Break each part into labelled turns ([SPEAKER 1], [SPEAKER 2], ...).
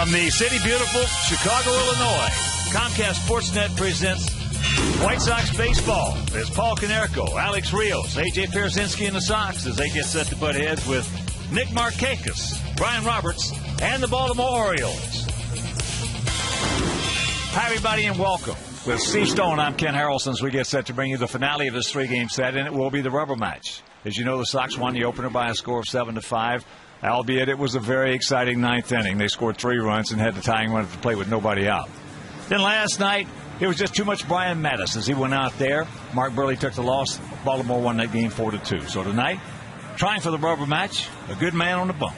[SPEAKER 1] From the city beautiful Chicago, Illinois, Comcast Sportsnet presents White Sox baseball. There's Paul Konerko, Alex Rios, A.J. Pierzynski and the Sox as they get set to butt heads with Nick Markakis, Brian Roberts, and the Baltimore Orioles. Hi, everybody, and welcome. With Steve Stone, I'm Ken Harrelson as we get set to bring you the finale of this three-game set, and it will be the rubber match. As you know, the Sox won the opener by a score of 7-5, albeit it was a very exciting ninth inning. They scored 3 runs and had the tying run at the plate with nobody out. Then last night, it was just too much Brian Mattis as he went out there. Mark Burley took the loss. Baltimore won that game 4-2. So tonight, trying for the rubber match, a good man on the bump.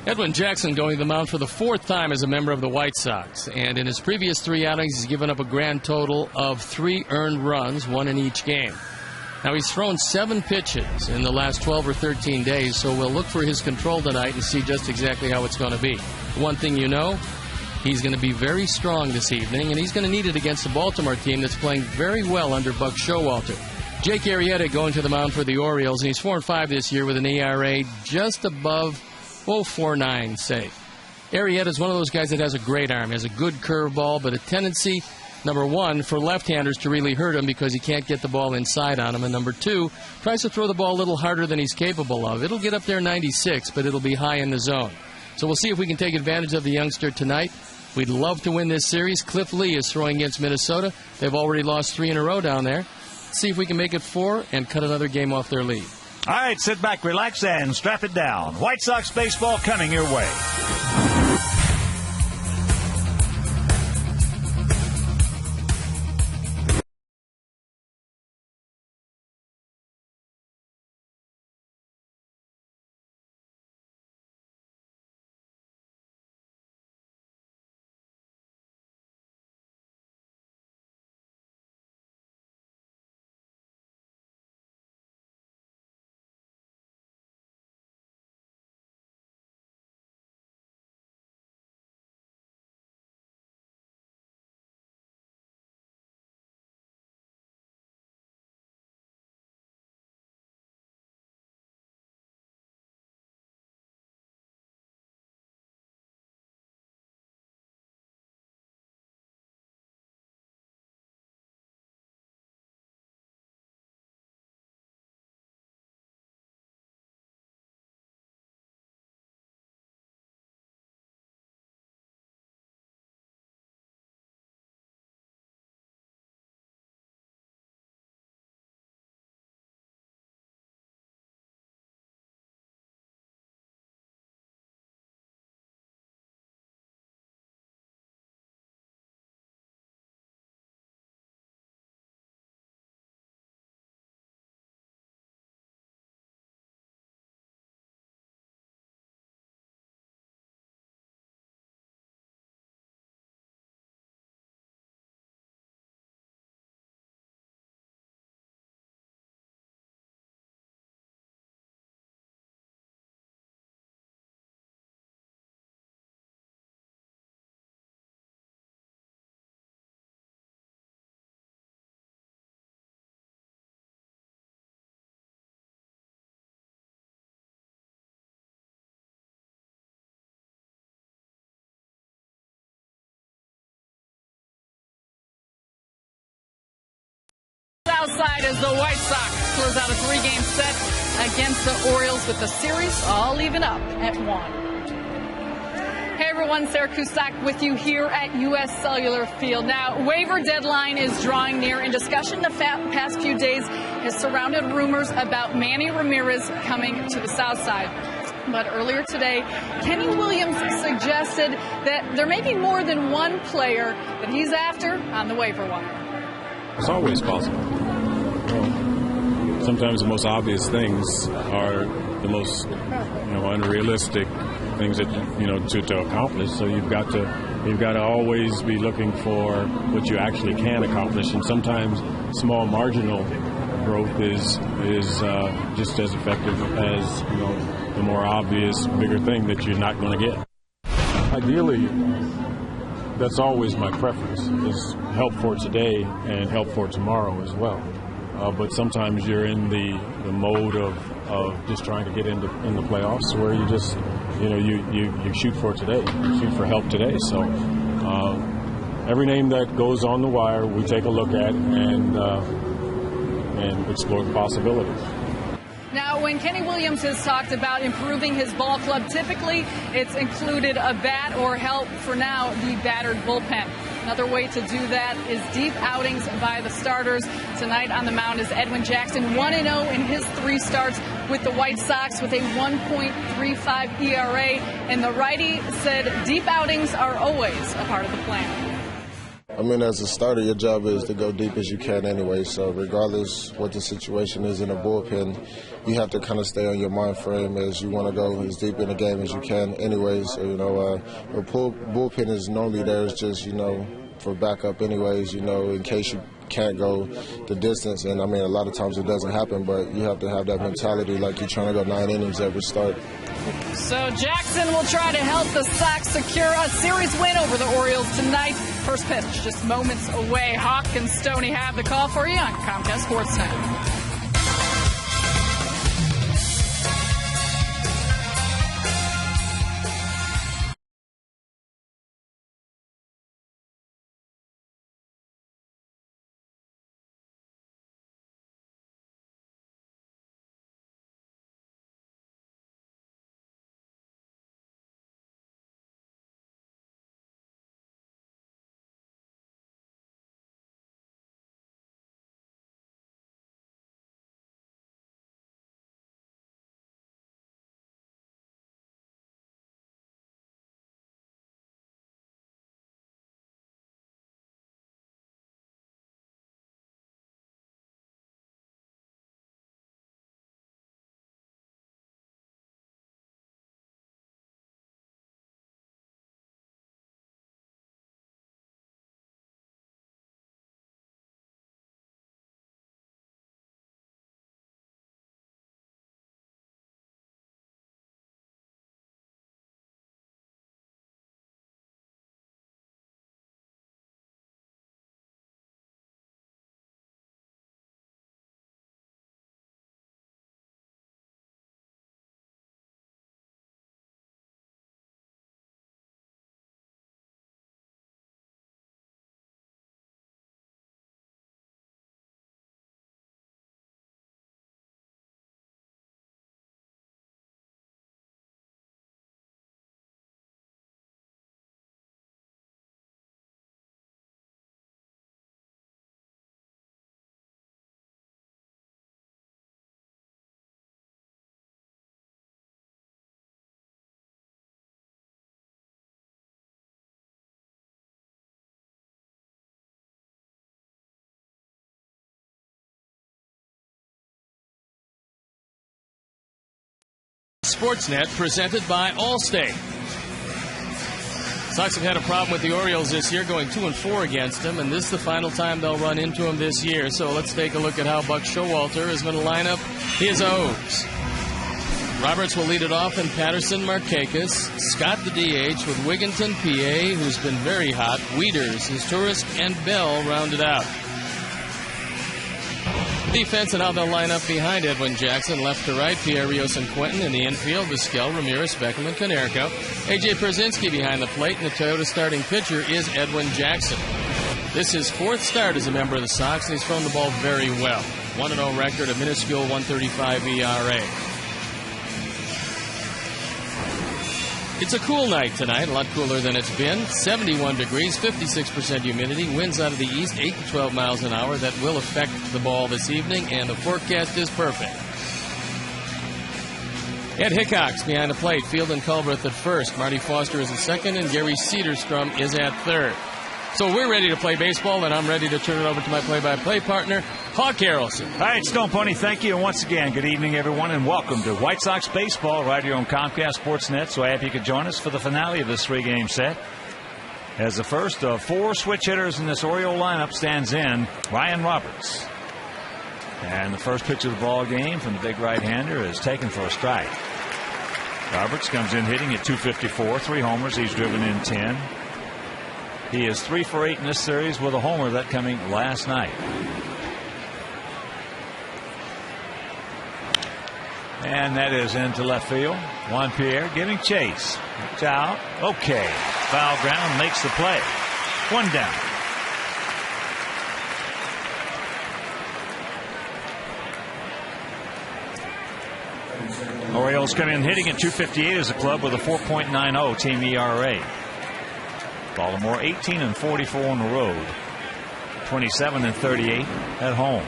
[SPEAKER 2] Edwin Jackson going to the mound for the 4th time as a member of the White Sox. And in his previous 3 outings, he's given up a grand total of 3 earned runs, 1 in each game. Now, he's thrown 7 pitches in the last 12 or 13 days, so we'll look for his control tonight and see just exactly how it's going to be. One thing you know, he's going to be very strong this evening, and he's going to need it against the Baltimore team that's playing very well under Buck Showalter. Jake Arrieta going to the mound for the Orioles, and he's 4-5 this year with an ERA just above 4.9 say. Arrieta is one of those guys that has a great arm. He has a good curveball, but a tendency, number 1, for left-handers to really hurt him because he can't get the ball inside on him. And number 2, tries to throw the ball a little harder than he's capable of. It'll get up there 96, but it'll be high in the zone. So we'll see if we can take advantage of the youngster tonight. We'd love to win this series. Cliff Lee is throwing against Minnesota. They've already lost 3 in a row down there. Let's see if we can make it 4 and cut another game off their lead.
[SPEAKER 1] All right, sit back, relax, and strap it down. White Sox baseball coming your way.
[SPEAKER 3] Outside as the White Sox close out a 3-game set against the Orioles with the series all even up at 1. Hey everyone, Sarah Cusack with you here at U.S. Cellular Field. Now, waiver deadline is drawing near, and discussion the past few days has surrounded rumors about Manny Ramirez coming to the South Side. But earlier today, Kenny Williams suggested that there may be more than one player that he's after on the waiver wire.
[SPEAKER 4] It's always possible. Sometimes the most obvious things are the most, unrealistic things that to accomplish. So you've got to always be looking for what you actually can accomplish. And sometimes small marginal growth is just as effective as the more obvious, bigger thing that you're not going to get. Ideally, that's always my preference, is help for today and help for tomorrow as well. But sometimes you're in the mode of just trying to get in the playoffs, where you shoot for today. You shoot for help today. So every name that goes on the wire, we take a look at and explore the possibilities.
[SPEAKER 3] Now, when Kenny Williams has talked about improving his ball club, typically it's included a bat or help, for now, the battered bullpen. Another way to do that is deep outings by the starters. Tonight on the mound is Edwin Jackson, 1-0 in his 3 starts with the White Sox with a 1.35 ERA. And the righty said deep outings are always a part of the plan.
[SPEAKER 5] I mean, as a starter, your job is to go deep as you can anyway. So regardless what the situation is in the bullpen, you have to kind of stay on your mind frame as you want to go as deep in the game as you can anyway. So, the bullpen is normally there. It's just, for backup anyways, in case you can't go the distance. And, I mean, a lot of times it doesn't happen, but you have to have that mentality like you're trying to go 9 innings every start.
[SPEAKER 3] So Jackson will try to help the Sox secure a series win over the Orioles tonight. First pitch just moments away. Hawk and Stoney have the call for you on Comcast Sportsnet.
[SPEAKER 2] Sportsnet presented by Allstate. Sox have had a problem with the Orioles this year, going 2-4 against them, and this is the final time they'll run into them this year. So let's take a look at how Buck Showalter is going to line up his O's. Roberts will lead it off, and Patterson, Markakis. Scott, the DH, with Wigginton, PA, who's been very hot. Wieters, Historisk, and Bell rounded out. Defense and how they'll line up behind Edwin Jackson, left to right, Pierre Rios and Quentin in the infield, Vizquel, Ramirez, Beckham, and Konerko. A.J. Pierzynski behind the plate, and the Toyota starting pitcher is Edwin Jackson. This is 4th start as a member of the Sox, and he's thrown the ball very well. 1-0 record, a minuscule 1.35 ERA. It's a cool night tonight, a lot cooler than it's been. 71 degrees, 56% humidity, winds out of the east, 8 to 12 miles an hour. That will affect the ball this evening, and the forecast is perfect. Ed Hickox behind the plate, Field and Culbreth at first. Marty Foster is at second, and Gary Cedarstrom is at third. So we're ready to play baseball, and I'm ready to turn it over to my play-by-play partner, Hawk Harrelson.
[SPEAKER 1] All right, Stone Pony, thank you. And once again, good evening, everyone, and welcome to White Sox Baseball right here on Comcast Sportsnet. So happy you could join us for the finale of this 3-game set. As the first of 4 switch hitters in this Oriole lineup stands in Ryan Roberts. And the first pitch of the ball game from the big right-hander is taken for a strike. Roberts comes in hitting at .254, 3 homers. He's driven in 10. He is 3 for 8 in this series with a homer, that coming last night. And that is into left field. Juan Pierre giving chase. It's out. Okay. Foul ground makes the play. One down. Orioles come in hitting at 258 as a club with a 4.90 team ERA. Baltimore 18-44 on the road. 27-38 at home.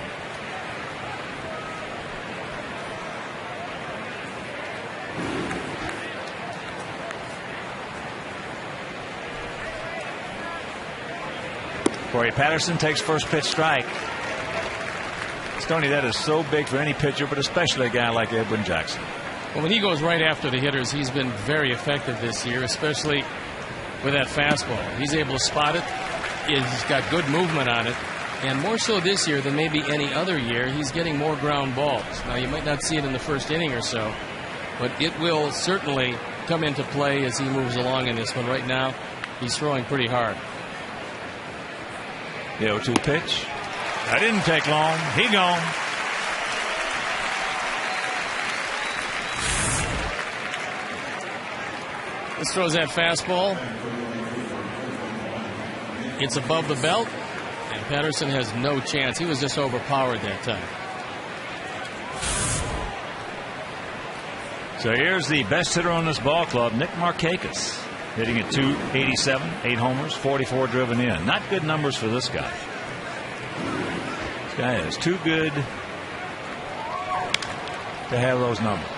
[SPEAKER 1] Corey Patterson takes first pitch strike. Stoney, that is so big for any pitcher, but especially a guy like Edwin Jackson.
[SPEAKER 2] Well, when he goes right after the hitters, he's been very effective this year, especially with that fastball. He's able to spot it. He's got good movement on it. And more so this year than maybe any other year, he's getting more ground balls. Now, you might not see it in the first inning or so, but it will certainly come into play as he moves along in this one. Right now, he's throwing pretty hard.
[SPEAKER 1] The 0-2 pitch. That didn't take long. He gone.
[SPEAKER 2] This throws that fastball. It's above the belt, and Patterson has no chance. He was just overpowered that time.
[SPEAKER 1] So here's the best hitter on this ball club, Nick Markakis, hitting at 287, 8 homers, 44 driven in. Not good numbers for this guy. This guy is too good to have those numbers.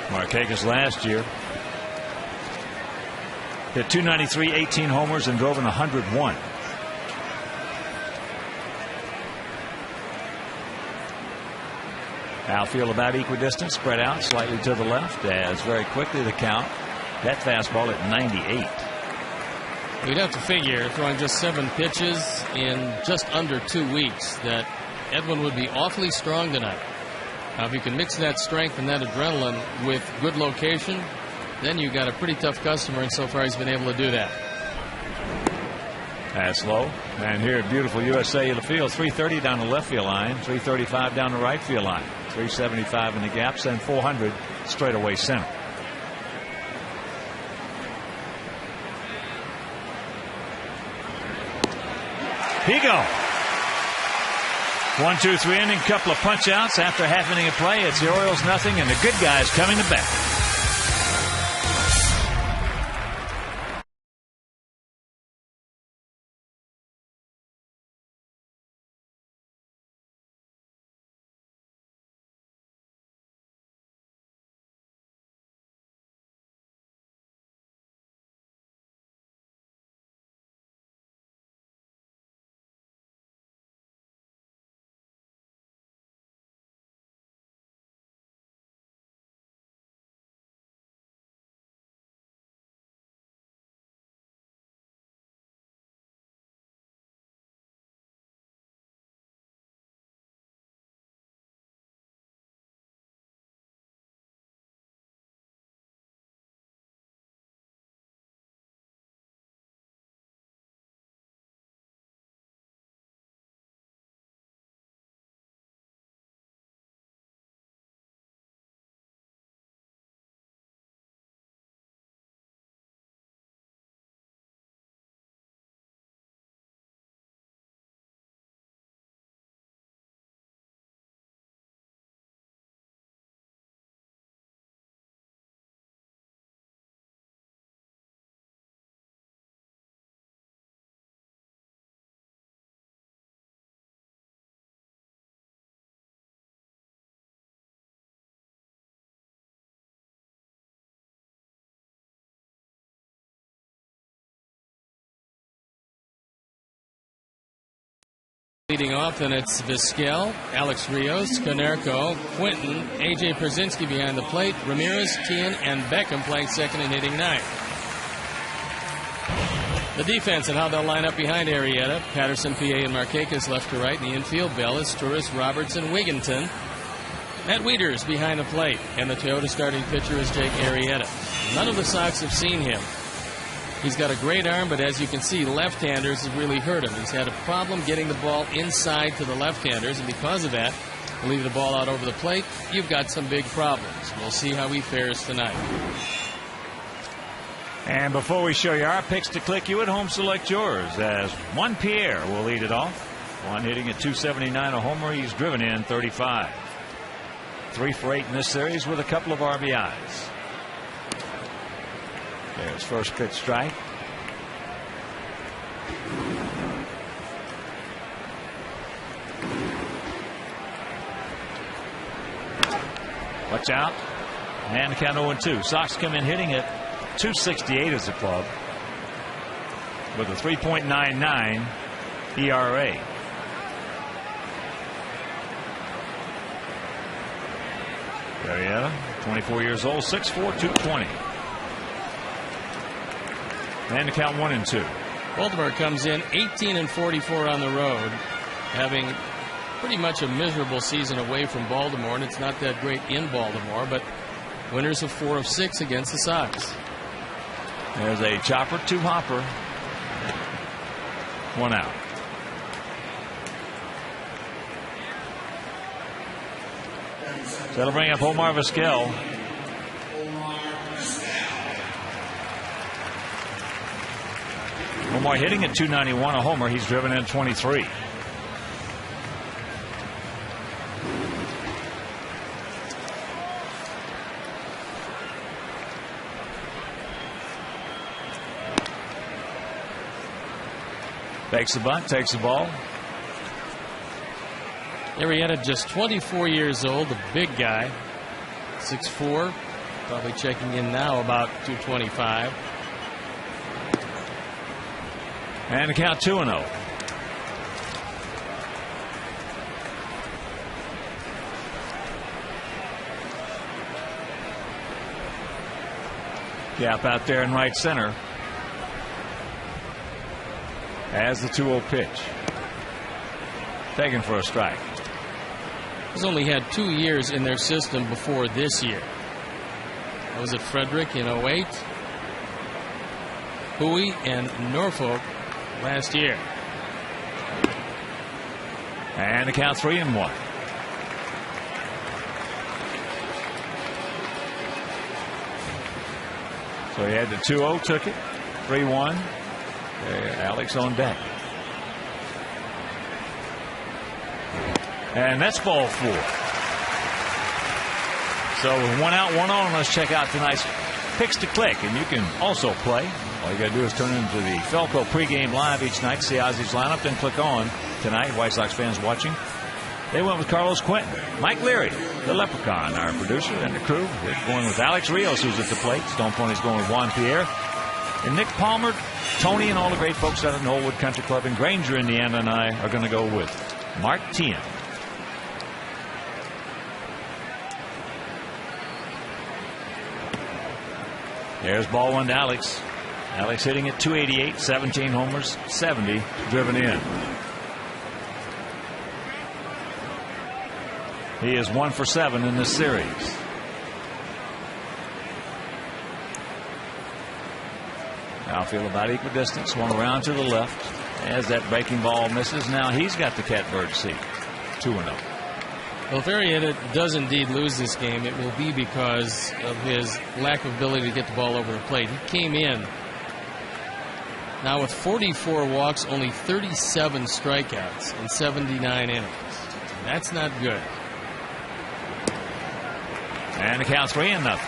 [SPEAKER 1] Markakis last year hit 293, 18 homers, and drove in 101. Outfield about equidistant, spread out slightly to the left as very quickly the count. That fastball at 98.
[SPEAKER 2] We'd have to figure, throwing just 7 pitches in just under 2 weeks, that Edwin would be awfully strong tonight. Now, if you can mix that strength and that adrenaline with good location, then you've got a pretty tough customer, and so far he's been able to do that.
[SPEAKER 1] That's low. And here at beautiful US Cellular Field, 330 down the left field line, 335 down the right field line, 375 in the gaps, and 400 straight away center. He go. 1, 2, 3 inning, couple of punch outs after half inning of play. It's the Orioles nothing, and the good guys coming to bat.
[SPEAKER 2] Leading off, and it's Vizquel, Alex Rios, Konerko, Quinton, A.J. Pierzynski behind the plate, Ramirez, Tien, and Beckham playing second and hitting ninth. The defense and how they'll line up behind Arrieta: Patterson, PA, and Markakis left to right. In the infield, Bellis, Turris, Robertson, Wigginton. Matt Wieters behind the plate, and the Toyota starting pitcher is Jake Arrieta. None of the Sox have seen him. He's got a great arm, but as you can see, left-handers have really hurt him. He's had a problem getting the ball inside to the left-handers, and because of that, leave the ball out over the plate, you've got some big problems. We'll see how he fares tonight.
[SPEAKER 1] And before we show you our picks to click, you at home select yours, as Juan Pierre will lead it off. Juan hitting at 279, a homer. He's driven in 35. 3 for 8 in this series with a couple of RBIs. There's first pitch strike. Watch out. And the count 0-2. Sox come in hitting at 268 as a club with a 3.99 ERA. Marietta, 24 years old, 6'4", 220. And the count 1-2.
[SPEAKER 2] Baltimore comes in 18-44 on the road, having pretty much a miserable season away from Baltimore, and it's not that great in Baltimore, but winners of 4 of 6 against the Sox.
[SPEAKER 1] There's a chopper, 2 hopper, 1 out. So that'll bring up Omar Vizquel. Omar hitting at 291, a homer. He's driven in 23. Fakes the bunt, takes the ball.
[SPEAKER 2] Arrieta, just 24 years old, a big guy, 6'4", probably checking in now about 225.
[SPEAKER 1] And the count 2-0. Gap out there in right center. As the 2-0 pitch. Taken for a strike.
[SPEAKER 2] He's only had 2 years in their system before this year. That was at Frederick in 08. Bowie and Norfolk last year.
[SPEAKER 1] And the count 3-1. So he had the 2-0, took it. 3-1. Alex on deck. And that's ball 4. So 1 out, 1 on. Let's check out tonight's picks to click. And you can also play. All you got to do is turn into the Felco pregame live each night. See Ozzy's lineup. Then click on tonight. White Sox fans watching. They went with Carlos Quentin. Mike Leary, the Leprechaun, our producer, and the crew. They're going with Alex Rios, who's at the plate. Stone Pony's going with Juan Pierre. And Nick Palmer, Tony, and all the great folks out at Knollwood Country Club in Granger, Indiana, and I are going to go with Mark Tien. There's ball 1 to Alex. Alex hitting at 288, 17 homers, 70 driven in. He is 1 for 7 in this series. Outfield about equidistant, swung around to the left as that breaking ball misses. Now he's got the catbird seat. 2-0.
[SPEAKER 2] Well, if Arrieta does indeed lose this game, it will be because of his lack of ability to get the ball over the plate. He came in now with 44 walks, only 37 strikeouts in 79 innings. That's not good.
[SPEAKER 1] And the count's 3-0.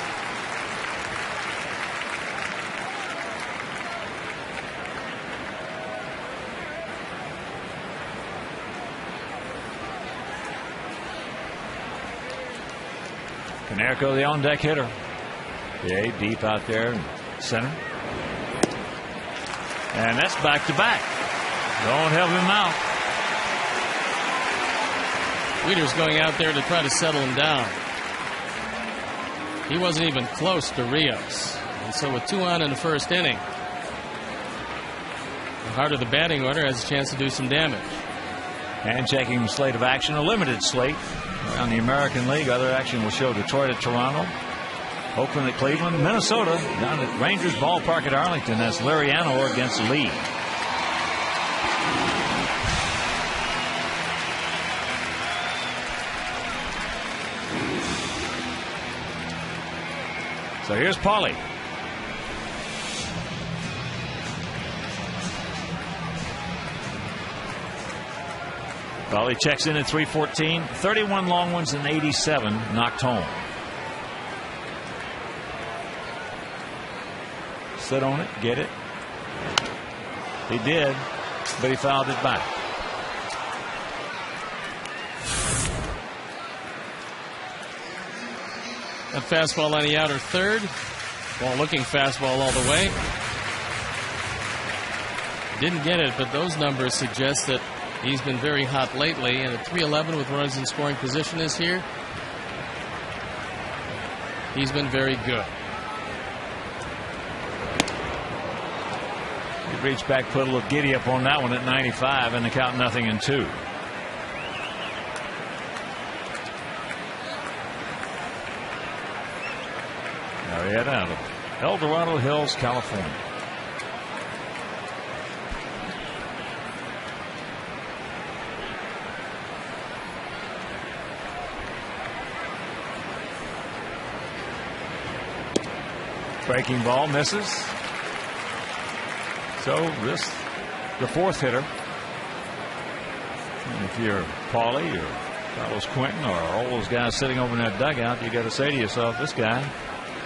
[SPEAKER 1] Canerco, the on-deck hitter. Yeah, deep out there in center. And that's back-to-back. Don't help him out.
[SPEAKER 2] Weeder's going out there to try to settle him down. He wasn't even close to Rios. And so with 2 on in the first inning, the heart of the batting order has a chance to do some damage.
[SPEAKER 1] And checking the slate of action, a limited slate around the American League. Other action will show Detroit at Toronto. Oakland at Cleveland, Minnesota down at Rangers Ballpark at Arlington. That's Liriano against Lee. So here's Pauly. Pauly checks in at 314, 31 long ones and 87 knocked home. Sit on it, get it. He did, but he fouled it back.
[SPEAKER 2] That fastball on the outer third. Ball looking fastball all the way. Didn't get it, but those numbers suggest that he's been very hot lately. And at 311 with runners in scoring position this year, he's been very good.
[SPEAKER 1] He reached back, put a little giddy up on that one at 95, and the count 0-2. Marietta out of El Dorado Hills, California. Breaking ball misses. So this the fourth hitter. And if you're Pauly or Carlos Quentin or all those guys sitting over in that dugout, you got to say to yourself, this guy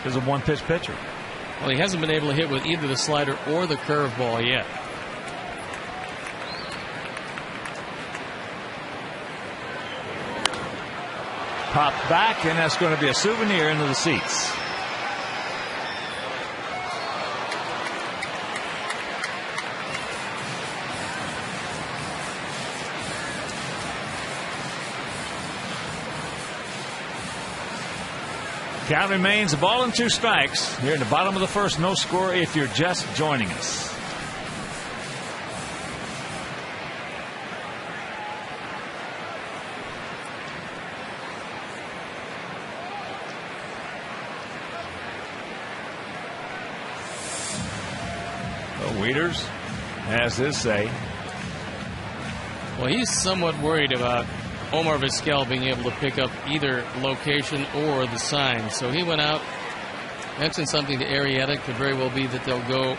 [SPEAKER 1] is a one-pitch pitcher.
[SPEAKER 2] Well, he hasn't been able to hit with either the slider or the curveball yet.
[SPEAKER 1] Pop back, and that's going to be a souvenir into the seats. Count remains a ball and 2 strikes here in the bottom of the first. No score if you're just joining us. Well, Wieters has his say.
[SPEAKER 2] Well, he's somewhat worried about Omar Vizquel being able to pick up either location or the sign. So he went out, mentioned something to Arrieta. Could very well be that they'll go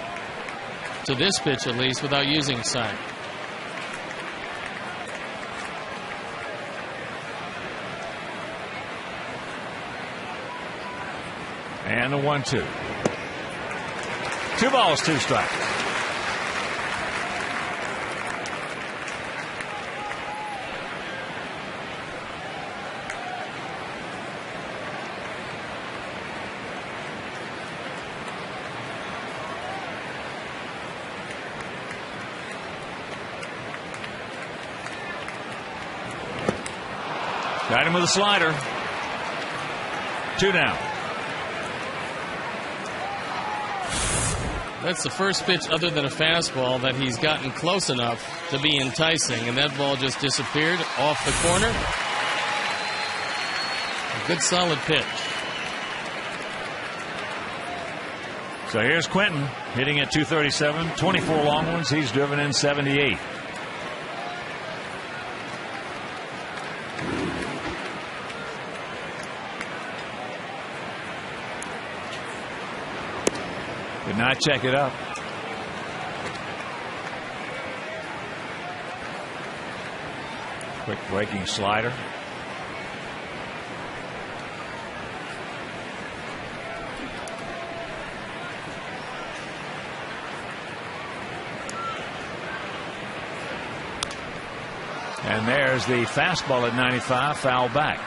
[SPEAKER 2] to this pitch at least without using sign.
[SPEAKER 1] And the 1-2. 2 balls, 2 strikes. Got him with a slider. 2 down.
[SPEAKER 2] That's the first pitch other than a fastball that he's gotten close enough to be enticing, and that ball just disappeared off the corner. A good solid pitch.
[SPEAKER 1] So here's Quentin hitting at 237, 24 long ones. He's driven in 78. Did not check it up. Quick breaking slider. And there's the fastball at 95, foul back.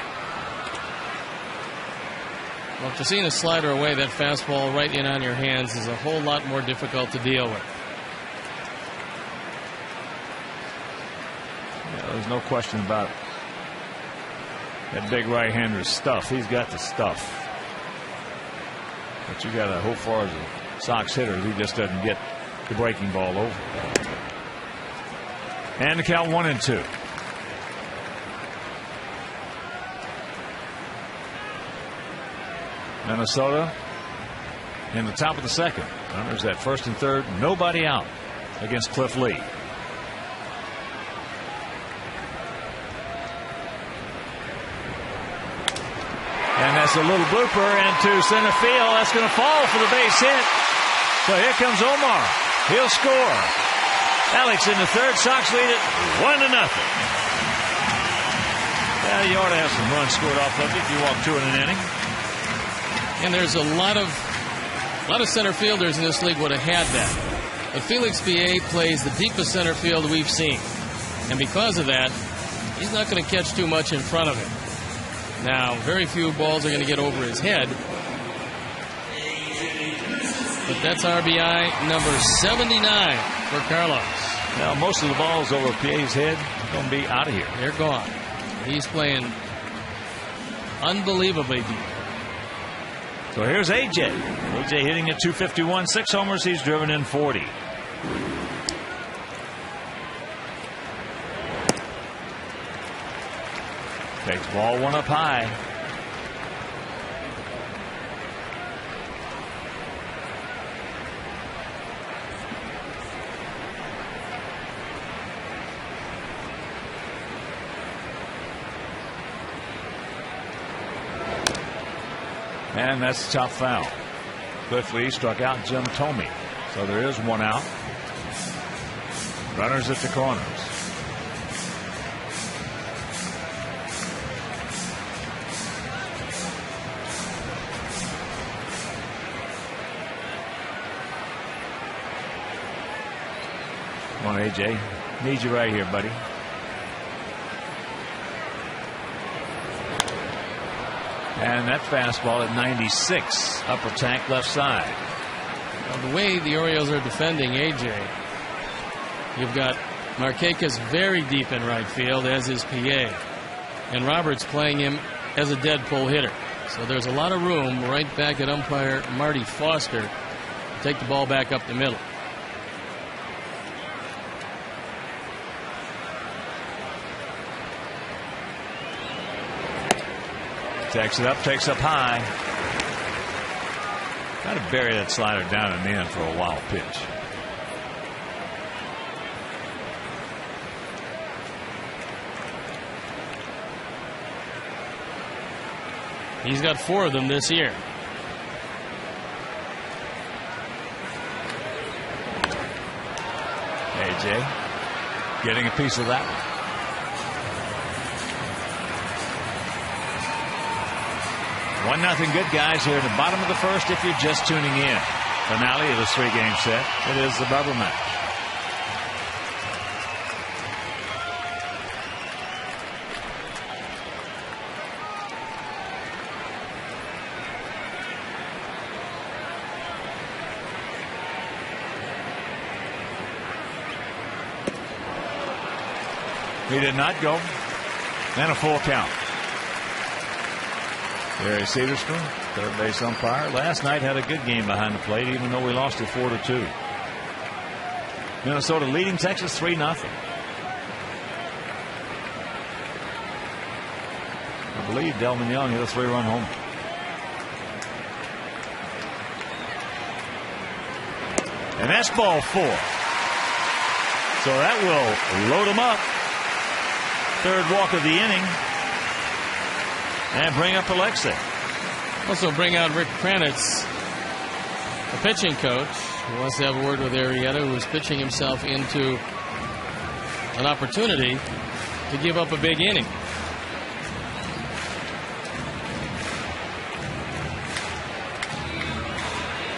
[SPEAKER 2] Well, after seeing a slider away, that fastball right in on your hands is a whole lot more difficult to deal with.
[SPEAKER 1] Yeah, there's no question about it. That big right-hander's stuff. He's got the stuff. But you got to hope for as a Sox hitter, he just doesn't get the breaking ball over. And the count 1-2. Minnesota in the top of the second. Runners at first and third. Nobody out against Cliff Lee. And that's a little blooper into center field. That's going to fall for the base hit. So here comes Omar. He'll score. Alex in the third. Sox lead it 1-0. Yeah, you ought to have some runs scored off of it if you walk 2 in an inning.
[SPEAKER 2] And there's a lot of center fielders in this league would have had that. But Felix BA plays the deepest center field we've seen. And because of that, he's not going to catch too much in front of him. Now, very few balls are going to get over his head. But that's RBI number 79 for Carlos.
[SPEAKER 1] Now, most of the balls over PA's head are going to be out of here.
[SPEAKER 2] They're gone. He's playing unbelievably deep.
[SPEAKER 1] So here's AJ. AJ hitting at .251, 6 homers. He's driven in 40. Takes ball 1 up high. And that's top foul. Cliff Lee struck out Jim Thome. So there is 1 out. Runners at the corners. Come on, AJ. Need you right here, buddy. And that fastball at 96, upper tank left side.
[SPEAKER 2] Well, the way the Orioles are defending AJ, you've got Markakis very deep in right field, as is PA. And Roberts playing him as a dead pull hitter. So there's a lot of room right back at umpire Marty Foster to take the ball back up the middle.
[SPEAKER 1] Takes it up, takes up high. Got to bury that slider down and in for a wild pitch.
[SPEAKER 2] He's got 4 of them this year.
[SPEAKER 1] AJ getting a piece of that one. 1-0 good guys here at the bottom of the first if you're just tuning in. Finale of this 3-game set. It is the rubber match. He did not go. And a full count. Gary Cedarstrom, third base umpire. Last night had a good game behind the plate, even though we lost it 4-2. Minnesota leading Texas 3-0. I believe Delman Young hit a 3-run homer. And that's ball 4. So that will load him up. 3rd walk of the inning. And bring up Alexei.
[SPEAKER 2] Also bring out Rick Kranitz, the pitching coach, who wants to have a word with Arrieta, who is pitching himself into an opportunity to give up a big inning.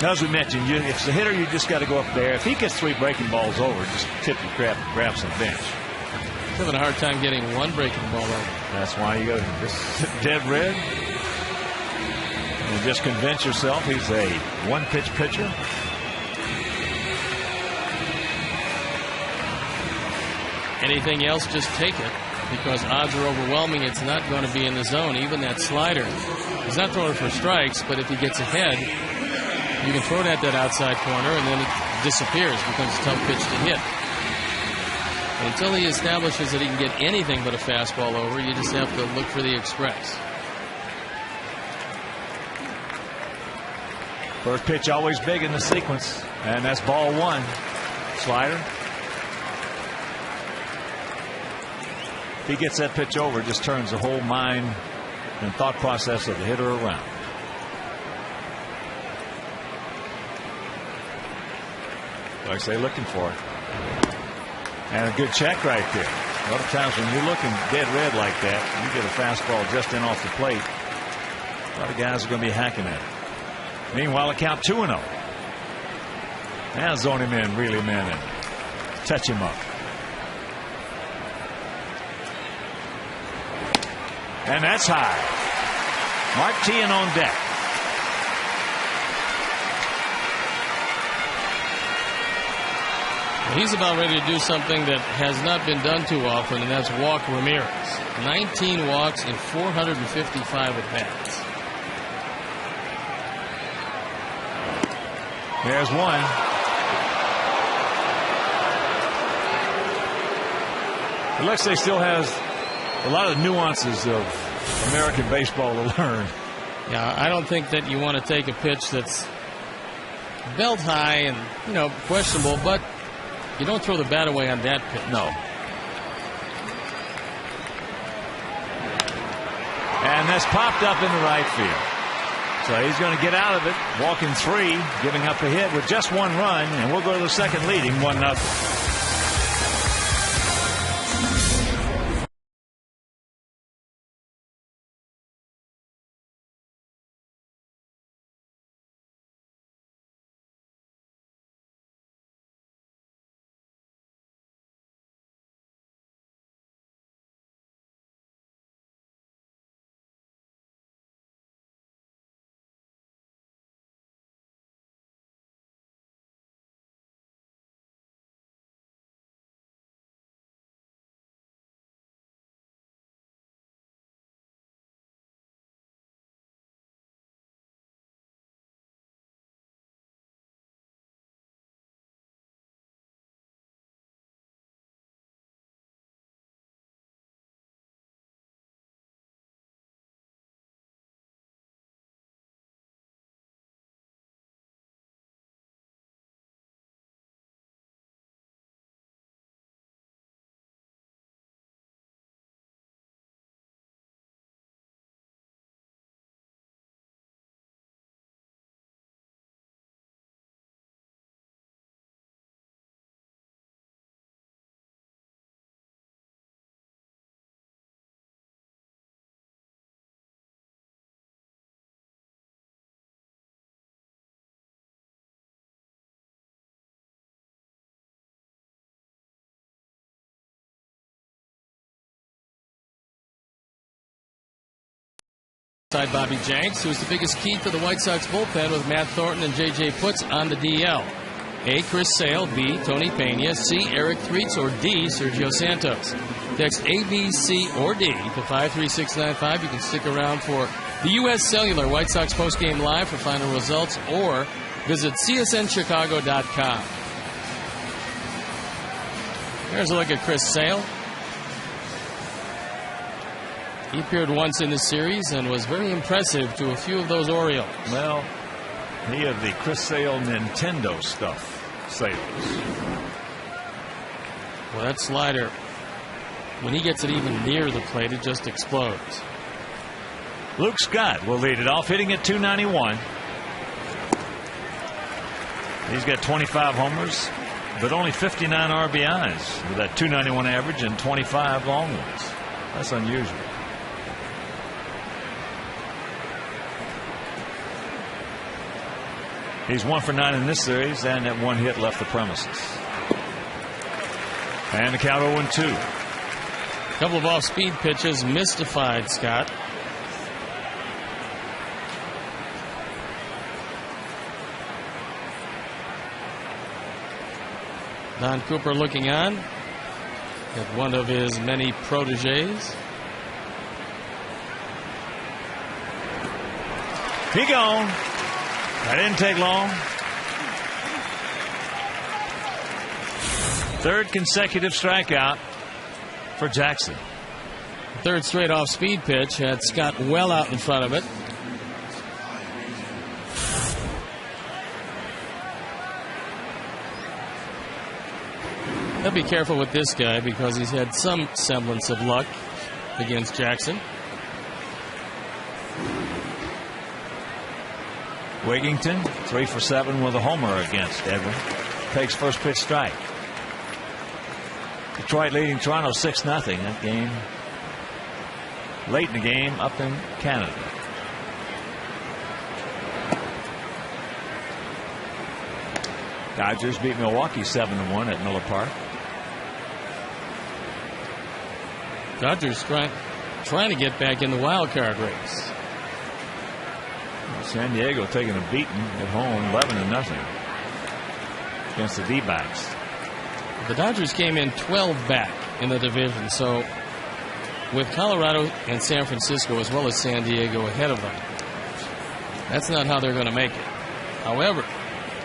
[SPEAKER 1] Now, as we mentioned, if it's a hitter, you just got to go up there. If he gets 3 breaking balls over, just tip your grab some bench.
[SPEAKER 2] He's having a hard time getting 1 breaking ball over.
[SPEAKER 1] That's why you go just dead red and just convince yourself he's a 1-pitch pitcher.
[SPEAKER 2] Anything else, just take it, because odds are overwhelming. It's not going to be in the zone. Even that slider, he's not throwing for strikes, but if he gets ahead, you can throw it at that outside corner and then it disappears, becomes a tough pitch to hit. But until he establishes that he can get anything but a fastball over, you just have to look for the express.
[SPEAKER 1] First pitch always big in the sequence, and that's ball one. Slider. If he gets that pitch over, it just turns the whole mind and thought process of the hitter around. Like I say, looking for it. And a good check right there. A lot of times when you're looking dead red like that, you get a fastball just in off the plate. A lot of guys are going to be hacking at it. Meanwhile, the count 2-0. Now zone him in, reel him in, and touch him up. And that's high. Mark Teahan on deck.
[SPEAKER 2] He's about ready to do something that has not been done too often, and that's walk Ramirez. 19 walks in 455 at-bats.
[SPEAKER 1] There's one. It looks like he still has a lot of nuances of American baseball to learn.
[SPEAKER 2] Yeah, I don't think that you want to take a pitch that's belt high and, questionable, but you don't throw the bat away on that pitch.
[SPEAKER 1] No. And that's popped up in the right field. So he's going to get out of it, walking 3, giving up a hit with just 1 run, and we'll go to the second leading 1-0.
[SPEAKER 2] Side Bobby Jenks, who's the biggest key to the White Sox bullpen with Matt Thornton and J.J. Putz on the DL. A. Chris Sale, B. Tony Pena, C. Eric Threets, or D. Sergio Santos. Text A, B, C, or D to 53695. You can stick around for the U.S. Cellular White Sox postgame live for final results, or visit csnchicago.com. Here's a look at Chris Sale. He appeared once in the series and was very impressive to a few of those Orioles.
[SPEAKER 1] Well, he had the Chris Sale Nintendo stuff sales.
[SPEAKER 2] Well, that slider, when he gets it even near the plate, it just explodes.
[SPEAKER 1] Luke Scott will lead it off, hitting at .291. He's got 25 homers, but only 59 RBIs with that .291 average and 25 long ones. That's unusual. He's 1 for 9 in this series, and that 1 hit left the premises. And the count 0-2.
[SPEAKER 2] A couple of off-speed pitches mystified Scott. Don Cooper looking on at one of his many proteges.
[SPEAKER 1] He gone. That didn't take long. Third consecutive strikeout for Jackson.
[SPEAKER 2] Third straight off-speed pitch had Scott well out in front of it. They'll be careful with this guy because he's had some semblance of luck against Jackson.
[SPEAKER 1] Wigington 3 for 7 with a homer against Edwin. Takes first pitch strike. Detroit leading Toronto 6-0. That game late in the game up in Canada. Dodgers beat Milwaukee 7-1 at Miller Park.
[SPEAKER 2] Dodgers trying to get back in the wild card race.
[SPEAKER 1] San Diego taking a beating at home 11-0 against the D-backs.
[SPEAKER 2] The Dodgers came in 12 back in the division, so with Colorado and San Francisco as well as San Diego ahead of them, that's not how they're going to make it. However,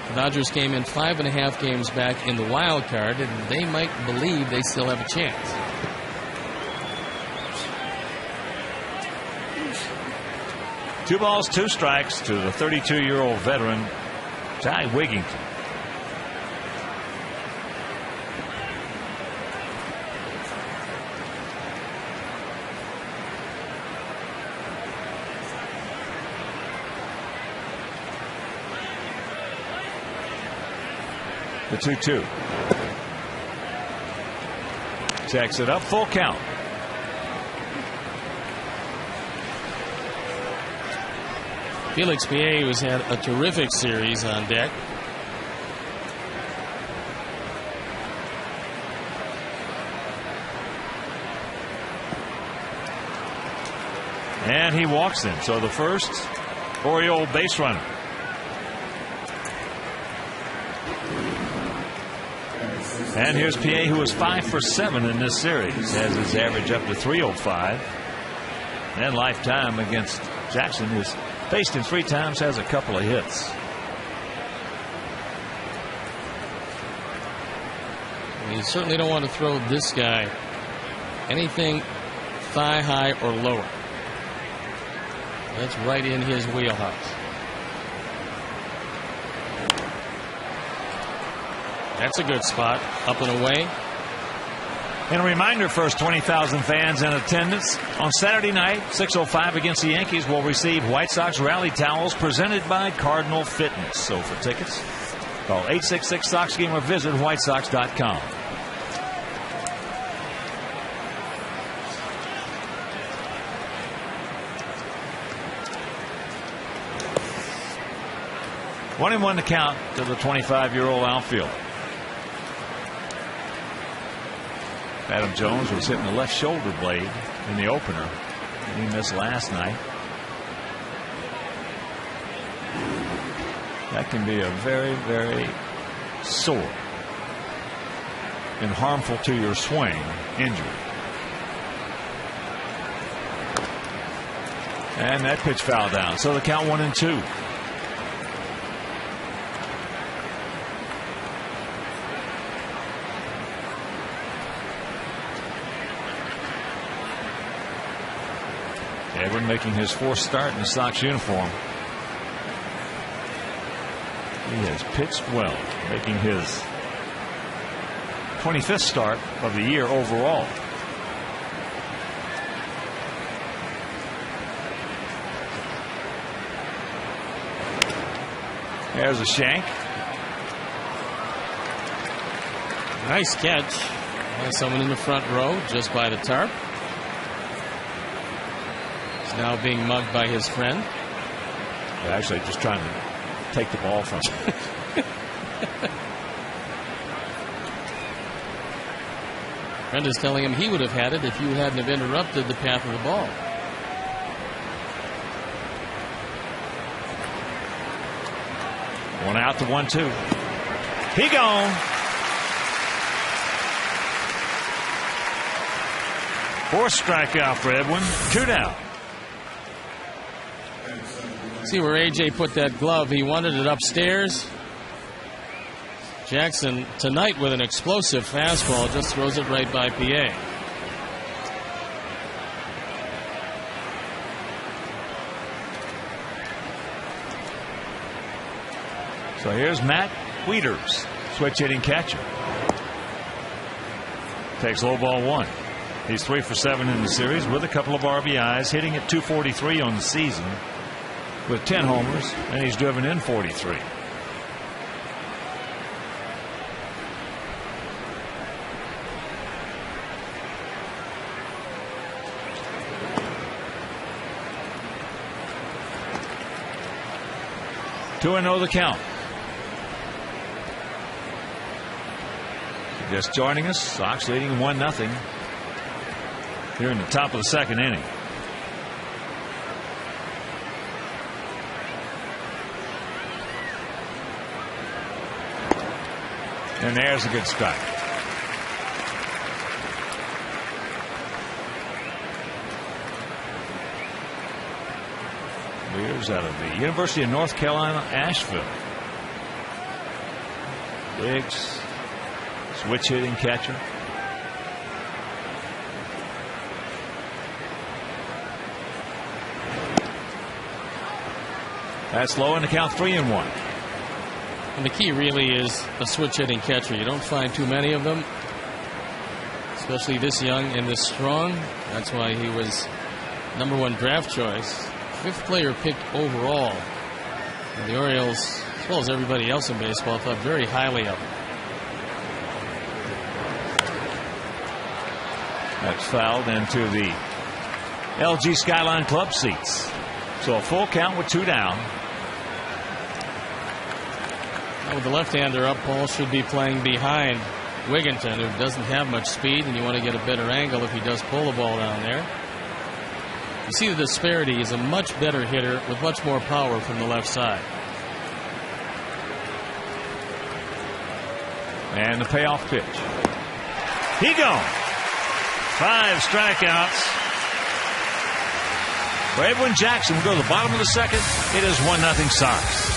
[SPEAKER 2] the Dodgers came in 5.5 games back in the wild card, and they might believe they still have a chance.
[SPEAKER 1] Two balls, two strikes to the 32-year-old veteran, Ty Wigington. The 2-2. Checks it up, full count.
[SPEAKER 2] Felix Piet, who's had a terrific series on deck.
[SPEAKER 1] And he walks him. So the first Oriole base runner. And here's Piet, who was 5 for 7 in this series, has his average up to 305. And lifetime against Jackson is faced him 3 times, has a couple of hits.
[SPEAKER 2] You certainly don't want to throw this guy anything thigh high or lower. That's right in his wheelhouse. That's a good spot, up and away.
[SPEAKER 1] And a reminder, first 20,000 fans in attendance on Saturday night, 6:05 against the Yankees, will receive White Sox rally towels presented by Cardinal Fitness. So for tickets, call 866-SOX-GAME or visit whitesox.com. One and one to count to the 25-year-old outfielder. Adam Jones was hitting the left shoulder blade in the opener. He missed last night. That can be a very, very sore and harmful to your swing injury. And that pitch fouled down. So the count 1-2. Edwin making his 4th start in the Sox uniform. He has pitched well, making his 25th start of the year overall. There's a shank.
[SPEAKER 2] Nice catch by someone in the front row just by the tarp. Now being mugged by his friend.
[SPEAKER 1] Actually just trying to take the ball from him.
[SPEAKER 2] Friend is telling him he would have had it if you hadn't have interrupted the path of the ball.
[SPEAKER 1] One out to 1-2. He gone. Fourth strikeout for Edwin. 2 down.
[SPEAKER 2] See where AJ put that glove. He wanted it upstairs. Jackson tonight with an explosive fastball just throws it right by Piet.
[SPEAKER 1] So here's Matt Wieters, switch hitting catcher. Takes low ball 1. He's 3 for 7 in the series with a couple of RBIs, hitting at .243 on the season with 10 homers, and he's driven in 43. Two and 0 the count. Just joining us, Sox leading 1-0 here in the top of the second inning. And there's a good strike. Leaders out of the University of North Carolina, Asheville. Biggs, switch hitting catcher. That's low in the count, 3-1.
[SPEAKER 2] And the key really is a switch hitting catcher. You don't find too many of them, especially this young and this strong. That's why he was #1 draft choice, 5th player picked overall. And the Orioles, as well as everybody else in baseball, thought very highly of him.
[SPEAKER 1] That's fouled into the LG Skyline Club seats. So a full count with 2 down.
[SPEAKER 2] With the left-hander up, Paul should be playing behind Wigginton, who doesn't have much speed, and you want to get a better angle if he does pull the ball down there. You see the disparity. He's a much better hitter with much more power from the left side.
[SPEAKER 1] And the payoff pitch. He gone. 5 strikeouts for Edwin Jackson. We go to the bottom of the second. It is 1-0 Sox.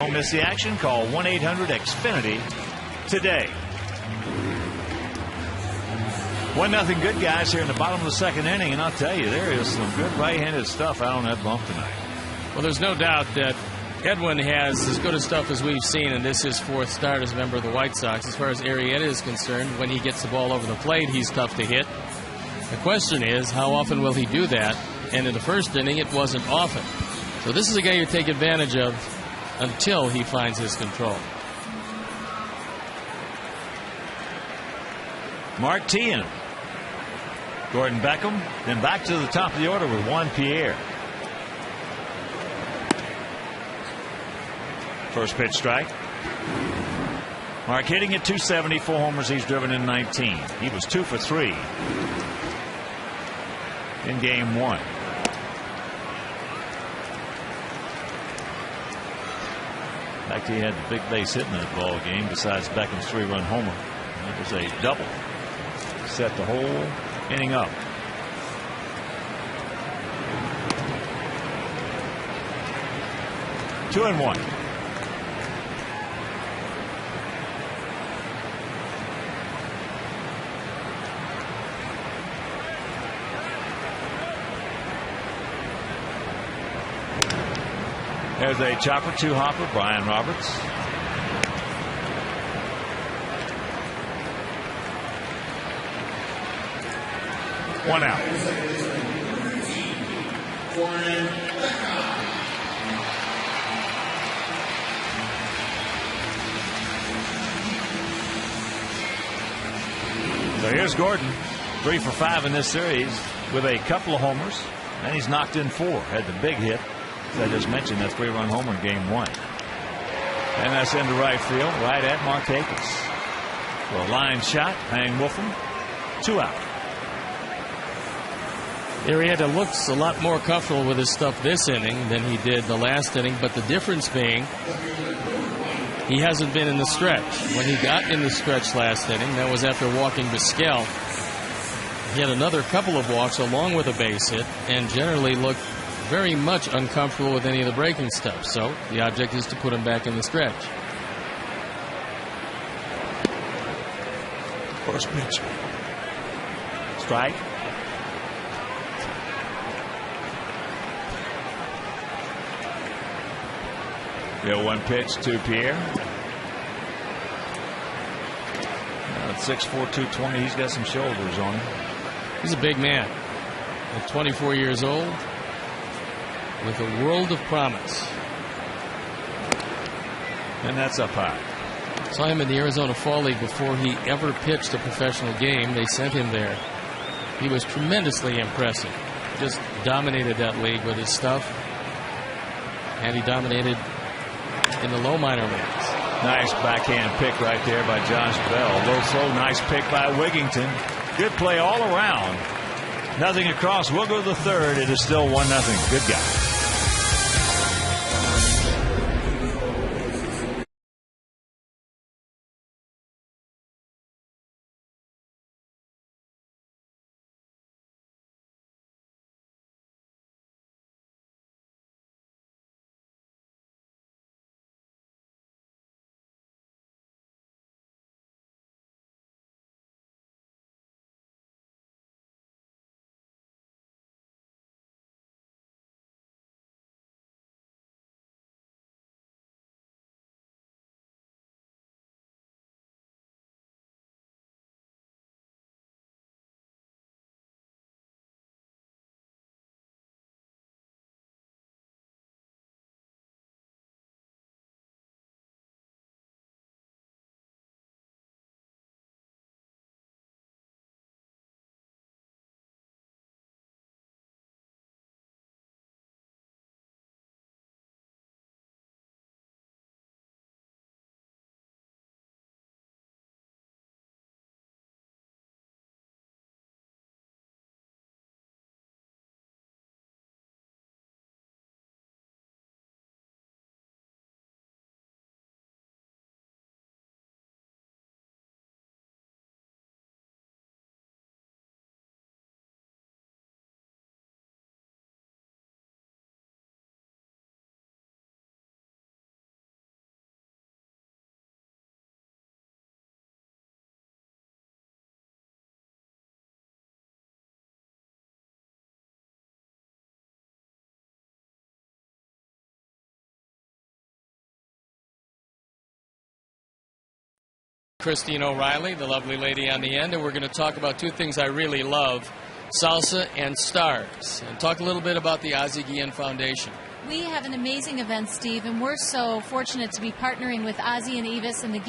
[SPEAKER 1] Don't miss the action. Call 1-800-XFINITY today. 1-0 good guys here in the bottom of the second inning, and I'll tell you, there is some good right-handed stuff out on that bump tonight.
[SPEAKER 2] Well, there's no doubt that Edwin has as good a stuff as we've seen, and this is 4th start as a member of the White Sox. As far as Arrieta is concerned, when he gets the ball over the plate, he's tough to hit. The question is, how often will he do that? And in the first inning, it wasn't often. So this is a guy you take advantage of until he finds his control.
[SPEAKER 1] Mark Teahan, Gordon Beckham, then back to the top of the order with Juan Pierre. First pitch strike. Mark hitting at .270, 4 homers. He's driven in 19. He was 2 for 3 in game 1. In fact, he had the big base hit in that ball game besides Beckham's 3-run homer. It was a double. Set the whole inning up. 2-1. There's a chopper 2 hopper, Brian Roberts. One out. So here's Gordon, 3 for 5 in this series with a couple of homers, and he's knocked in 4. Had the big hit, as I just mentioned, that 3-run homer in game 1. And that's into right field, right at Markakis. For a line shot, Hang Wolfram, 2 out.
[SPEAKER 2] Arrieta looks a lot more comfortable with his stuff this inning than he did the last inning, but the difference being he hasn't been in the stretch. When he got in the stretch last inning, that was after walking Vizquel. He had another couple of walks along with a base hit and generally looked very much uncomfortable with any of the breaking stuff. So the object is to put him back in the stretch.
[SPEAKER 1] First pitch. Strike. The 0-1 pitch to Pierre. At 6'4", 220, he's got some shoulders on him.
[SPEAKER 2] He's a big man. At 24 years old, with a world of promise.
[SPEAKER 1] And that's up high.
[SPEAKER 2] Saw him in the Arizona Fall League before he ever pitched a professional game. They sent him there. He was tremendously impressive. Just dominated that league with his stuff. And he dominated in the low minor leagues.
[SPEAKER 1] Nice backhand pick right there by Josh Bell. Low throw, nice pick by Wigington. Good play all around. Nothing across. We'll go to the third. It is still 1-0. Good guy.
[SPEAKER 2] Christine O'Reilly, the lovely lady on the end, and we're going to talk about two things I really love, salsa and stars, and talk a little bit about the Ozzie Guillen Foundation.
[SPEAKER 6] We have an amazing event, Steve, and we're so fortunate to be partnering with Ozzie and Evis and the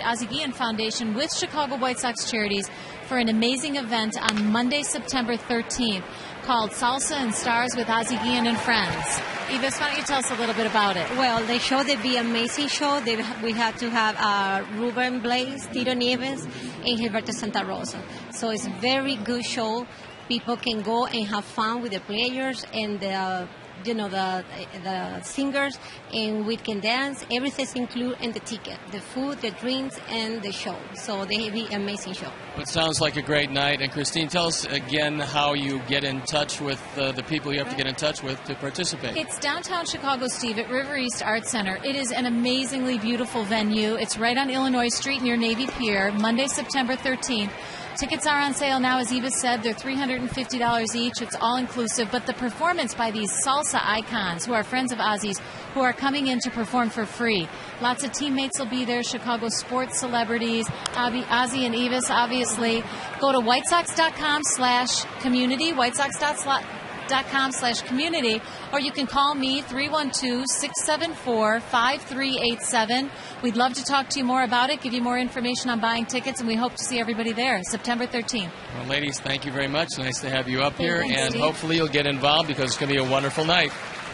[SPEAKER 6] Ozzie Guillen Foundation with Chicago White Sox Charities for an amazing event on Monday, September 13th, called Salsa and Stars with Ozzie Guillen and Friends. Evis, why don't you tell us a little bit about it?
[SPEAKER 7] Well, the show, they'll be an amazing show. We had to have Ruben Blades, Tito Nieves, and Gilberto Santa Rosa. So it's a very good show. People can go and have fun with the players and the the singers, and we can dance. Everything's included in the ticket: the food, the drinks, and the show. So they have an amazing show.
[SPEAKER 2] It sounds like a great night. And Christine, tell us again how you get in touch with the people you have to get in touch with to participate.
[SPEAKER 6] It's downtown Chicago, Steve, at River East Arts Center. It is an amazingly beautiful venue. It's right on Illinois Street near Navy Pier, Monday, September 13th. Tickets are on sale now, as Eva said. They're $350 each. It's all-inclusive. But the performance by these salsa icons who are friends of Ozzy's, who are coming in to perform for free. Lots of teammates will be there, Chicago sports celebrities, Ozzy and Eva's, obviously. Go to whitesox.com/community, whitesox.com/community, or you can call me, 312-674-5387. We'd love to talk to you more about it, give you more information on buying tickets, and we hope to see everybody there September 13th.
[SPEAKER 2] Well, ladies, thank you very much. Nice to have you up here,
[SPEAKER 6] Thanks,
[SPEAKER 2] and
[SPEAKER 6] Steve.
[SPEAKER 2] hopefully you'll get involved because it's going to be a wonderful night.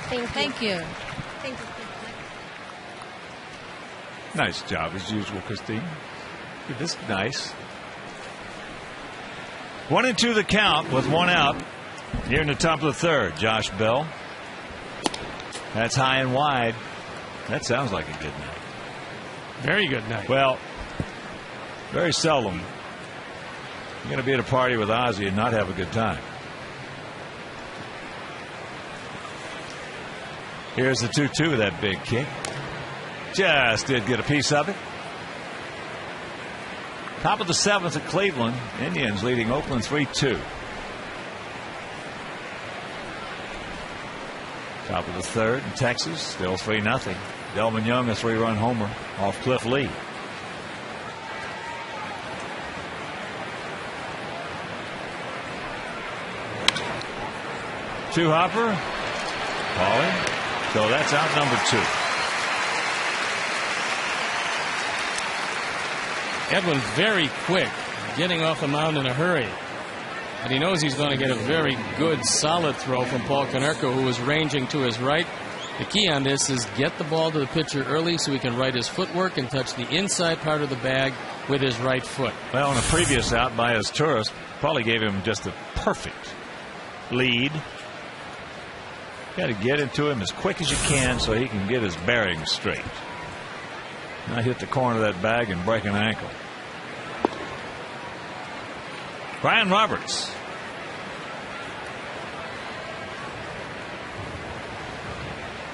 [SPEAKER 6] Thank you.
[SPEAKER 7] Thank you.
[SPEAKER 1] Nice job as usual, Christine. This is nice. 1-2 the count with one out. Here in the top of the third, Josh Bell. That's high and wide. That sounds like a good night.
[SPEAKER 2] Very good night.
[SPEAKER 1] Well, very seldom you're going to be at a party with Ozzy and not have a good time. Here's the 2-2 with that big kick. Just did get a piece of it. Top of the seventh at Cleveland. Indians leading Oakland 3-2. Top of the third in Texas, still 3-0. Delman Young, a 3-run homer off Cliff Lee. Two hopper, Paulie. So that's out number 2.
[SPEAKER 2] Edwin very quick, getting off the mound in a hurry. And he knows he's going to get a very good, solid throw from Paul Konerko, who is ranging to his right. The key on this is get the ball to the pitcher early so he can right his footwork and touch the inside part of the bag with his right foot.
[SPEAKER 1] Well, on a previous out by his tourist, probably gave him just a perfect lead. Got to get into him as quick as you can so he can get his bearings straight. Not hit the corner of that bag and break an ankle. Brian Roberts.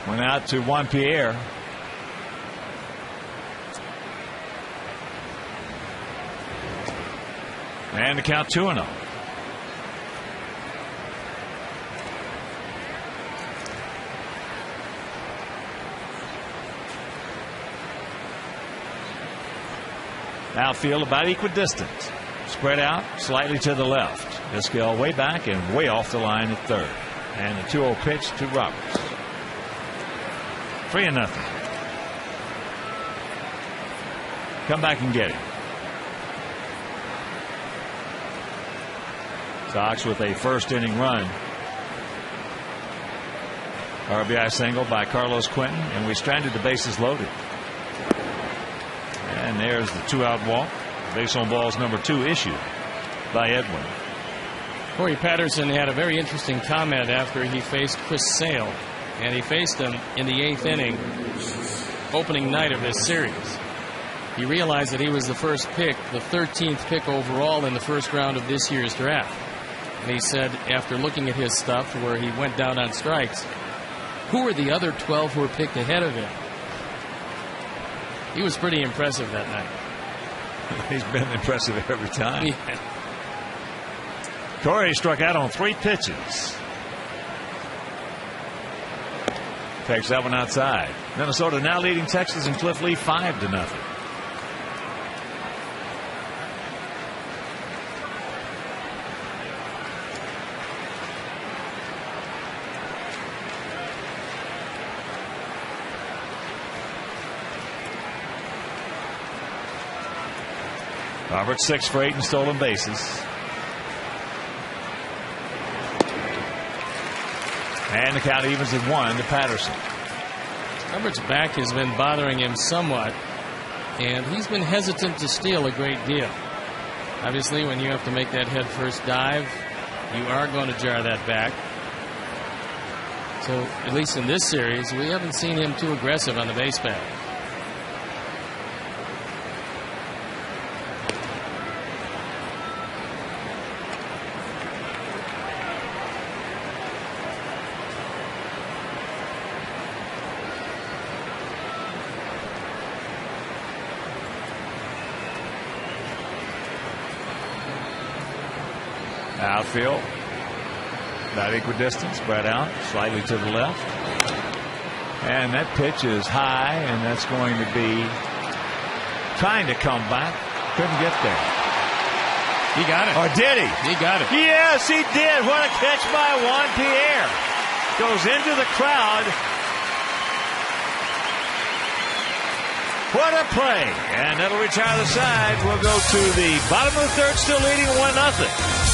[SPEAKER 1] Went out to Juan Pierre. And the count 2-0. Outfield about equidistant. Spread out slightly to the left. Vizquel way back and way off the line at third. And the 2-0 pitch to Roberts. 3-0. Come back and get it. Sox with a first inning run. RBI single by Carlos Quentin, and we stranded the bases loaded. And there's the 2-out walk. Base on balls number 2 issued by Edwin.
[SPEAKER 2] Corey Patterson had a very interesting comment after he faced Chris Sale, and he faced him in the 8th inning, opening night of this series. He realized that he was the first pick, the 13th pick overall in the first round of this year's draft. And he said, after looking at his stuff where he went down on strikes, who were the other 12 who were picked ahead of him? He was pretty impressive that night.
[SPEAKER 1] He's been impressive every time.
[SPEAKER 2] Yeah.
[SPEAKER 1] Corey struck out on 3 pitches. Takes that one outside. Minnesota now leading Texas and Cliff Lee 5-0. Roberts 6 for 8 in stolen bases. And the count evens at 1 to Patterson.
[SPEAKER 2] Roberts' back has been bothering him somewhat, and he's been hesitant to steal a great deal. Obviously, when you have to make that head first dive, you are going to jar that back. So, at least in this series, we haven't seen him too aggressive on the base path.
[SPEAKER 1] Outfield, about equidistant, spread out, slightly to the left. And that pitch is high, and that's going to be trying to come back. Couldn't get there.
[SPEAKER 2] He got it.
[SPEAKER 1] Or did he?
[SPEAKER 2] He got it.
[SPEAKER 1] Yes, he did. What a catch by Juan Pierre. Goes into the crowd. What a play. And that'll retire the side. We'll go to the bottom of the third, still leading 1-0.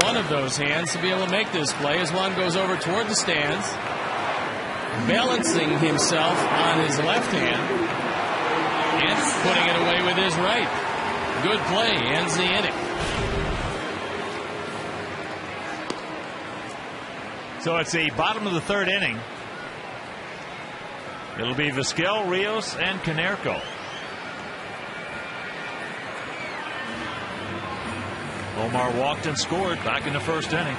[SPEAKER 2] One of those hands to be able to make this play as Juan goes over toward the stands, balancing himself on his left hand and putting it away with his right. Good play, ends the inning.
[SPEAKER 1] So it's the bottom of the third inning. It'll be Vizquel, Rios, and Konerko. Omar walked and scored back in the first inning.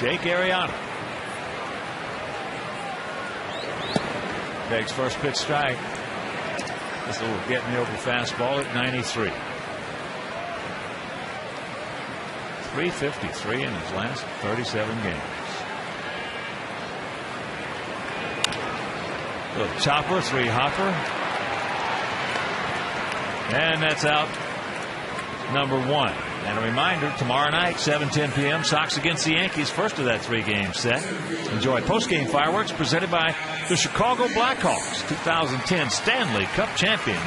[SPEAKER 1] Jake Arrieta takes first pitch strike. This little get me over fastball at 93. 353 in his last 37 games. Little chopper, three hopper. And that's out number one. And a reminder, tomorrow night, 7:10 p.m., Sox against the Yankees, first of that three-game set. Enjoy post-game fireworks presented by the Chicago Blackhawks, 2010 Stanley Cup champion,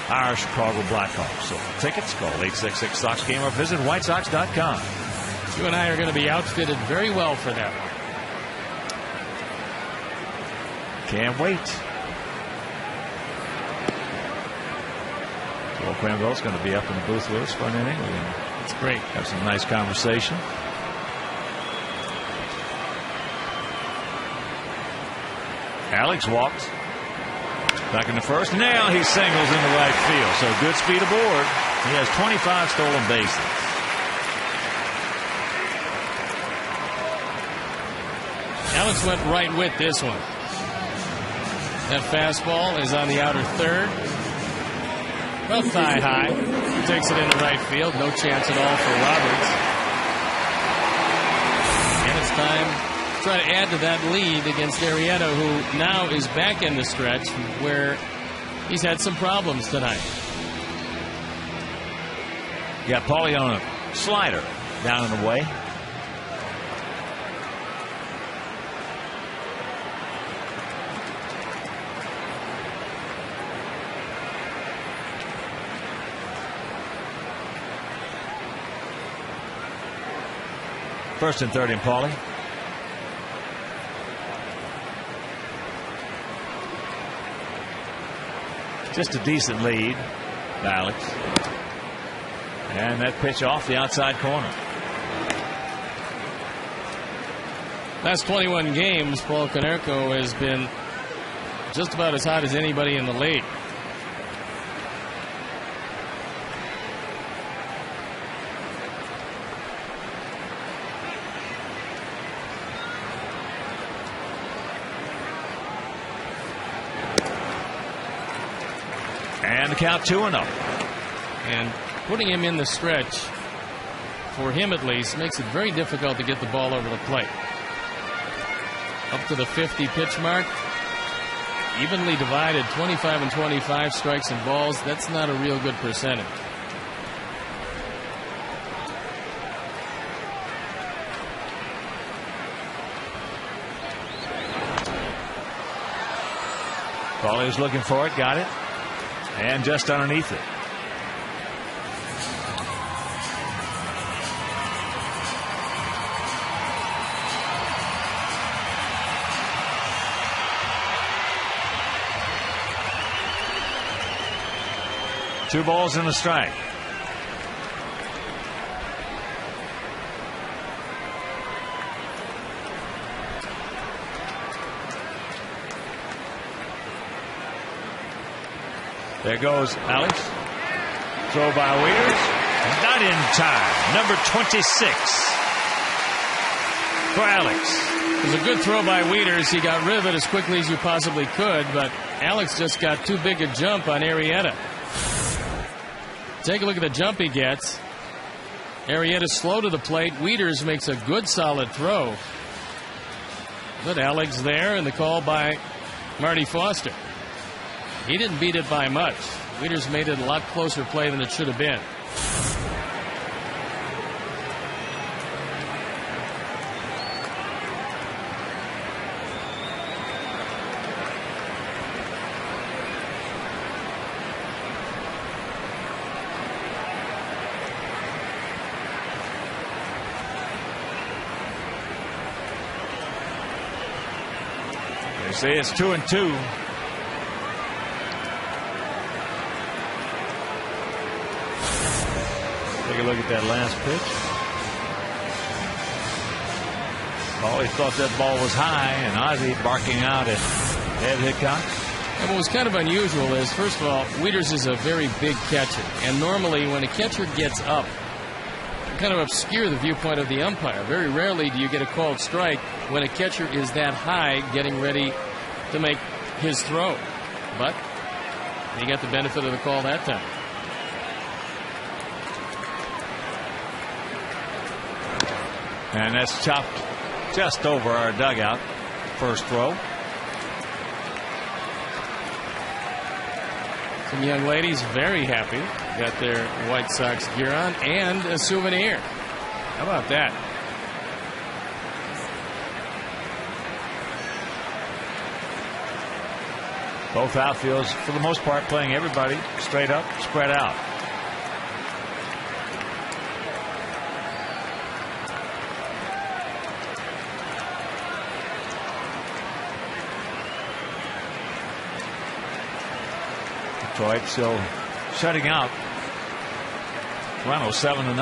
[SPEAKER 1] our Chicago Blackhawks. So for tickets, call 866-SOX-GAME or visit whitesox.com.
[SPEAKER 2] You and I are going to be outfitted very well for that one.
[SPEAKER 1] Can't wait. Joel Quenneville's going to be up in the booth with us for an inning.
[SPEAKER 2] It's great.
[SPEAKER 1] Have some nice conversation. Alex walks back in the first. Now he singles into right field. So good speed aboard. He has 25 stolen bases.
[SPEAKER 2] Alex went right with this one. That fastball is on the outer third. Well, thigh high. He takes it into right field. No chance at all for Roberts. And it's time to try to add to that lead against Arrieta, who now is back in the stretch where he's had some problems tonight.
[SPEAKER 1] You got Paulie on a slider down and away. First and 30 in Paulie. Just a decent lead, Alex. And that pitch off the outside corner.
[SPEAKER 2] Last 21 games, Paul Konerko has been just about as hot as anybody in the league.
[SPEAKER 1] And the count 2-0.
[SPEAKER 2] And putting him in the stretch, for him at least, makes it very difficult to get the ball over the plate. Up to the 50 pitch mark, evenly divided, 25 and 25 strikes and balls. That's not a real good percentage.
[SPEAKER 1] Paulie was looking for it, got it, and just underneath it. Two balls and a strike. There goes Alex. Throw by Wieters. Not in time. Number 26 for Alex.
[SPEAKER 2] It was a good throw by Wieters. He got rid of it as quickly as you possibly could, but Alex just got too big a jump on Arrieta. Take a look at the jump he gets. Arrieta's slow to the plate. Wieters makes a good solid throw. But Alex there, and the call by Marty Foster. He didn't beat it by much. Wieters made it a lot closer play than it should have been.
[SPEAKER 1] They say it's 2-2. Take a look at that last pitch. Paulie thought that ball was high, and Ozzie barking out at Ed Hickok.
[SPEAKER 2] And what was kind of unusual is, first of all, Wieters is a very big catcher. And normally when a catcher gets up, you kind of obscure the viewpoint of the umpire. Very rarely do you get a called strike when a catcher is that high getting ready to make his throw. But he got the benefit of the call that time.
[SPEAKER 1] And that's chopped just over our dugout. First throw.
[SPEAKER 2] Some young ladies very happy. Got their White Sox gear on and a souvenir. How about that?
[SPEAKER 1] Both outfields, for the most part, playing everybody straight up, spread out. Detroit still shutting out Toronto 7-0.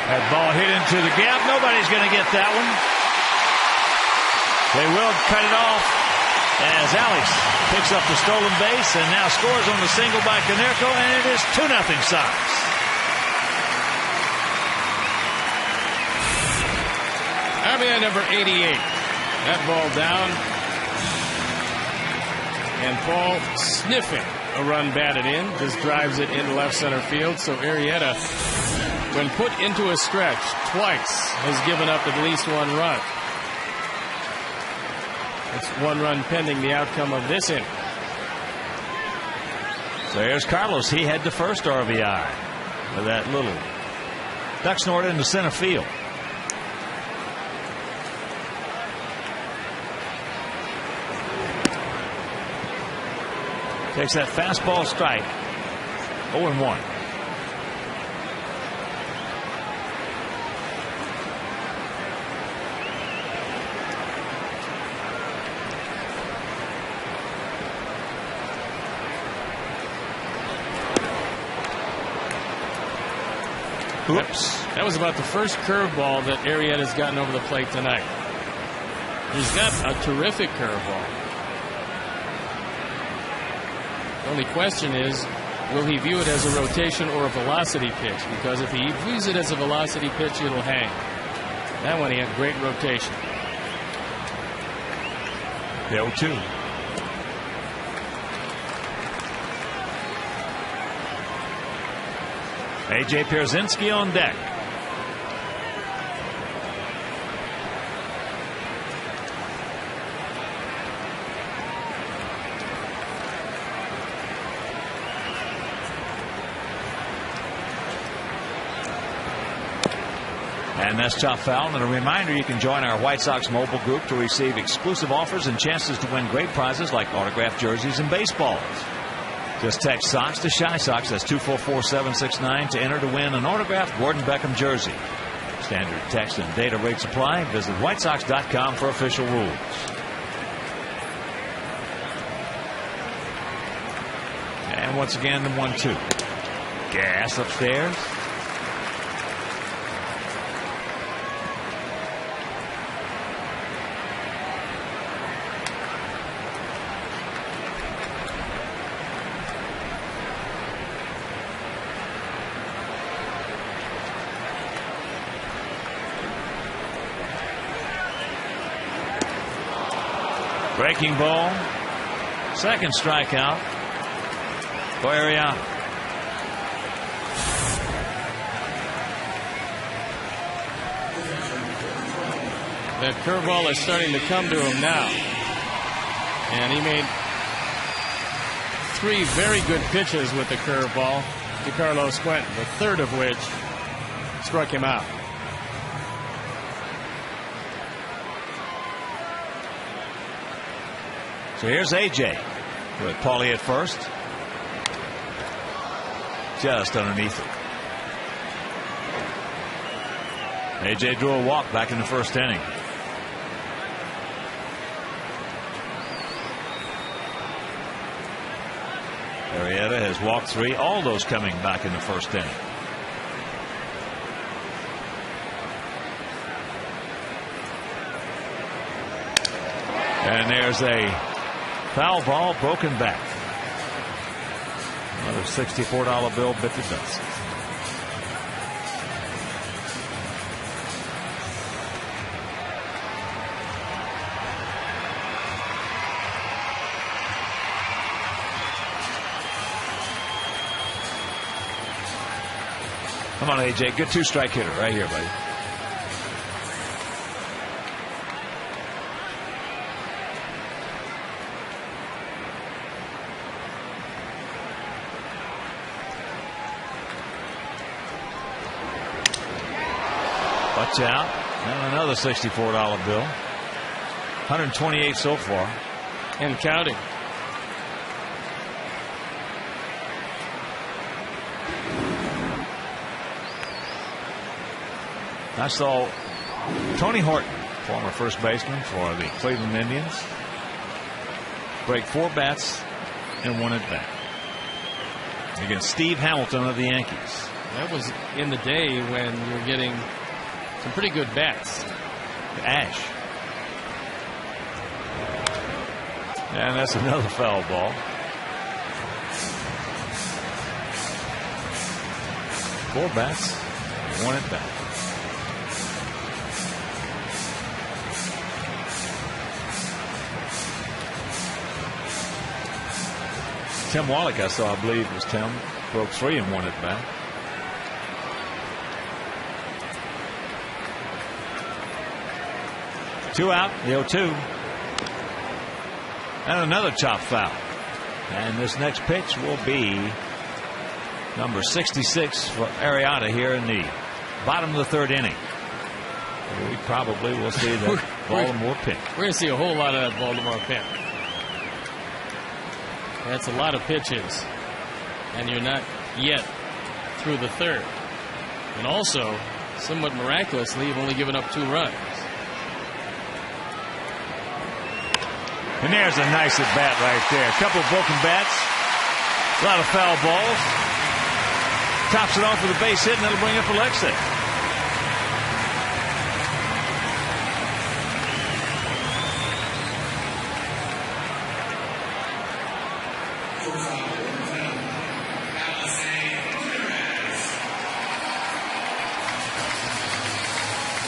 [SPEAKER 1] That ball hit into the gap. Nobody's going to get that one. They will cut it off as Alex picks up the stolen base and now scores on the single by Konerko, and it is 2-0 Sox.
[SPEAKER 2] RBI number 88. That ball down. And Paul sniffing a run batted in. Just drives it into left center field. So Arrieta, when put into a stretch twice, has given up at least one run. It's one run pending the outcome of this inning.
[SPEAKER 1] So here's Carlos. He had the first RBI with that little duck snort into center field. Takes that fastball strike. 0-1.
[SPEAKER 2] Oops. That was about the first curveball that Arrieta's gotten over the plate tonight. He's got a terrific curveball. The only question is, will he view it as a rotation or a velocity pitch? Because if he views it as a velocity pitch, it'll hang. That one, he had great rotation.
[SPEAKER 1] The 0-2. A.J. Pierzynski on deck. And that's chop foul. And a reminder, you can join our White Sox mobile group to receive exclusive offers and chances to win great prizes like autographed jerseys and baseballs. Just text SOX to Shy Sox. That's 244-769 to enter to win an autographed Gordon Beckham jersey. Standard text and data rates apply. Visit whitesox.com for official rules. And once again, the 1-2. Gas upstairs. Breaking ball. Second strikeout for Arrieta.
[SPEAKER 2] That curveball is starting to come to him now. And he made 3 very good pitches with the curveball to Carlos Quentin, the third of which struck him out.
[SPEAKER 1] So here's A.J. with Paulie at first. Just underneath it. A.J. drew a walk back in the first inning. Arrieta has walked 3, all those coming back in the first inning. And there's a foul ball, broken back. Another $64 bill bit to dust. Come on, A.J. Good 2-strike hitter right here, buddy. Watch out. And another $64 bill. 128 so far.
[SPEAKER 2] And counting.
[SPEAKER 1] I saw Tony Horton, former first baseman for the Cleveland Indians, break 4 bats and 1 at bat against Steve Hamilton of the Yankees.
[SPEAKER 2] That was in the day when you were getting some pretty good bats.
[SPEAKER 1] Ash. And that's another foul ball. Four bats, 1 at bat. Tim Wallach, I saw, I believe was Tim, broke 3 and 1 at bat. Two out, the 0-2. And another chop foul. And this next pitch will be number 66 for Arrieta here in the bottom of the 3rd inning. We probably will see the Baltimore pick.
[SPEAKER 2] We're going to see a whole lot of that Baltimore pick. That's a lot of pitches. And you're not yet through the third. And also, somewhat miraculously, you've only given up 2 runs.
[SPEAKER 1] And there's a nice at bat right there. A couple of broken bats. A lot of foul balls. Tops it off with a base hit, and that'll bring up Alexei.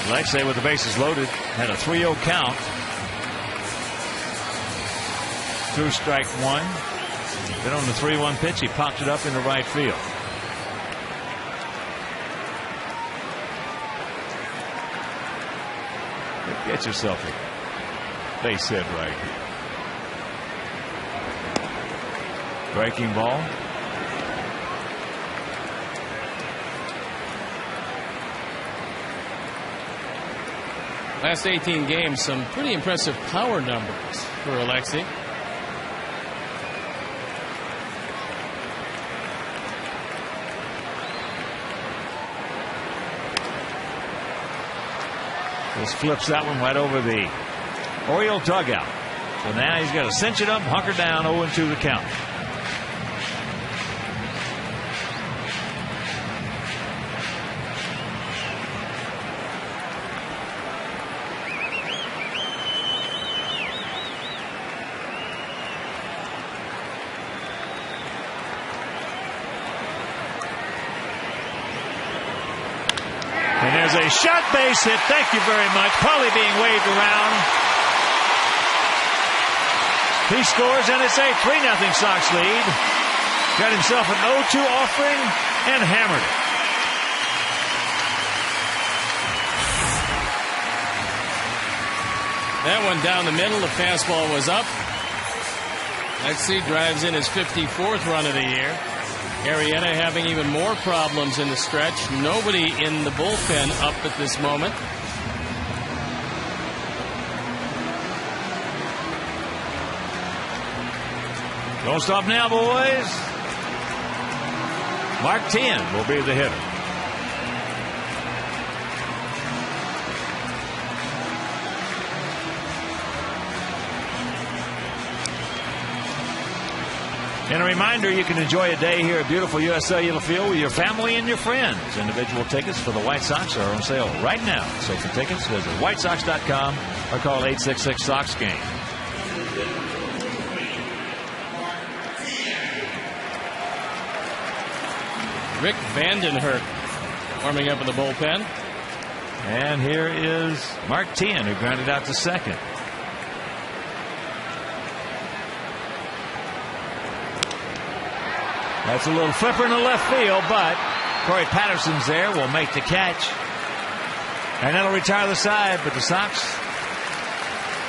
[SPEAKER 1] Alexei with the bases loaded had a 3-0 count. Through strike 1. Then on the 3-1 pitch, he popped it up into right field. Get yourself a base hit right here. Breaking ball.
[SPEAKER 2] Last 18 games, some pretty impressive power numbers for Alexei.
[SPEAKER 1] Just flips that one right over the Oriole dugout. So now he's got to cinch it up, hunker down, 0-2 the count. And there's a shot base hit. Thank you very much. Paulie being waved around. He scores, and it's a 3-0 Sox lead. Got himself an 0-2 offering and hammered it.
[SPEAKER 2] That one down the middle. The fastball was up. Alexei drives in his 54th run of the year. Arrieta having even more problems in the stretch. Nobody in the bullpen up at this moment.
[SPEAKER 1] Don't stop now, boys. Mark Tien will be the hitter. And a reminder, you can enjoy a day here at beautiful US Cellular Field with your family and your friends. Individual tickets for the White Sox are on sale right now. So for tickets, visit whitesox.com or call 866-SOX-GAME.
[SPEAKER 2] Rick Vandenhert warming up in the bullpen.
[SPEAKER 1] And here is Mark Tien, who grounded out to second. That's a little flipper in the left field, but Corey Patterson's there, will make the catch. And that'll retire the side, but the Sox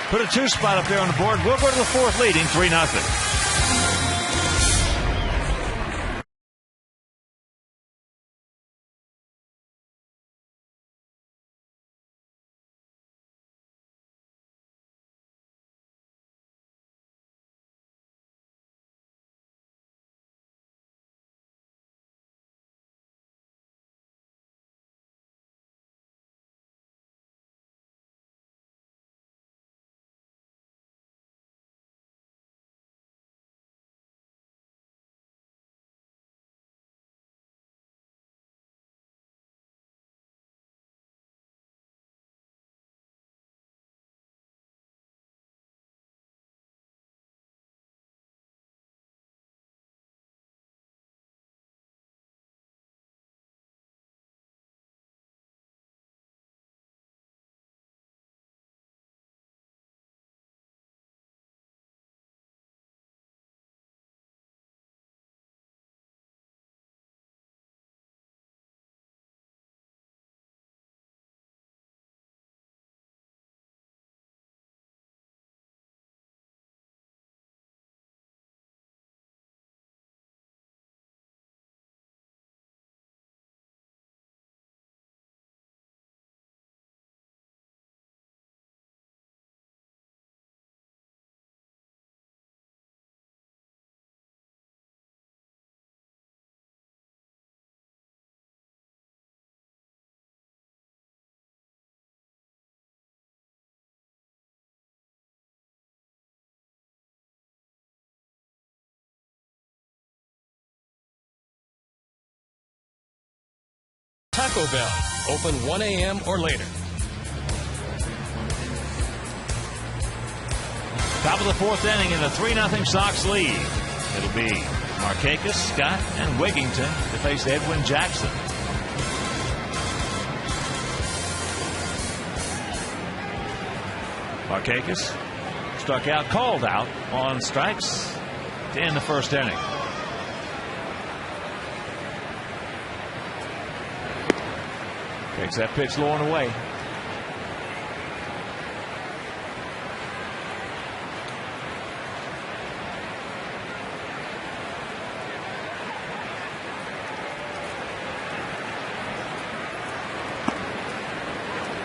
[SPEAKER 1] put a 2 spot up there on the board. We'll go to the 4th leading 3-0.
[SPEAKER 2] Taco Bell, open 1 a.m. or later.
[SPEAKER 1] Top of the fourth inning in the 3-0 Sox lead. It'll be Markakis, Scott, and Wigington to face Edwin Jackson. Markakis struck out, called out on strikes to end the first inning. Takes that pitch low and away.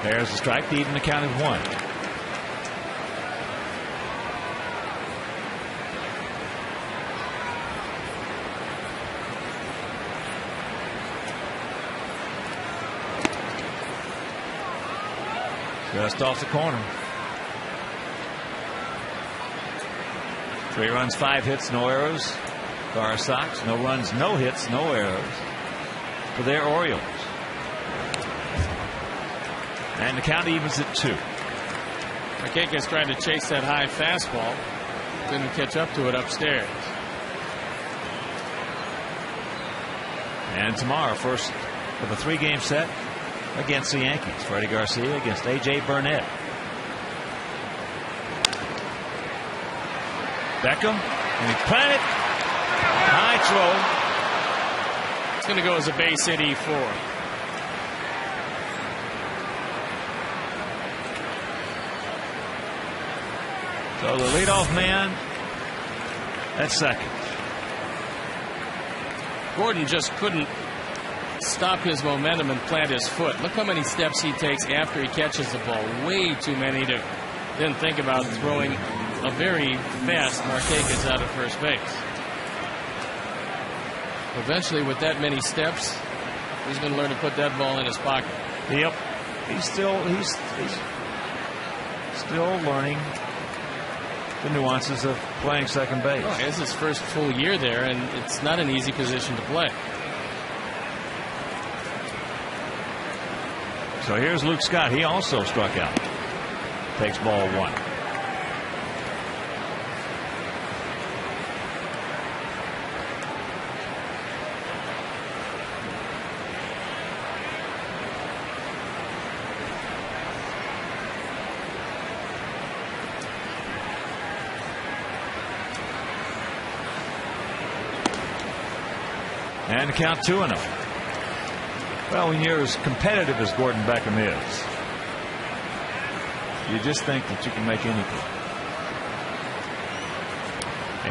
[SPEAKER 1] There's the strike to even the count at 1. Just off the corner. 3 runs, 5 hits, no errors for our Sox. No runs, no hits, no errors for their Orioles. And the count evens at 2.
[SPEAKER 2] Markakis trying to chase that high fastball. Didn't catch up to it upstairs.
[SPEAKER 1] And tomorrow, first of a 3-game set against the Yankees. Freddie Garcia against A.J. Burnett. Beckham, and he planted. High throw.
[SPEAKER 2] It's going to go as a base hit E4.
[SPEAKER 1] So the leadoff man at second.
[SPEAKER 2] Gordon just couldn't stop his momentum and plant his foot. Look how many steps he takes after he catches the ball. Way too many to then think about throwing a very fast Markakis out of first base. Eventually, with that many steps, he's going to learn to put that ball in his pocket.
[SPEAKER 1] Yep. He's still learning the nuances of playing second base.
[SPEAKER 2] Oh, it's his first full year there, and it's not an easy position to play.
[SPEAKER 1] So here's Luke Scott. He also struck out. Takes ball 1. And count 2-0. Well, when you're as competitive as Gordon Beckham is, you just think that you can make anything.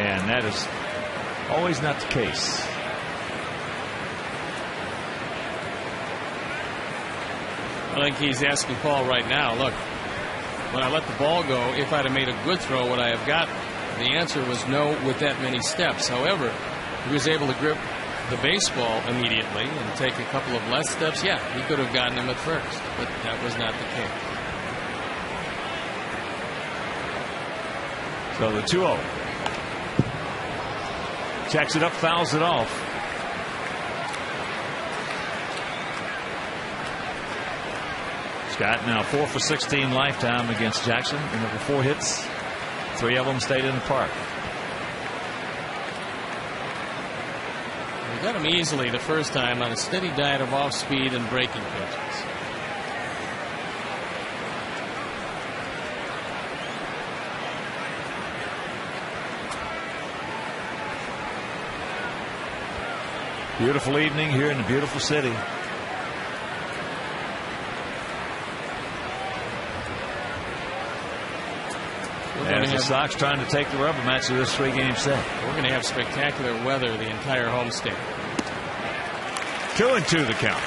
[SPEAKER 1] And that is always not the case.
[SPEAKER 2] I think he's asking Paul right now, look, when I let the ball go, if I'd have made a good throw, would I have gotten? The answer was no with that many steps. However, he was able to grip the baseball immediately and take a couple of less steps. Yeah, he could have gotten him at first, but that was not the case.
[SPEAKER 1] So the 2-0. Checks it up, fouls it off. Scott now 4 for 16 lifetime against Jackson. And over 4 hits, 3 of them stayed in the park.
[SPEAKER 2] He got him easily the first time on a steady diet of off speed and breaking pitches.
[SPEAKER 1] Beautiful evening here in the beautiful city. As the Sox trying to take the rubber match of this 3-game set.
[SPEAKER 2] We're going to have spectacular weather the entire homestand.
[SPEAKER 1] 2-2 the count.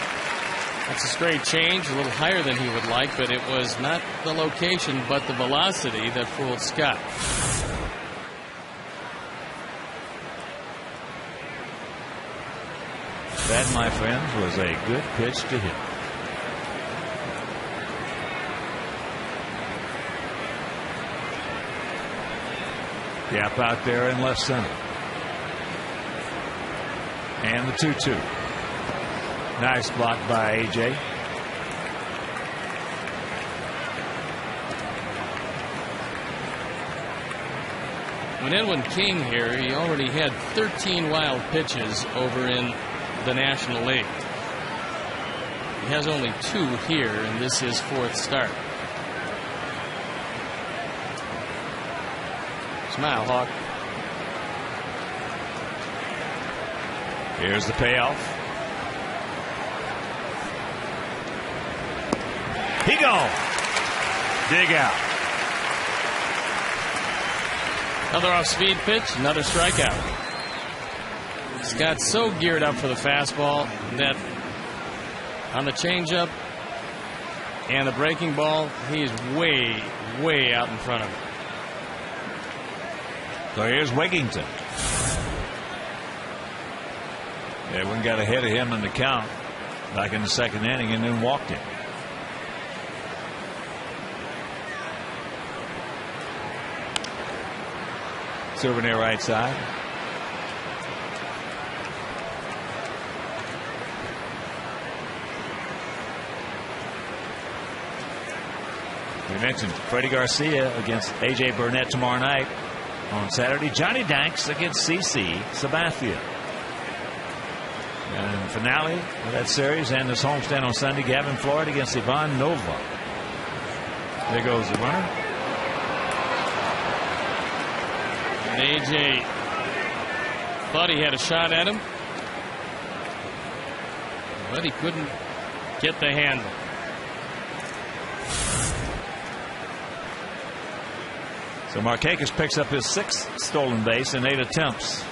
[SPEAKER 2] That's a straight change, a little higher than he would like, but it was not the location but the velocity that fooled Scott.
[SPEAKER 1] That, my friends, was a good pitch to hit. Gap out there in left center. And the 2-2. Nice block by AJ.
[SPEAKER 2] When Edwin came here, he already had 13 wild pitches over in the National League. He has only 2 here, and this is his 4th start. Smile, Hawk.
[SPEAKER 1] Here's the payoff. He gone. Dig out.
[SPEAKER 2] Another off-speed pitch, another strikeout. Scott so geared up for the fastball that on the changeup and the breaking ball, he's way, way out in front of it.
[SPEAKER 1] So here's Wigington. Edwin got ahead of him in the count back in the 2nd inning and then walked him. Souvenir right side. We mentioned Freddie Garcia against A.J. Burnett tomorrow night. On Saturday, Johnny Danks against C.C. Sabathia. And finale of that series and this homestand on Sunday, Gavin Floyd against Ivan Nova. There goes the runner.
[SPEAKER 2] And A.J. thought he had a shot at him, but he couldn't get the handle.
[SPEAKER 1] So Markakis picks up his 6th stolen base in 8 attempts.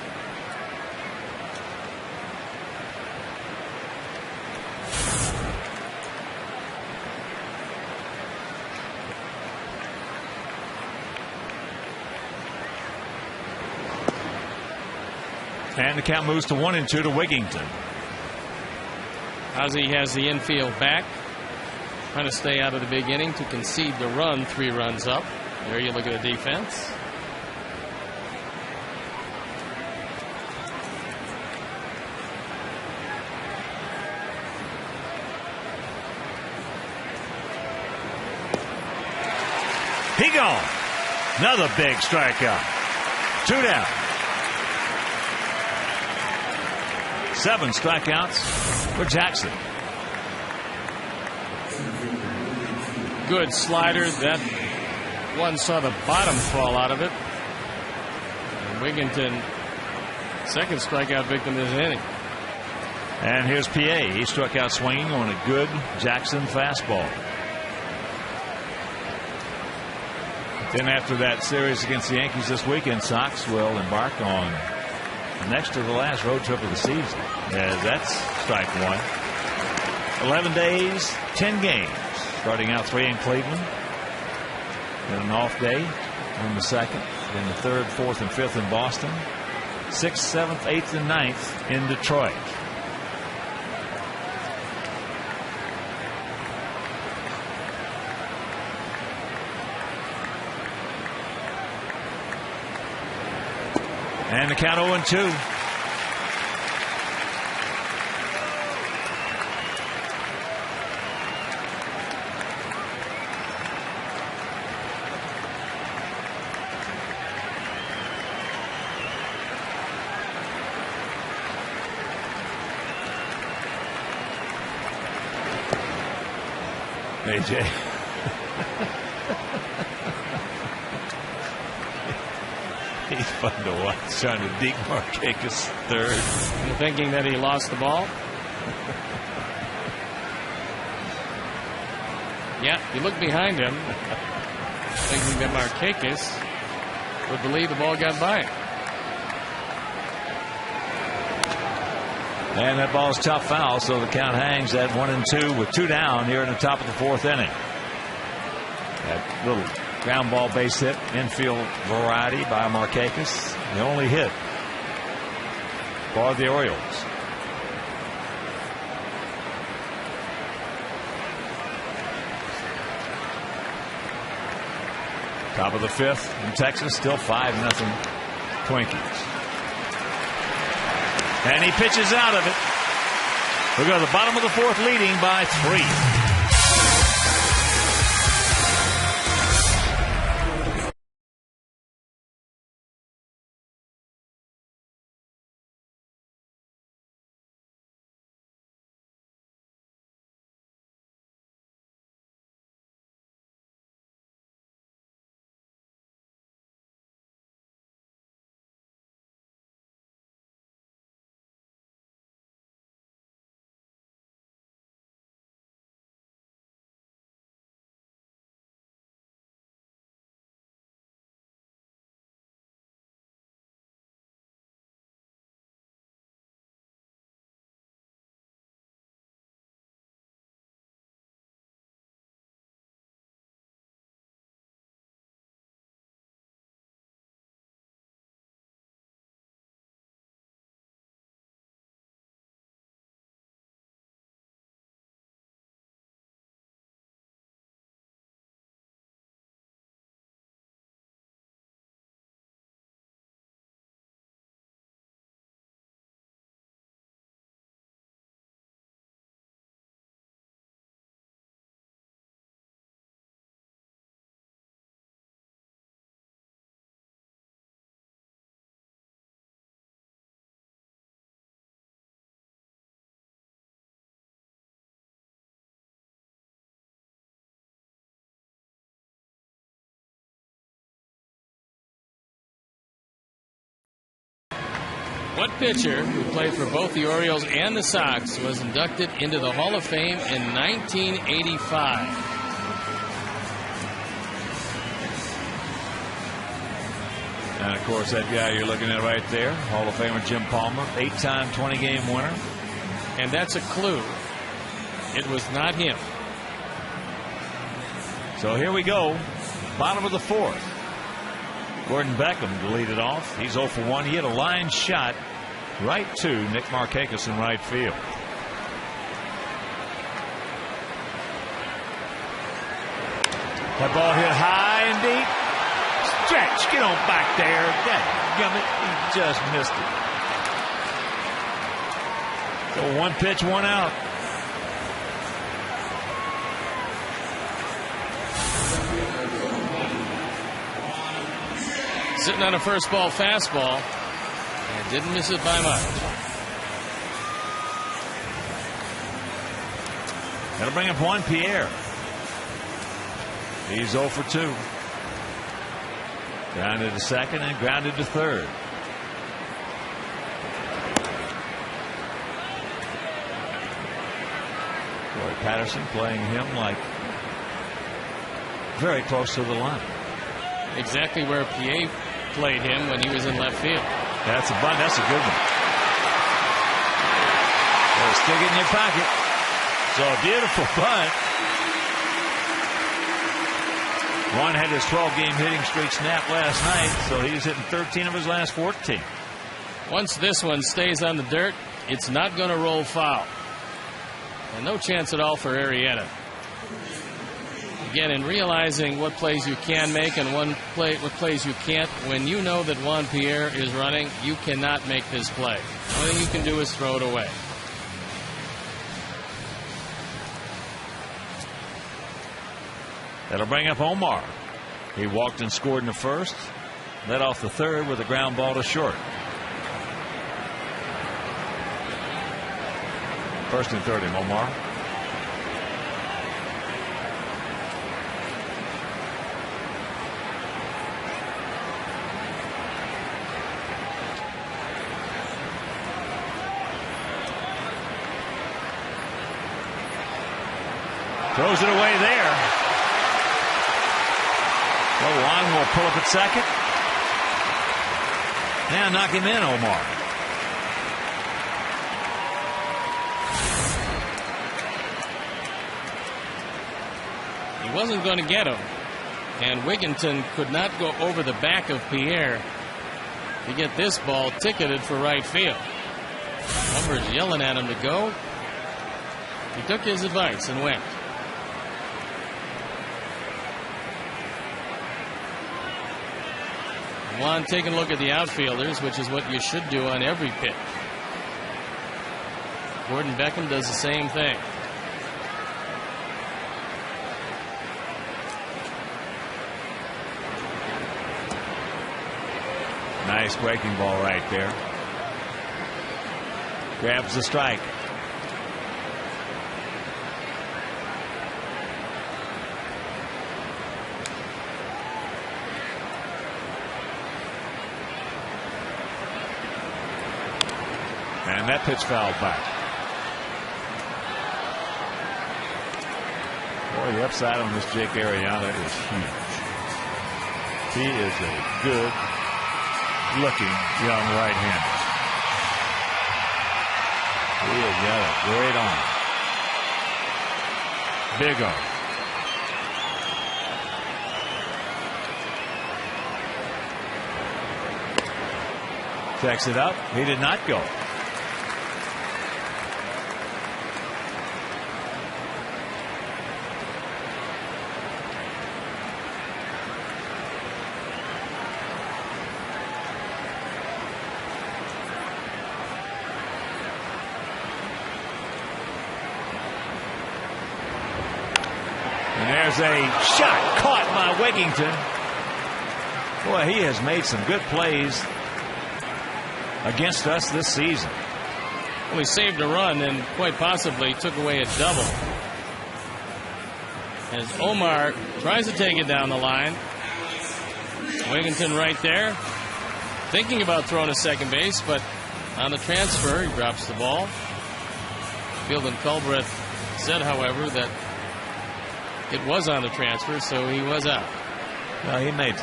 [SPEAKER 1] And the count moves to 1-2 to Wigington.
[SPEAKER 2] Ozzie has the infield back, trying to stay out of the big inning to concede the run 3 runs up. There you look at the defense.
[SPEAKER 1] He gone. Another big strikeout. 2 down. 7 strikeouts for Jackson.
[SPEAKER 2] Good slider. That one saw the bottom fall out of it. And Wigington, 2nd strikeout victim this inning.
[SPEAKER 1] And here's PA. He struck out swinging on a good Jackson fastball. Then after that series against the Yankees this weekend, Sox will embark on next to the last road trip of the season. That's strike 1. 11 days, 10 games. Starting out 3 in Cleveland. Then an off day on the 2nd. Then the 3rd, 4th, and 5th in Boston. 6th, 7th, 8th, and 9th in Detroit. And the count 0-2. AJ. He's fun to watch, trying to deke Markakis 3rd.
[SPEAKER 2] And thinking that he lost the ball. Yeah, you look behind him, thinking that Markakis would believe the ball got by him.
[SPEAKER 1] And that ball's tough foul, so the count hangs at 1-2 with 2 down here in the top of the 4th inning. That little ground ball base hit, infield variety by Markakis, the only hit for the Orioles. Top of the 5th in Texas, still 5-0 Twinkies. And he pitches out of it. We go to the bottom of the fourth, leading by 3.
[SPEAKER 2] What pitcher who played for both the Orioles and the Sox was inducted into the Hall of Fame in 1985?
[SPEAKER 1] And, of course, that guy you're looking at right there, Hall of Famer Jim Palmer, 8-time 20-game winner.
[SPEAKER 2] And that's a clue. It was not him.
[SPEAKER 1] So here we go. Bottom of the fourth. Gordon Beckham to lead it off. He's 0 for 1. He hit a line shot right to Nick Markakis in right field. That ball hit high and deep. Stretch, get on back there. Dadgummit, he just missed it. So 1 pitch, 1 out.
[SPEAKER 2] Sitting on a first ball fastball and didn't miss it by much.
[SPEAKER 1] That'll bring up Juan Pierre. He's 0 for 2. Grounded to second and grounded to third. Corey Patterson playing him like very close to the line.
[SPEAKER 2] Exactly where Pierre played him when he was in left field.
[SPEAKER 1] That's a bunt. That's a good one. Well, stick it in your pocket. So a beautiful bunt. Juan had his 12-game hitting streak snapped last night, so he's hitting 13 of his last 14.
[SPEAKER 2] Once this one stays on the dirt, it's not going to roll foul. And no chance at all for Arrieta. Again, in realizing what plays you can make and what plays you can't, when you know that Juan Pierre is running, you cannot make this play. The only thing you can do is throw it away.
[SPEAKER 1] That'll bring up Omar. He walked and scored in the first. Led off the third with a ground ball to short. First and third in Omar. Throws it away there. So Juan will pull up at second. Now knock him in, Omar.
[SPEAKER 2] He wasn't going to get him. And Wigginton could not go over the back of Pierre to get this ball ticketed for right field. Numbers yelling at him to go. He took his advice and went. Juan taking a look at the outfielders, which is what you should do on every pitch. Gordon Beckham does the same thing.
[SPEAKER 1] Nice breaking ball right there. Grabs the strike. And that pitch fouled back. Boy, the upside on this Jake Arrieta is huge. He is a good looking young right-hander. He has got a great arm. Big arm. Checks it up. He did not go. There's a shot caught by Wigington. Boy, he has made some good plays against us this season.
[SPEAKER 2] Well, he saved a run and quite possibly took away a double. As Omar tries to take it down the line. Wigington right there. Thinking about throwing to second base, but on the transfer, he drops the ball. Field and Culbreth said, however, that it was on the transfer, so he was out.
[SPEAKER 1] Well, he made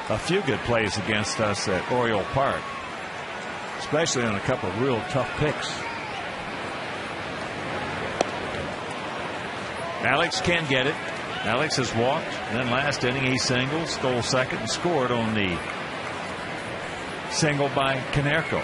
[SPEAKER 1] a few good plays against us at Oriole Park, especially on a couple of real tough picks. Alex can get it. Alex has walked. Then last inning he singled, stole second, and scored on the single by Canerco.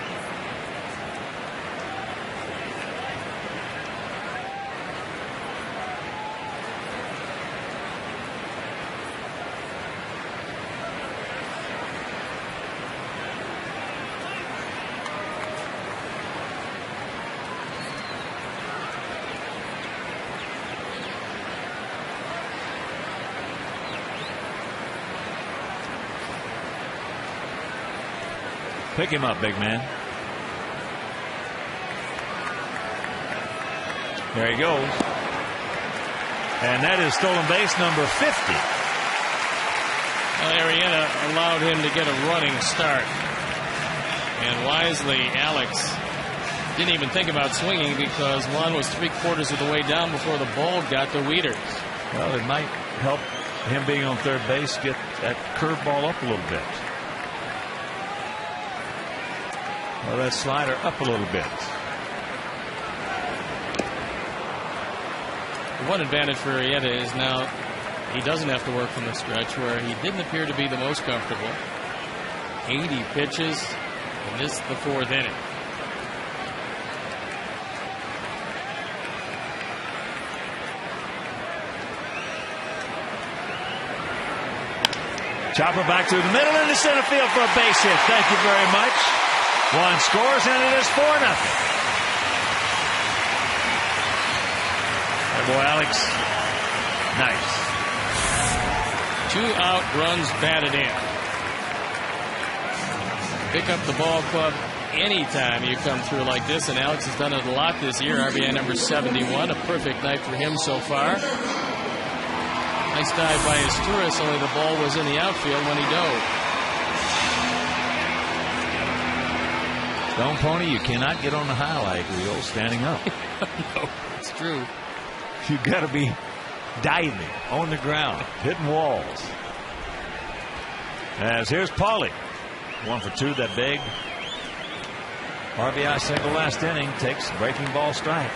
[SPEAKER 1] Pick him up, big man. There he goes. And that is stolen base number 50.
[SPEAKER 2] Well, Arrieta allowed him to get a running start. And wisely, Alex didn't even think about swinging because Juan was 3/4 of the way down before the ball got to Wieters.
[SPEAKER 1] Well, it might help him being on third base get that curveball up a little bit. Well, that slider up a little bit.
[SPEAKER 2] One advantage for Arrieta is now he doesn't have to work from the stretch where he didn't appear to be the most comfortable. 80 pitches, and this is the 4th inning.
[SPEAKER 1] Chopper back to the middle into center field for a base hit. Thank you very much. One scores, and it is 4-0. Hey, boy, Alex. Nice.
[SPEAKER 2] 2 out runs batted in. Pick up the ball club anytime you come through like this, and Alex has done it a lot this year. RBI number 71, a perfect night for him so far. Nice dive by Asturias, only the ball was in the outfield when he dove.
[SPEAKER 1] Stone Pony, you cannot get on the highlight reel standing up.
[SPEAKER 2] No, it's true.
[SPEAKER 1] You've got to be diving on the ground, hitting walls. As here's Paulie. 1 for 2, that big RBI single last inning. Takes breaking ball strike.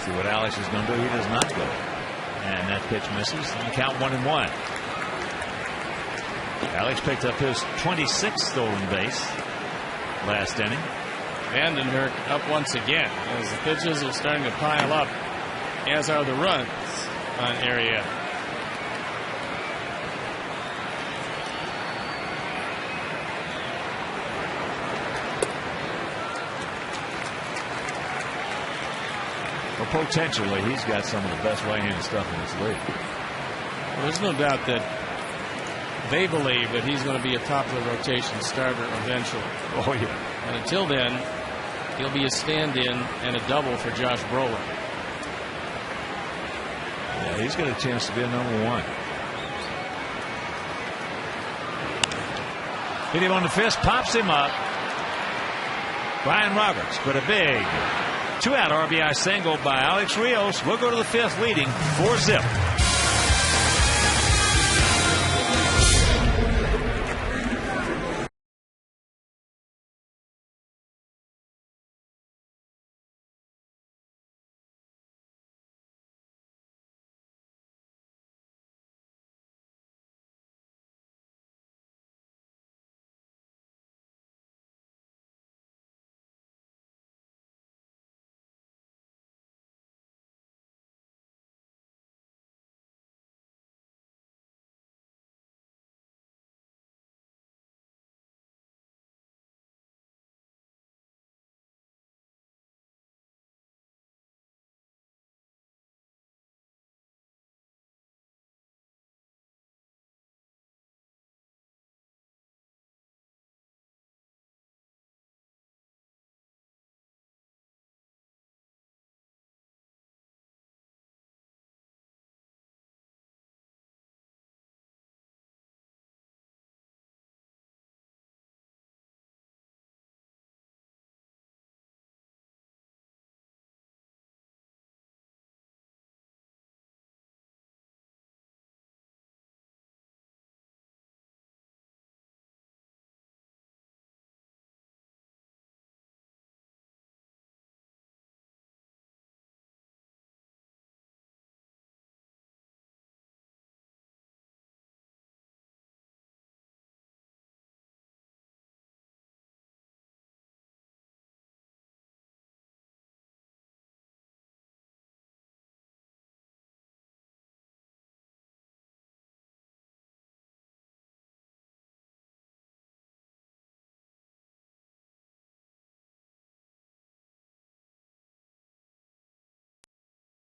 [SPEAKER 1] See what Alex is going to do. He does not go. And that pitch misses. And the count 1-1. Alex picked up his 26th stolen base. last inning.
[SPEAKER 2] Vandenberg up once again as the pitches are starting to pile up, as are the runs on Arrieta.
[SPEAKER 1] Well, potentially, he's got some of the best right-handed stuff in this league.
[SPEAKER 2] Well, there's no doubt that they believe that he's going to be a top-of-the-rotation starter eventually.
[SPEAKER 1] Oh, yeah.
[SPEAKER 2] And until then, he'll be a stand-in and a double for Josh Brolin.
[SPEAKER 1] Yeah, he's got a chance to be a number one. Hit him on the fist, pops him up. Brian Roberts put a big two-out RBI single by Alex Rios. We'll go to the fifth leading 4-zip.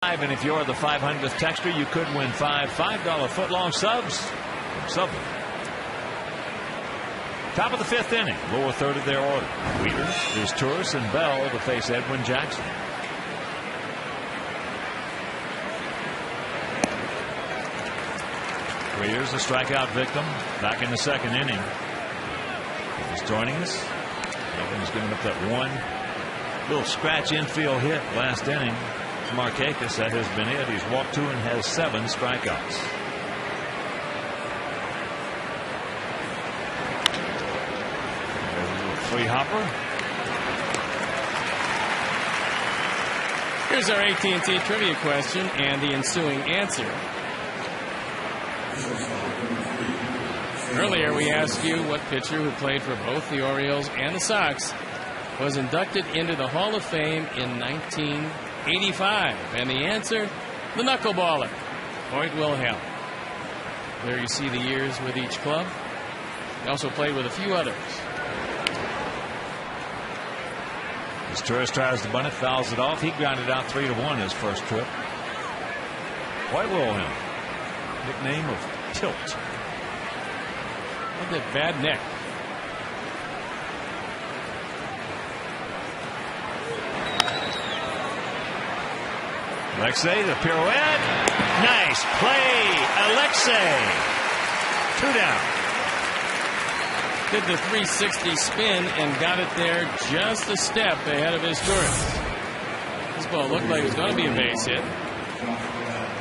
[SPEAKER 1] And if you're the 500th texter, you could win $5 footlong subs from Subway. Top of the fifth inning, lower third of their order. Wieters, there's Turris and Bell to face Edwin Jackson. Wieters, the strikeout victim, back in the second inning. He's joining us. Edwin's giving up that one little scratch infield hit last inning. Markakis, that has been it. He's walked 2 and has 7 strikeouts. Free hopper.
[SPEAKER 2] Here's our AT&T trivia question and the ensuing answer. Earlier we asked you what pitcher who played for both the Orioles and the Sox was inducted into the Hall of Fame in 1985. And the answer, the knuckleballer, Hoyt Wilhelm. There you see the years with each club. He also played with a few others.
[SPEAKER 1] As Turris tries to bunt it, fouls it off. He grounded out 3-1 his first trip. Hoyt Wilhelm, nickname of Tilt.
[SPEAKER 2] Look at that bad neck.
[SPEAKER 1] Alexei, the pirouette. Nice play, Alexei. 2 down.
[SPEAKER 2] Did the 360 spin and got it there just a step ahead of his Turris. This ball looked like it was going to be a base hit.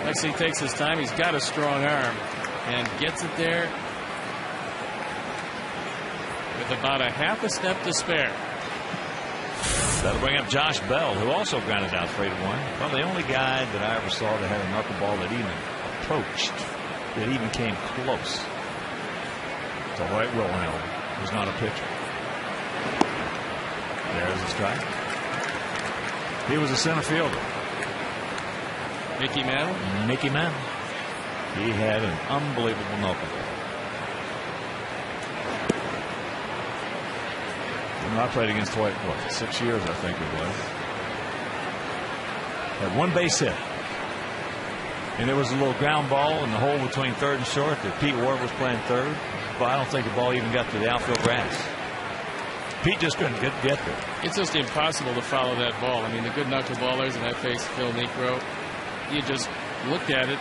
[SPEAKER 2] Alexei takes his time. He's got a strong arm and gets it there with about a half a step to spare.
[SPEAKER 1] That'll bring up Josh Bell, who also grounded out 3-1. Well, the only guy that I ever saw that had a knuckleball that even approached, that even came close to Hoyt Wilhelm, was not a pitcher. strike. He was a center fielder.
[SPEAKER 2] Mickey Mantle?
[SPEAKER 1] Mickey Mantle. He had an unbelievable knuckle. I played against Dwight, what, 6 years, I think it was. Had one base hit. And there was a little ground ball in the hole between third and short that Pete Ward was playing third. But I don't think the ball even got to the outfield grass. Pete just couldn't get there.
[SPEAKER 2] It's just impossible to follow that ball. I mean, the good knuckleballers, and I faced Phil Necro, you just looked at it.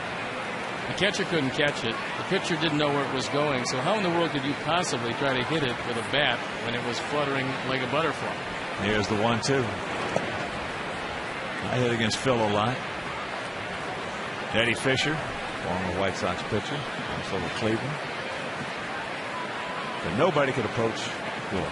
[SPEAKER 2] The catcher couldn't catch it. The pitcher didn't know where it was going. So how in the world could you possibly try to hit it with a bat when it was fluttering like a butterfly?
[SPEAKER 1] Here's the 1-2. I hit against Phil a lot. Eddie Fisher, former White Sox pitcher, also with Cleveland. But nobody could approach Will.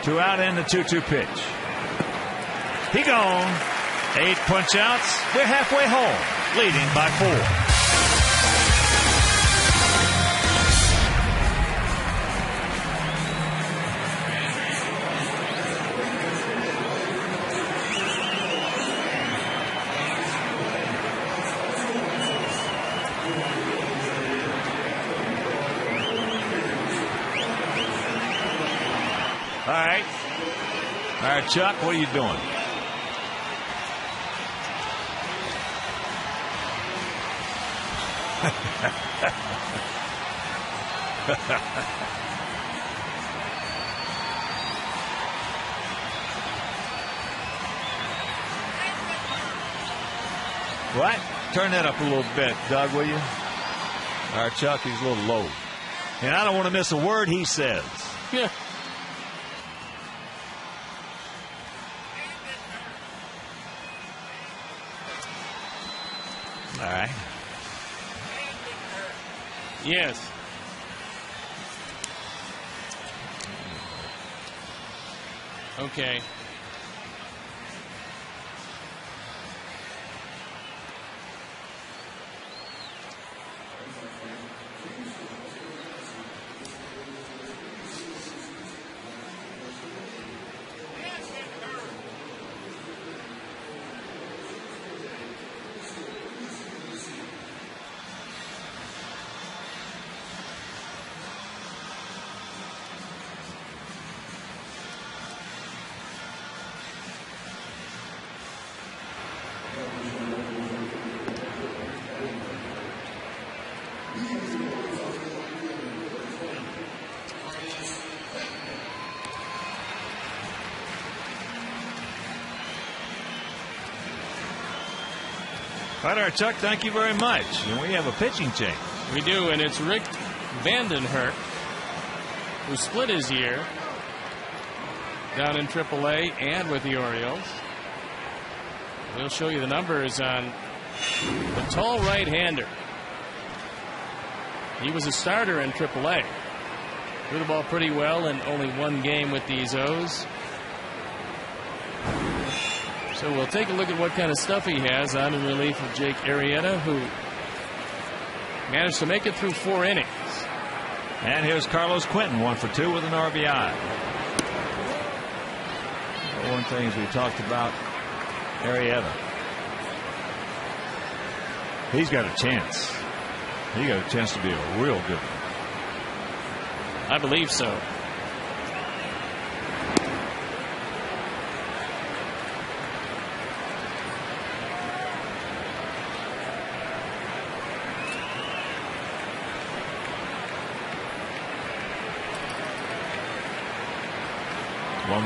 [SPEAKER 1] Two out and the 2-2 pitch. He gone. 8 punch outs. We're halfway home, leading by 4. All right, Chuck, what are you doing? What? Turn that up a little bit, Doug, will you? All right, Chuck, he's a little low. And I don't want to miss a word he says.
[SPEAKER 2] Yeah.
[SPEAKER 1] All right.
[SPEAKER 2] Yes. Okay.
[SPEAKER 1] All right, Chuck, thank you very much. And we have a pitching change.
[SPEAKER 2] We do, and it's Rick Vandenhert, who split his year down in AAA and with the Orioles. We'll show you the numbers on the tall right-hander. He was a starter in AAA. Threw the ball pretty well in only one game with these O's. So we'll take a look at what kind of stuff he has on in relief of Jake Arrieta, who managed to make it through 4 innings.
[SPEAKER 1] And here's Carlos Quentin, 1 for 2 with an RBI. One thing we talked about, Arrieta. He's got a chance. He got a chance to be a real good one.
[SPEAKER 2] I believe so.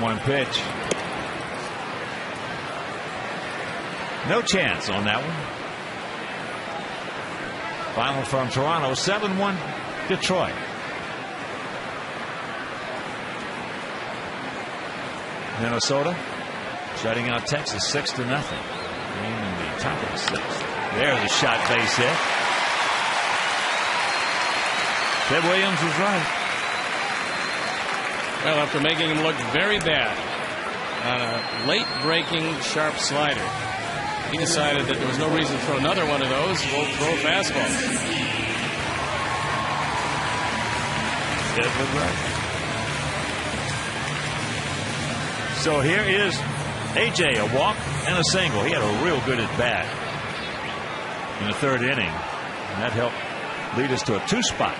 [SPEAKER 1] One pitch. No chance on that one. Final from Toronto, 7-1 Detroit. Minnesota shutting out Texas 6-0. Game in the top of the 6th. There's a shot base hit. Ted Williams was right.
[SPEAKER 2] Well, after making him look very bad on a late-breaking sharp slider, He decided that there was no reason to throw another one of those. We'll throw a fastball.
[SPEAKER 1] So here is AJ, a walk and a single. He had a real good at bat in the third inning, and that helped lead us to a 2-spot.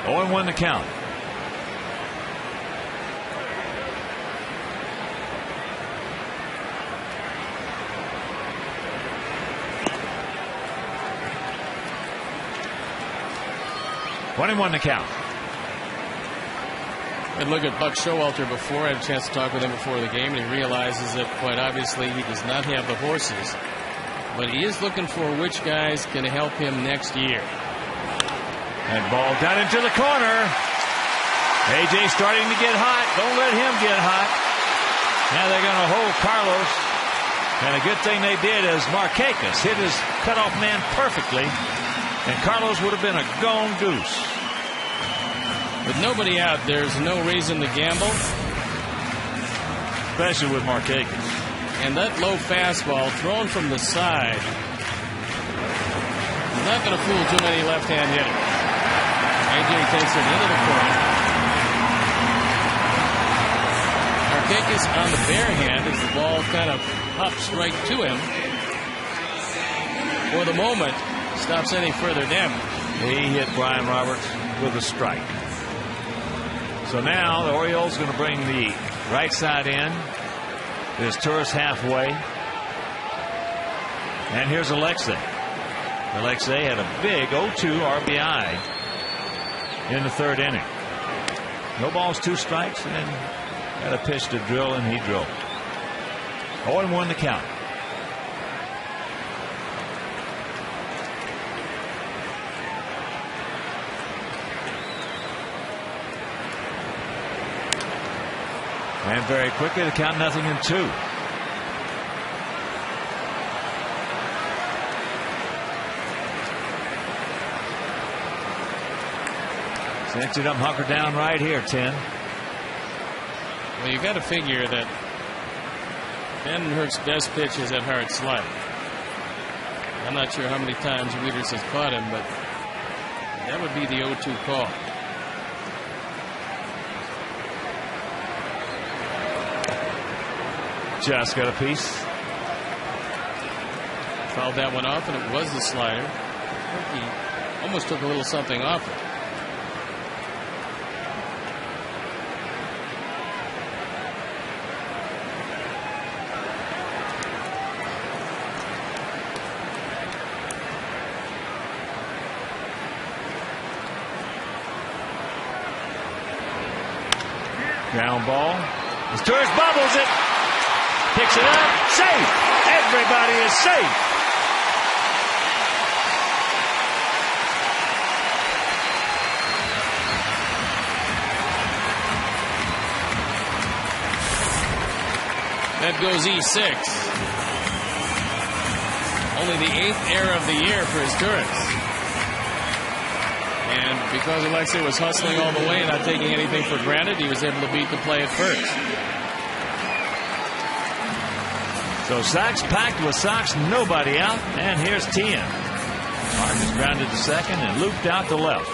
[SPEAKER 1] Oh, and 1 to count. One to count.
[SPEAKER 2] And look at Buck Showalter before. I had a chance to talk with him before the game, and he realizes that quite obviously he does not have the horses, but he is looking for which guys can help him next year.
[SPEAKER 1] And ball down into the corner. AJ starting to get hot. Don't let him get hot. Now they're going to hold Carlos. And a good thing they did is Markakis hit his cutoff man perfectly. And Carlos would have been a gone goose.
[SPEAKER 2] With nobody out, there's no reason to gamble.
[SPEAKER 1] Especially with Markakis.
[SPEAKER 2] And that low fastball thrown from the side is not going to fool too many left-hand hitters. AJ takes it into the corner. Markakis on the bare hand as the ball kind of hops right to him. For the moment, stops any further damage.
[SPEAKER 1] He hit Brian Roberts with a strike. So now the Orioles going to bring the right side in. There's Turris halfway. And here's Alexei. Alexei had a big 0-2 RBI in the third inning. No balls, 2 strikes, and got a pitch to drill, and he drilled. 0-1 to count. And very quickly to count 0-2. Sends it up, hunker down right here, 10.
[SPEAKER 2] Well, you got to figure that Vandenherk's best pitch is that hard slider. I'm not sure how many times Wieters has caught him, but that would be the 0-2 call.
[SPEAKER 1] Just got a piece.
[SPEAKER 2] Fouled that one off, and it was the slider. I think he almost took a little something off it.
[SPEAKER 1] Ground ball. Turris bobbles it. Picks it up. Safe. Everybody is safe.
[SPEAKER 2] That goes E6. Only the 8th error of the year for his Turris. And because Alexei was hustling all the way, not taking anything for granted, he was able to beat the play at first.
[SPEAKER 1] So Sox packed with Sox, nobody out, and here's Tien. Marcus grounded to second and looped out to left.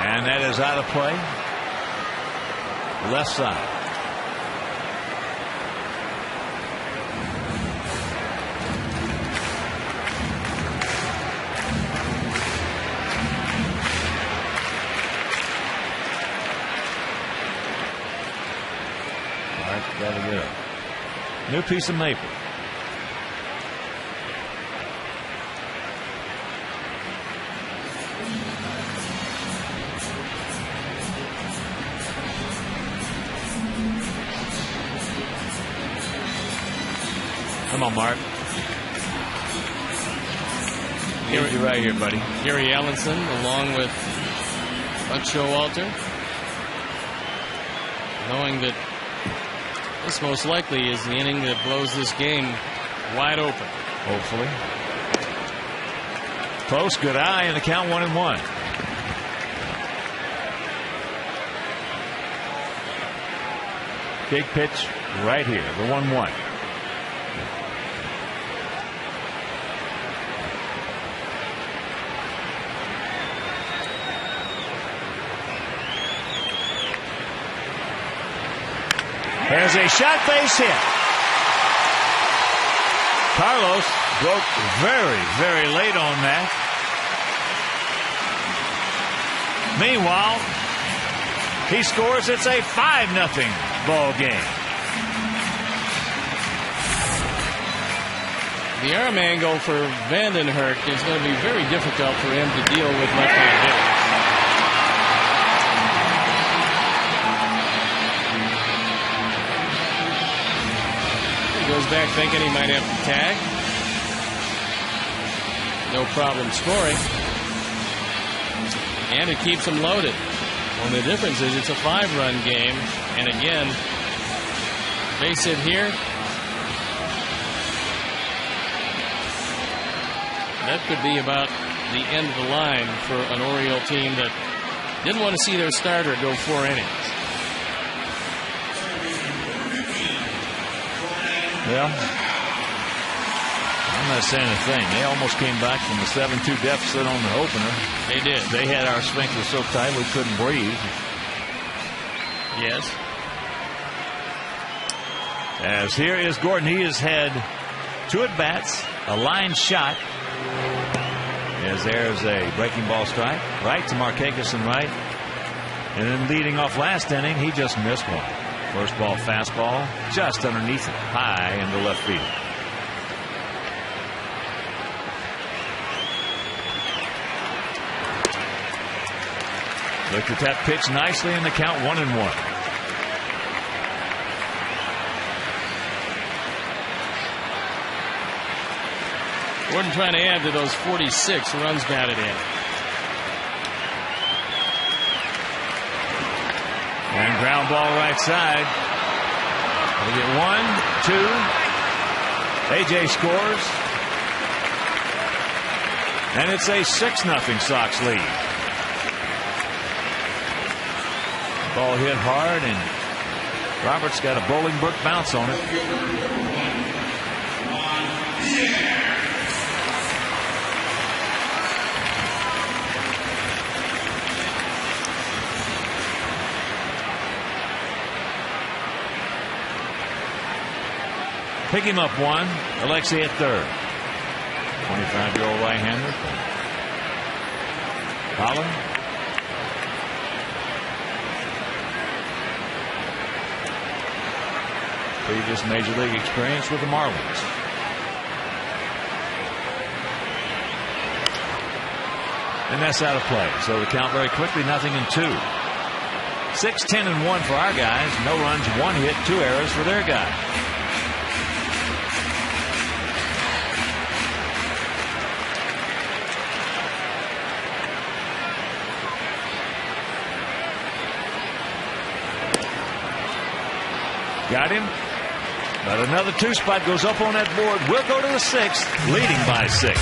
[SPEAKER 1] And that is out of play. Left side. Gotta get up. New piece of maple. Come on, Mark. need you right here, buddy.
[SPEAKER 2] Gary Allenson along with Showalter, knowing that this most likely is the inning that blows this game wide open.
[SPEAKER 1] Hopefully. Close, good eye, and the count 1-1. Big pitch right here, the 1-1. There's a shot base hit. Carlos broke very, very late on that. Meanwhile, he scores. It's a 5-0 ball game.
[SPEAKER 2] The arm angle for Vandenhurst is going to be very difficult for him to deal with left-hand hitters. Goes back thinking he might have to tag. No problem scoring. And it keeps him loaded. Well, the difference is it's a 5-run game. And again, base hit here. That could be about the end of the line for an Oriole team that didn't want to see their starter go 4 innings.
[SPEAKER 1] Well, I'm not saying a thing. They almost came back from the 7-2 deficit on the opener.
[SPEAKER 2] They did.
[SPEAKER 1] They had our sphincter so tight we couldn't breathe.
[SPEAKER 2] Yes.
[SPEAKER 1] As here is Gordon. He has had 2 at-bats, a line shot. As there's a breaking ball strike. Right to Markakis and right. And then leading off last inning, he just missed one. First ball fastball just underneath it, high into left field. Looked at that pitch nicely in the count 1-1.
[SPEAKER 2] Gordon trying to add to those 46 runs batted in.
[SPEAKER 1] And ground ball right side. They get 1, 2. AJ scores. And it's a 6-0 Sox lead. Ball hit hard, and Roberts got a Bolingbrook bounce on it. Pick him up 1. Alexei at third. 25-year-old right-hander. Holland. Previous major league experience with the Marlins. And that's out of play. So the count very quickly, 0-2. 6-10-1 for our guys. No runs, 1 hit, 2 errors for their guy. Got him. But another 2 spot goes up on that board. We'll go to the 6th, leading by 6.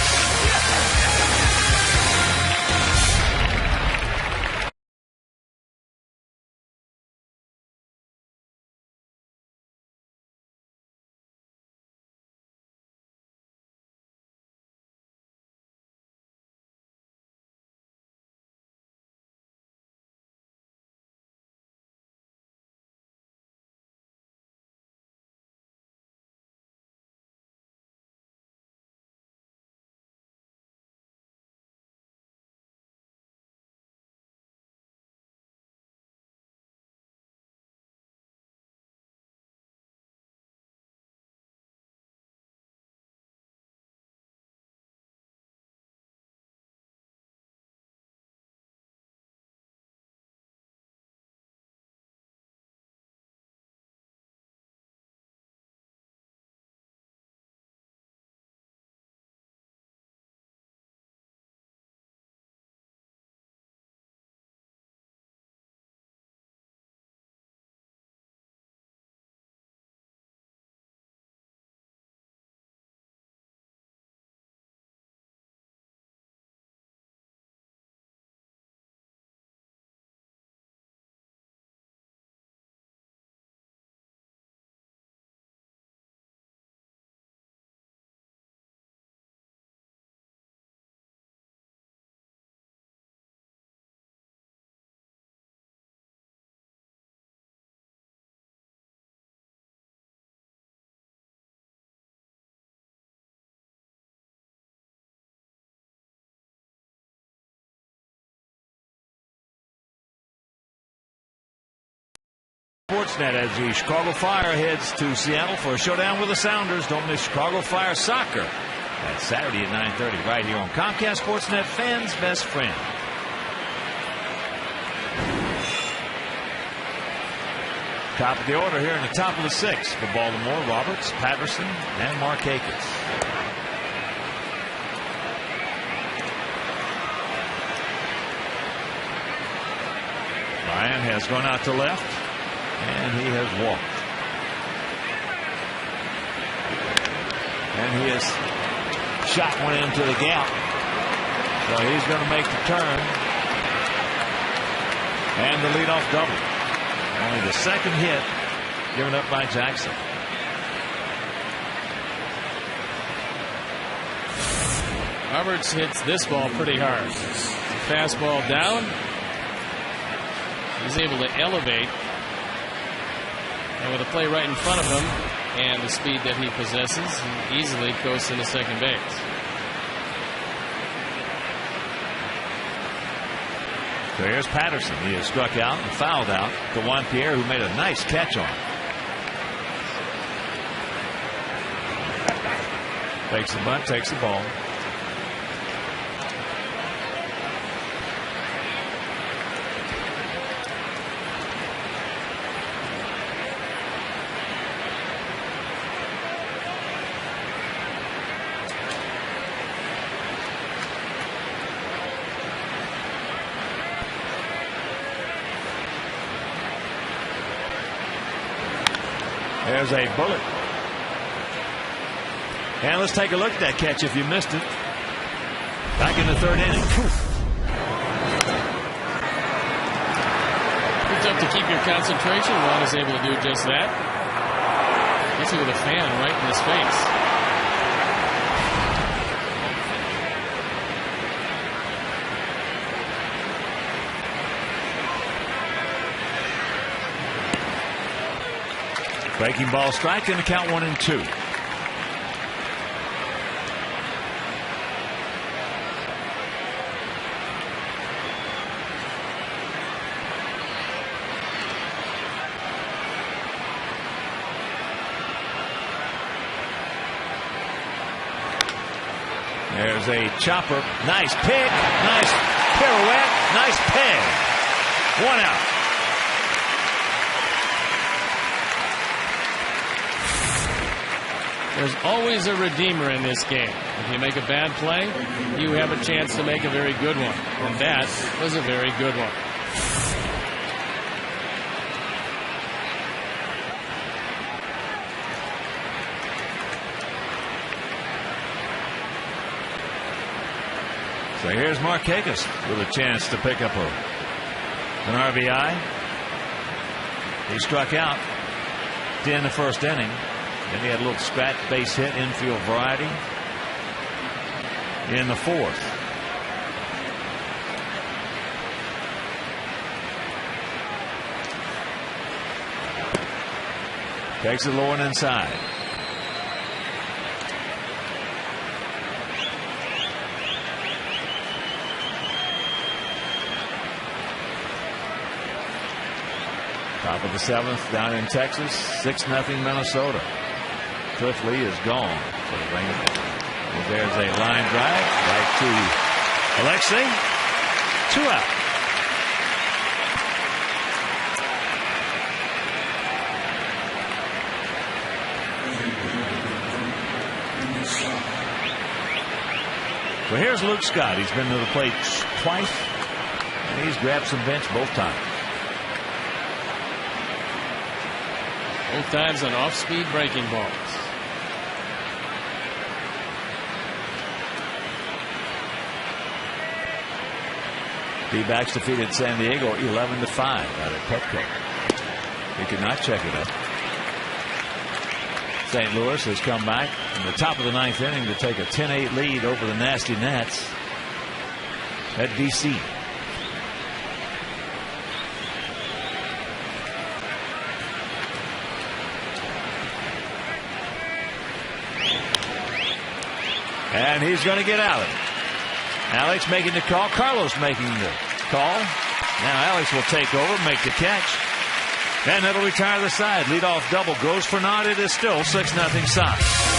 [SPEAKER 1] Sportsnet as the Chicago Fire heads to Seattle for a showdown with the Sounders. Don't miss Chicago Fire soccer. That's Saturday at 9:30 right here on Comcast Sportsnet, fans' best friend. Top of the order here in the top of the sixth for Baltimore: Roberts, Patterson, and Markakis. Ryan has gone out to left, and he has walked. And he has shot one into the gap. So he's going to make the turn. And the leadoff double. Only the second hit given up by Jackson.
[SPEAKER 2] Roberts hits this ball pretty hard. Fastball down. He's able to elevate. And with a play right in front of him and the speed that he possesses, he easily coasts into second base.
[SPEAKER 1] So here's Patterson. He has struck out and fouled out to Juan Pierre, who made a nice catch on it. Takes the bunt, takes the ball. There's a bullet. And let's take a look at that catch if you missed it. Back in the third inning.
[SPEAKER 2] It's up to keep your concentration. Juan is able to do just that. Especially with a fan right in his face.
[SPEAKER 1] Breaking ball strike, and the count 1-2. There's a chopper. Nice pick. Nice pirouette. Nice peg. One out.
[SPEAKER 2] There's always a redeemer in this game. If you make a bad play, you have a chance to make a very good one. And that was a very good one.
[SPEAKER 1] So here's Markakis with a chance to pick up an RBI. He struck out to end the first inning. Then he had a little scratch base hit, infield variety in the fourth. Takes it low and inside. Top of the seventh down in Texas, 6-0 Minnesota. Cliff Lee is gone. So there's a line drive right to Alexei. 2 out. Well, here's Luke Scott. He's been to the plate twice, and he's grabbed some bench both times.
[SPEAKER 2] Both times on off-speed breaking balls.
[SPEAKER 1] D-backs defeated San Diego 11-5 out at Petco. He could not check it up. St. Louis has come back in the top of the ninth inning to take a 10-8 lead over the Nasty Nats at D.C. And he's going to get out of it. Alex making the call. Carlos making the call. Now Alex will take over, make the catch. And that'll retire the side. Leadoff double goes for naught. It is still 6-0 Sox.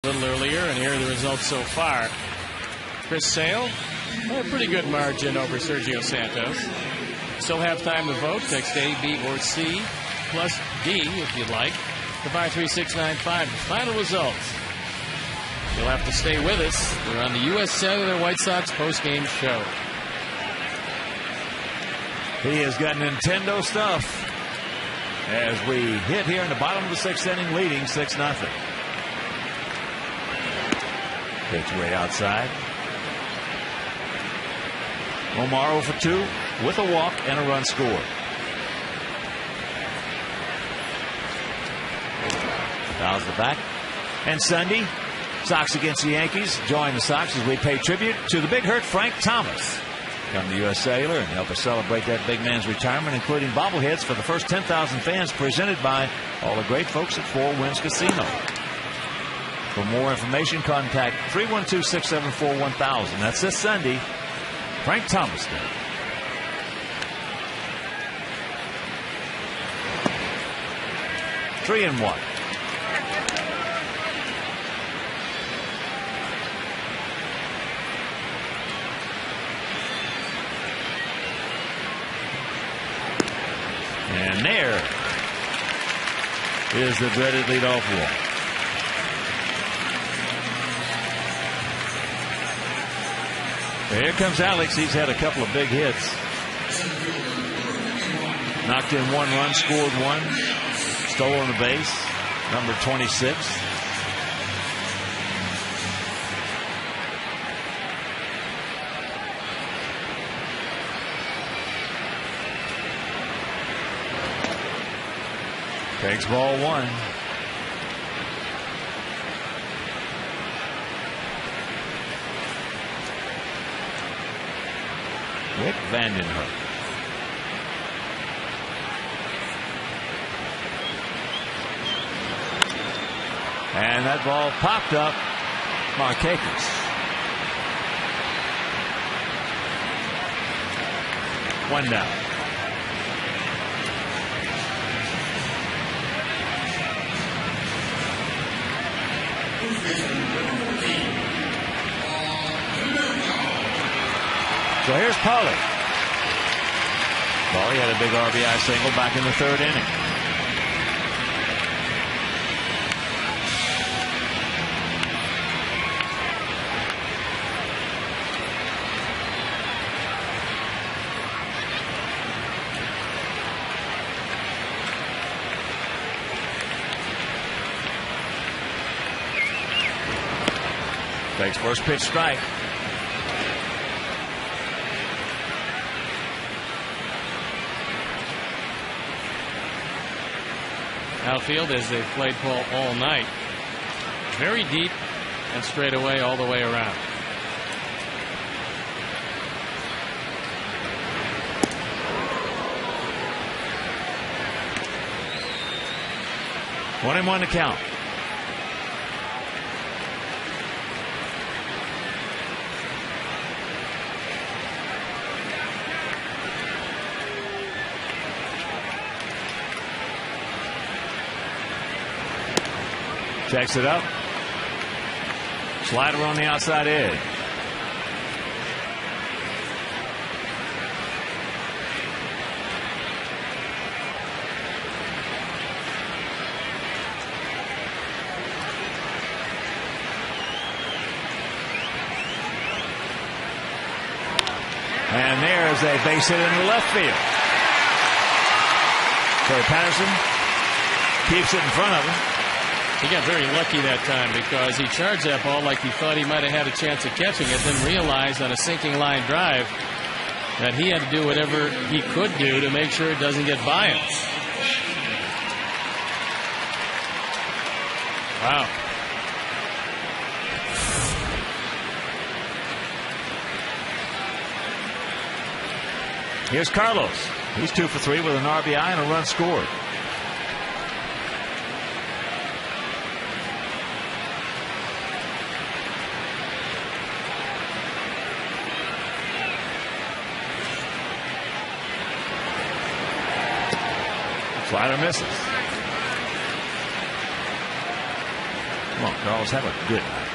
[SPEAKER 2] A little earlier, and here are the results so far. Chris Sale, a pretty good margin over Sergio Santos. Still have time to vote. Text A, B, or C, plus D if you'd like, to 53695. The final results. You'll have to stay with us. We're on the U.S. Cellular White Sox postgame show.
[SPEAKER 1] He has got Nintendo stuff as we hit here in the bottom of the 6th inning, leading 6-0. Pitch way outside. Omar 0 for 2 with a walk and a run scored. Fouls the back. And Sunday, Sox against the Yankees. Join the Sox as we pay tribute to the big hurt Frank Thomas. Come to U.S. Cellular and help us celebrate that big man's retirement, including bobbleheads for the first 10,000 fans, presented by all the great folks at Four Winds Casino. For more information, contact 312-674-1000. That's this Sunday. Frank Thomas Day. Three and one. And there is the dreaded leadoff walk. Here comes Alex. He's had a couple of big hits. Knocked in one run, scored one, stolen a base, number 26. Takes ball one. Rick Vandenhurst. And that ball popped up. Markakis. One down. So here's Pauly. Pauly had a big RBI single back in the 3rd inning. Takes first pitch strike.
[SPEAKER 2] outfield as they've played ball all night. Very deep and straight away all the way around.
[SPEAKER 1] One and one to count. Checks it up. Slider on the outside edge. And there's a base hit in the left field. So Patterson keeps it in front of him.
[SPEAKER 2] He got very lucky that time because he charged that ball like he thought he might have had a chance of catching it, then realized on a sinking line drive that he had to do whatever he could do to make sure it doesn't get by him. Wow.
[SPEAKER 1] Here's Carlos. He's 2 for 3 with an RBI and a run scored. Slider misses. Come on, Carlos, have a good night.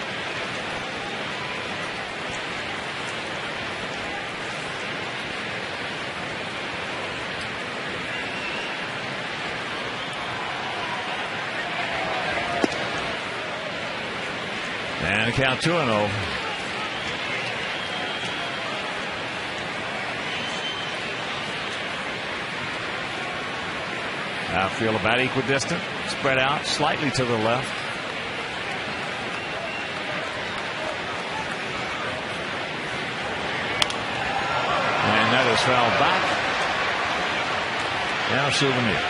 [SPEAKER 1] And a count 2-0. Outfield about equidistant, spread out slightly to the left. And that is fouled back. Now Souvenir.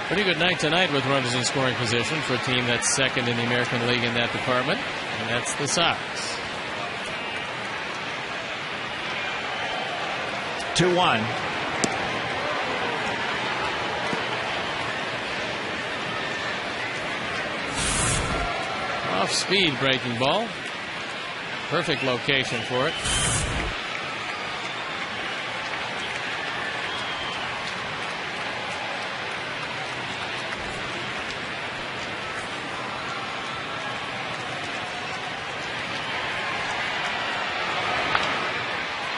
[SPEAKER 2] Pretty good night tonight with runners in scoring position for a team that's second in the American League in that department, and that's the Sox.
[SPEAKER 1] 2-1.
[SPEAKER 2] Off speed breaking ball. Perfect location for it.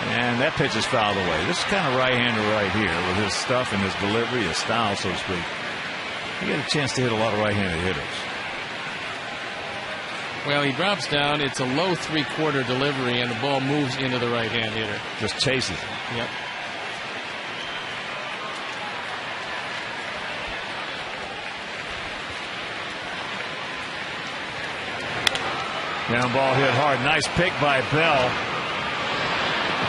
[SPEAKER 1] And that pitch is fouled away. This is kind of right-hander right here with his stuff and his delivery, his style, so to speak. He got a chance to hit a lot of right-handed hitters.
[SPEAKER 2] Well, he drops down. It's a low three-quarter delivery, and the ball moves into the right-hand hitter.
[SPEAKER 1] Just chases it.
[SPEAKER 2] Yep.
[SPEAKER 1] Down ball hit hard. Nice pick by Bell.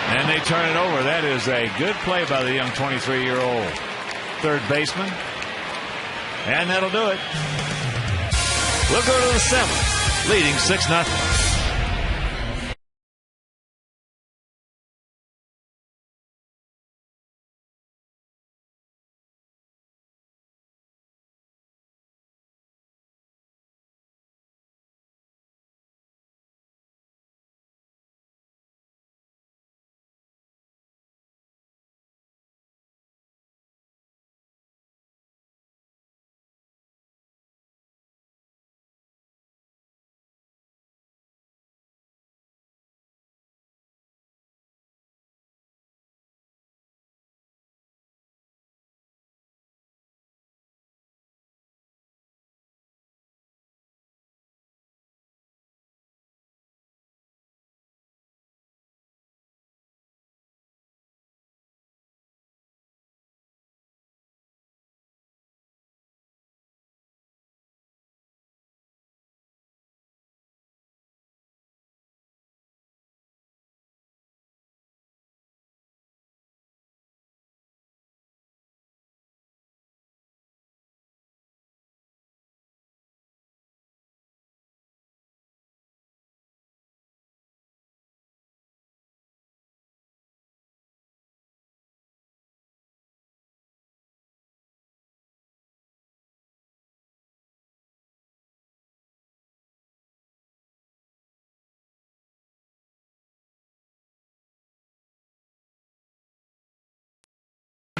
[SPEAKER 1] And they turn it over. That is a good play by the young 23-year-old third baseman. And that'll do it. We'll go to the seventh, leading 6-0.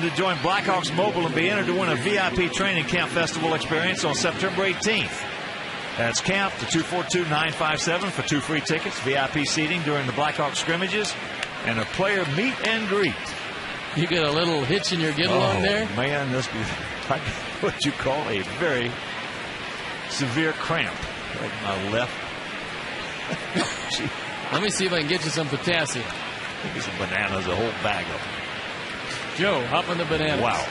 [SPEAKER 1] to join Blackhawks Mobile and be entered to win a VIP training camp festival experience on September 18th. That's camp to 242-957 for 2 free tickets, VIP seating during the Blackhawks scrimmages, and a player meet and greet.
[SPEAKER 2] You get a little hitch in your get-along there?
[SPEAKER 1] Man, this be what you call a very severe cramp right in my left.
[SPEAKER 2] Let me see if I can get you some potassium.
[SPEAKER 1] Give me some bananas, a whole bag of them.
[SPEAKER 2] Joe, hop on the bananas.
[SPEAKER 1] Wow.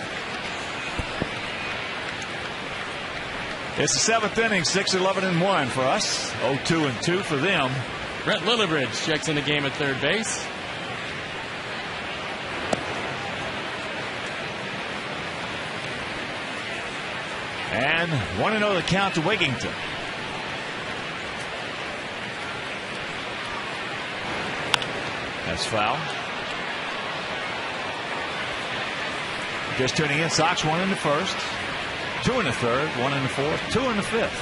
[SPEAKER 1] It's the 7th inning, 6-11-1 for us. 0-2-2 for them.
[SPEAKER 2] Brett Lillibridge checks in the game at third base.
[SPEAKER 1] And 1-0 the count to Wigington. That's foul. Just tuning in, Sox 1 in the first, 2 in the third, 1 in the fourth, 2 in the fifth.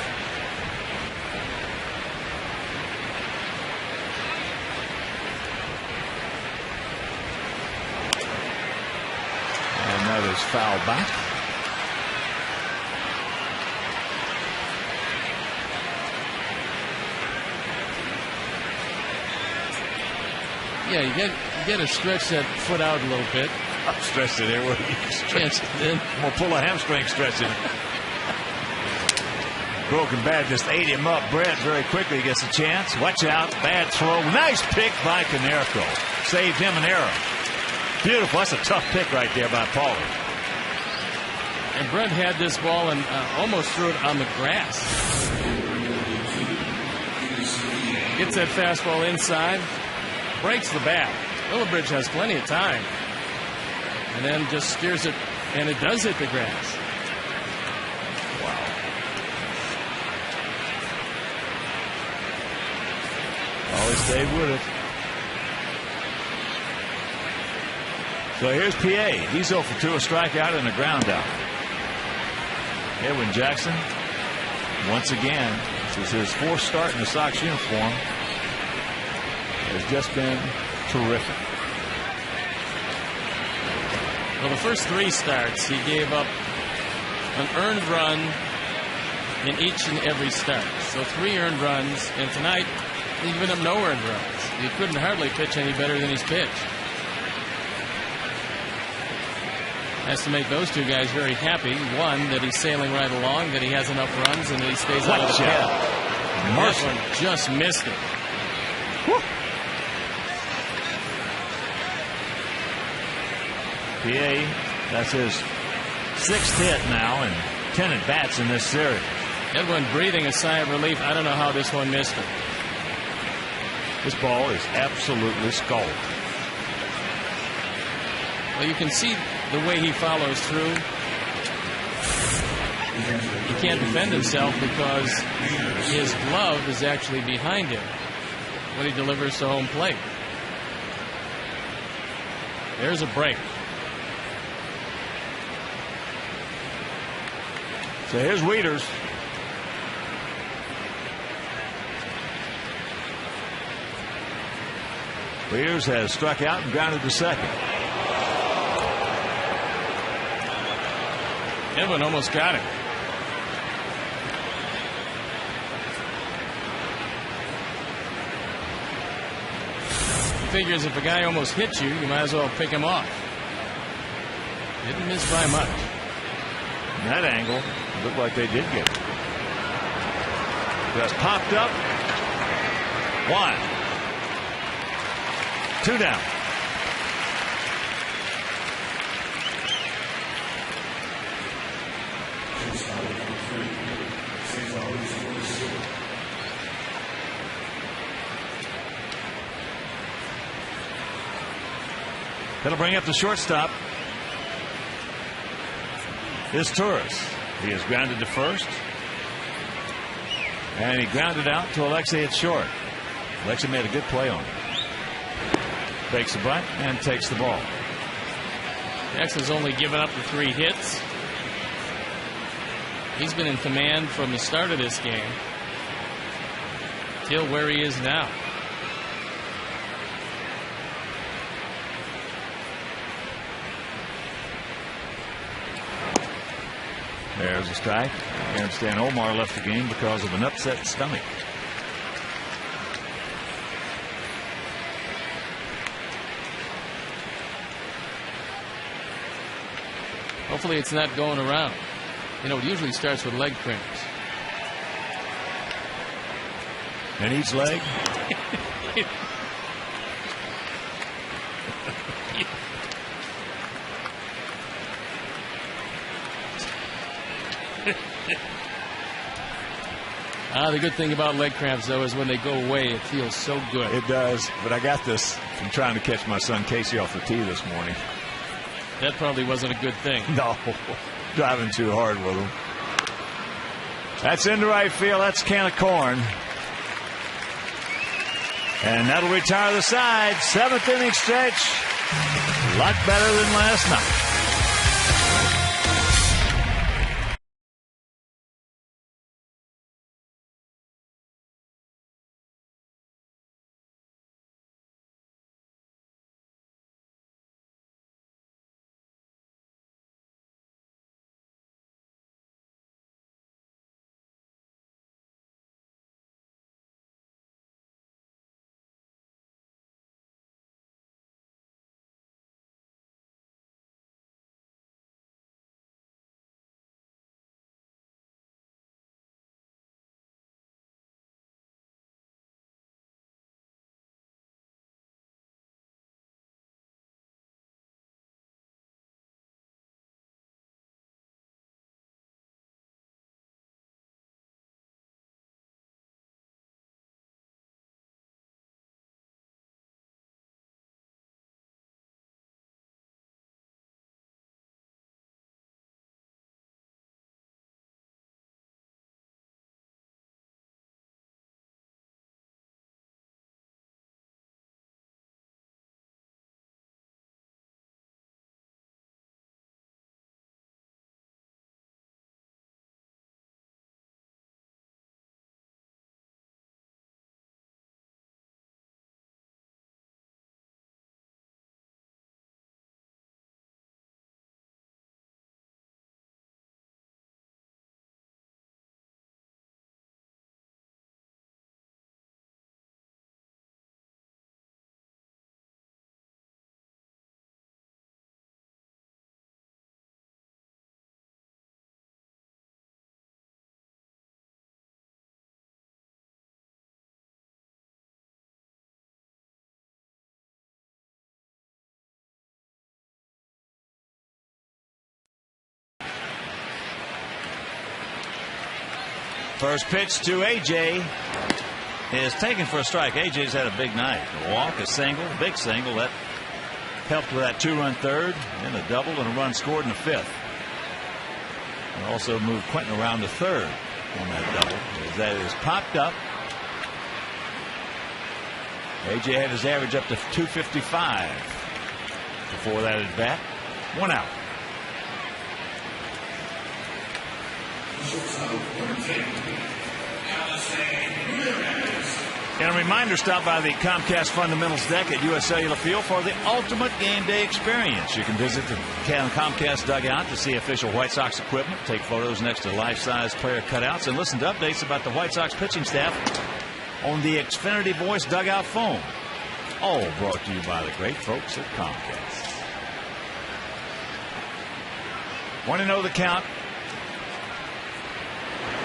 [SPEAKER 1] And that is foul back.
[SPEAKER 2] Yeah, you get to stretch that foot out a little bit.
[SPEAKER 1] I've stretched it there. What do you stretch it? I'm going to pull a hamstring stretching. Broken bat just ate him up. Brett very quickly gets a chance. Watch out. Bad throw. Nice pick by Canerco. Saved him an error. Beautiful. That's a tough pick right there by Pollard.
[SPEAKER 2] And Brett had this ball and almost threw it on the grass. Gets that fastball inside. Breaks the bat. Lillibridge has plenty of time. And then just steers it, and it does hit the grass.
[SPEAKER 1] Wow. Always stayed with it. So here's PA. He's 0 for 2, a strikeout and a ground out. Edwin Jackson, once again, this is his 4th start in the Sox uniform, has just been terrific.
[SPEAKER 2] Well, the first 3 starts, he gave up an earned run in each and every start. So 3 earned runs, and tonight he's given up no earned runs. He couldn't hardly pitch any better than he's pitched. Has to make those 2 guys very happy. One, that he's sailing right along, that he has enough runs, and that he stays out of the pit. That one just missed it.
[SPEAKER 1] Whew. PA, that's his 6th hit now and 10 at bats in this series.
[SPEAKER 2] Edwin breathing a sigh of relief. I don't know how this one missed him.
[SPEAKER 1] This ball is absolutely scalded.
[SPEAKER 2] Well, you can see the way he follows through. He can't defend himself because his glove is actually behind him when he delivers to home plate. There's a break.
[SPEAKER 1] So here's Wieters. Wieters has struck out and grounded to second.
[SPEAKER 2] Edwin almost got it. Figures if a guy almost hits you, you might as well pick him off. Didn't miss by much.
[SPEAKER 1] In that angle, it looked like they did get it. Just popped up. 1. 2 down. That'll bring up the shortstop. Is Torres. He is grounded to first. And he grounded out to Alexei at short. Alexei made a good play on it. Fakes the bunt and takes the ball.
[SPEAKER 2] Jackson's only given up the 3 hits. He's been in command from the start of this game till where he is now.
[SPEAKER 1] There's a strike. And Stan Omar left the game because of an upset stomach.
[SPEAKER 2] Hopefully it's not going around. You know, it usually starts with leg cramps.
[SPEAKER 1] And each leg?
[SPEAKER 2] The good thing about leg cramps, though, is when they go away, it feels so good.
[SPEAKER 1] It does. But I got this from trying to catch my son Casey off the tee this morning.
[SPEAKER 2] That probably wasn't a good thing.
[SPEAKER 1] No. Driving too hard with him. That's into right field. That's a can of corn. And that'll retire the side. 7th inning stretch. A lot better than last night. First pitch to A.J. is taken for a strike. A.J.'s had a big night. A walk, a single, big single. That helped with that 2-run third, and a double and a run scored in the 5th. And also moved Quentin around to third on that double. As that is popped up. A.J. had his average up to 255 before that at bat. 1 out. And a reminder, stop by the Comcast Fundamentals deck at U.S. Cellular Field for the ultimate game day experience. You can visit the Comcast dugout to see official White Sox equipment, take photos next to life-size player cutouts, and listen to updates about the White Sox pitching staff on the Xfinity Voice dugout phone. All brought to you by the great folks at Comcast. Want to know the count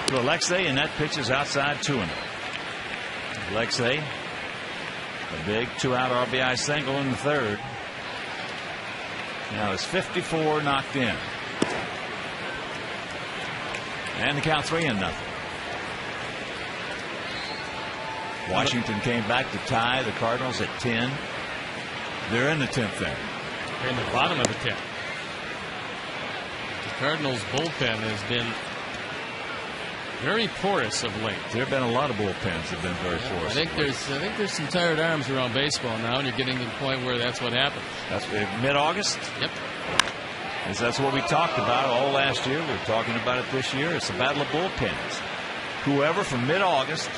[SPEAKER 1] to Alexei, and that pitch is outside 2-0. Alexei, a big 2-out RBI single in the 3rd. Now it's 54 knocked in. And the count 3-0. Washington came back to tie the Cardinals at 10. They're in the 10th inning.
[SPEAKER 2] They're in the bottom of the 10th. The Cardinals bullpen has been very porous of late.
[SPEAKER 1] There have been a lot of bullpens that have been very porous.
[SPEAKER 2] I think there's some tired arms around baseball now, and you're getting to the point where that's what happens.
[SPEAKER 1] That's mid-August?
[SPEAKER 2] Yep.
[SPEAKER 1] That's what we talked about all last year. We're talking about it this year. It's the battle of bullpens. Whoever from mid-August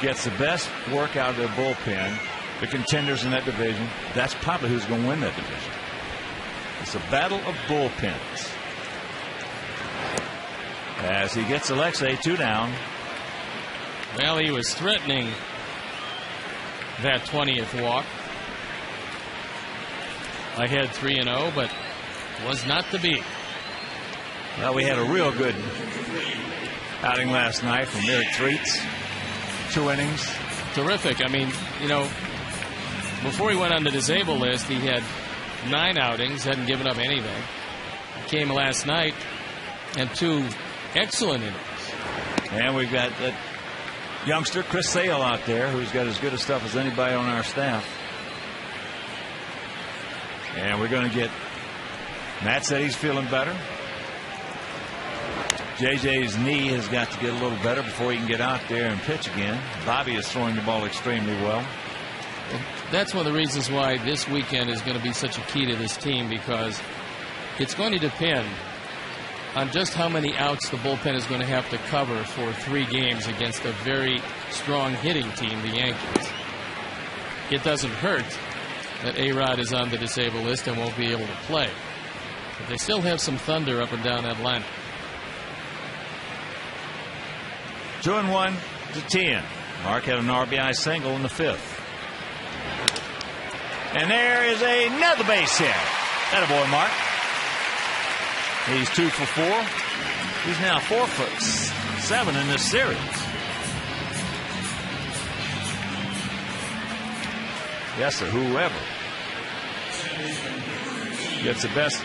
[SPEAKER 1] gets the best work out of their bullpen, the contenders in that division, that's probably who's going to win that division. It's a battle of bullpens. as he gets Alexei 2 down.
[SPEAKER 2] Well, he was threatening that 20th walk. Ahead 3-0, but was not to be.
[SPEAKER 1] Well, we had a real good outing last night from Eric Treats. 2 innings.
[SPEAKER 2] Terrific. I mean, you know, before he went on the disabled list, he had 9 outings, hadn't given up anything. He came last night and 2 excellent innings.
[SPEAKER 1] And we've got that youngster, Chris Sale, out there, who's got as good a stuff as anybody on our staff. And we're going to get, Matt said he's feeling better. JJ's knee has got to get a little better before he can get out there and pitch again. Bobby is throwing the ball extremely well.
[SPEAKER 2] That's one of the reasons why this weekend is going to be such a key to this team, because it's going to depend on just how many outs the bullpen is going to have to cover for 3 games against a very strong hitting team, the Yankees. It doesn't hurt that A-Rod is on the disabled list and won't be able to play, but they still have some thunder up and down that line.
[SPEAKER 1] 2-1 to 10. Mark had an RBI single in the 5th. And there is another base hit. Attaboy, Mark. He's 2 for 4. He's now 4 for 7 in this series. Yes, sir. Whoever gets the best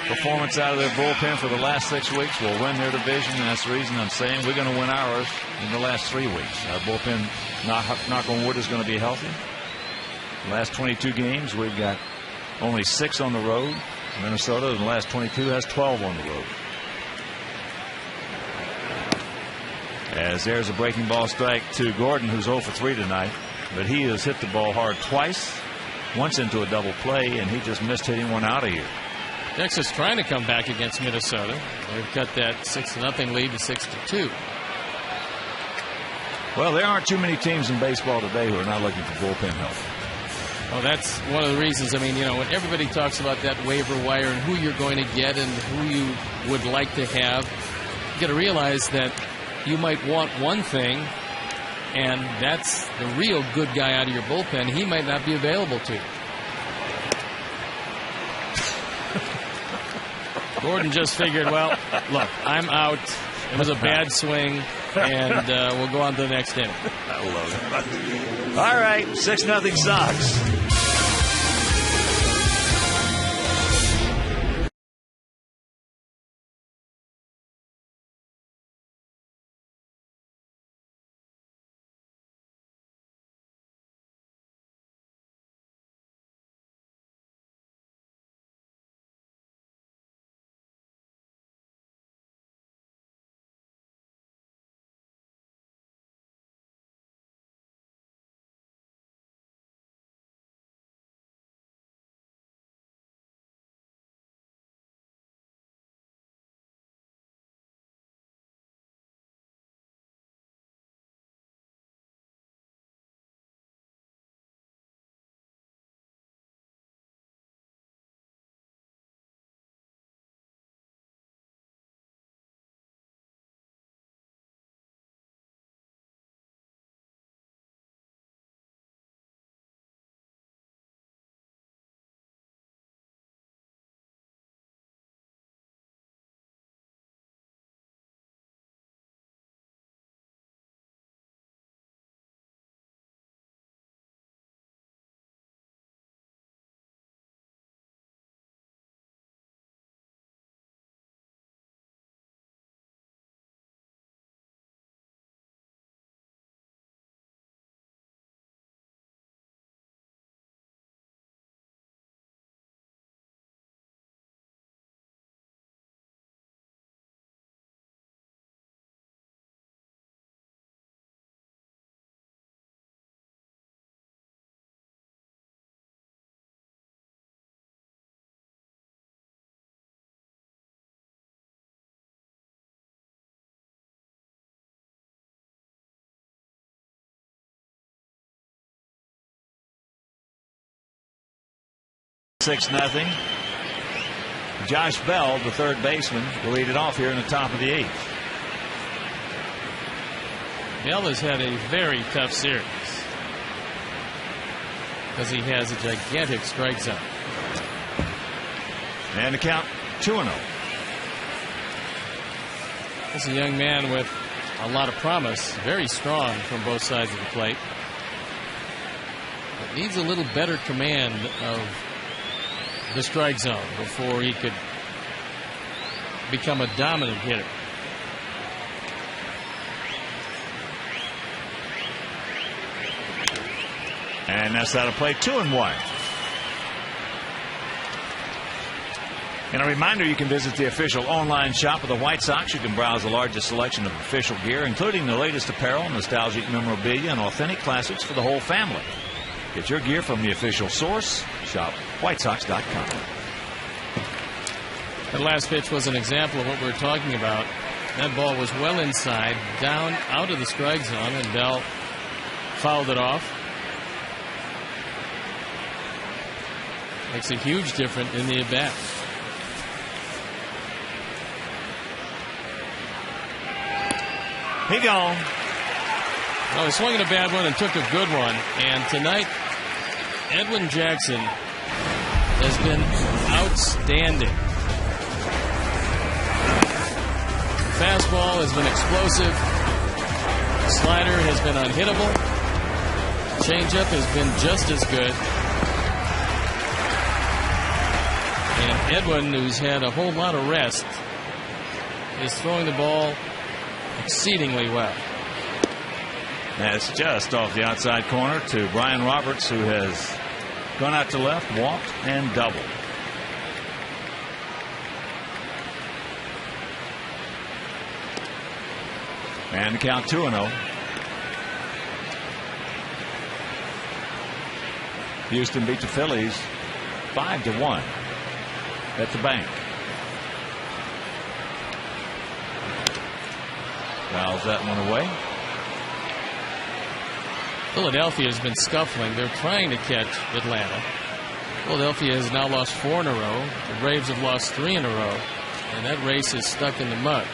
[SPEAKER 1] performance out of their bullpen for the last 6 weeks will win their division, and that's the reason I'm saying we're going to win ours in the last 3 weeks. Our bullpen, knock on wood, is going to be healthy. The last 22 games, we've got only 6 on the road. Minnesota, in the last 22, has 12 on the road. As there's a breaking ball strike to Gordon, who's 0 for 3 tonight, but he has hit the ball hard twice, once into a double play, and he just missed hitting one out of here.
[SPEAKER 2] Texas trying to come back against Minnesota. They've cut that 6-0 lead to 6-2.
[SPEAKER 1] Well, there aren't too many teams in baseball today who are not looking for bullpen help.
[SPEAKER 2] Well, that's one of the reasons. I mean, you know, when everybody talks about that waiver wire and who you're going to get and who you would like to have, you got to realize that you might want one thing, and that's the real good guy out of your bullpen. He might not be available to you. Gordon just figured, well, look, I'm out. It was a bad swing, and we'll go on to the next inning.
[SPEAKER 1] I love it. All right, 6-0 Sox. Six nothing. Josh Bell, the third baseman, will lead it off here in the top of the 8th.
[SPEAKER 2] Bell has had a very tough series because he has a gigantic strike zone.
[SPEAKER 1] And the count 2-0.
[SPEAKER 2] This is a young man with a lot of promise, very strong from both sides of the plate. But needs a little better command of the strike zone before he could become a dominant hitter.
[SPEAKER 1] And that's out of play. 2-1. And a reminder, you can visit the official online shop of the White Sox. You can browse the largest selection of official gear, including the latest apparel, nostalgic memorabilia, and authentic classics for the whole family. Get your gear from the official source. Shop WhiteSox.com.
[SPEAKER 2] That last pitch was an example of what we were talking about. That ball was well inside, down out of the strike zone, and Bell fouled it off. Makes a huge difference in the at-bat.
[SPEAKER 1] He gone.
[SPEAKER 2] Well, he swung at a bad one and took a good one. And tonight, Edwin Jackson has been outstanding. Fastball has been explosive. Slider has been unhittable. Changeup has been just as good. And Edwin, who's had a whole lot of rest, is throwing the ball exceedingly well.
[SPEAKER 1] That's just off the outside corner to Brian Roberts, who has gone out to left, walked, and doubled. And the count 2-0. Houston beat the Phillies 5-1 at the bank. Fouls that one away.
[SPEAKER 2] Philadelphia has been scuffling. They're trying to catch Atlanta. Philadelphia has now lost 4 in a row. The Braves have lost 3 in a row. And that race is stuck in the mud.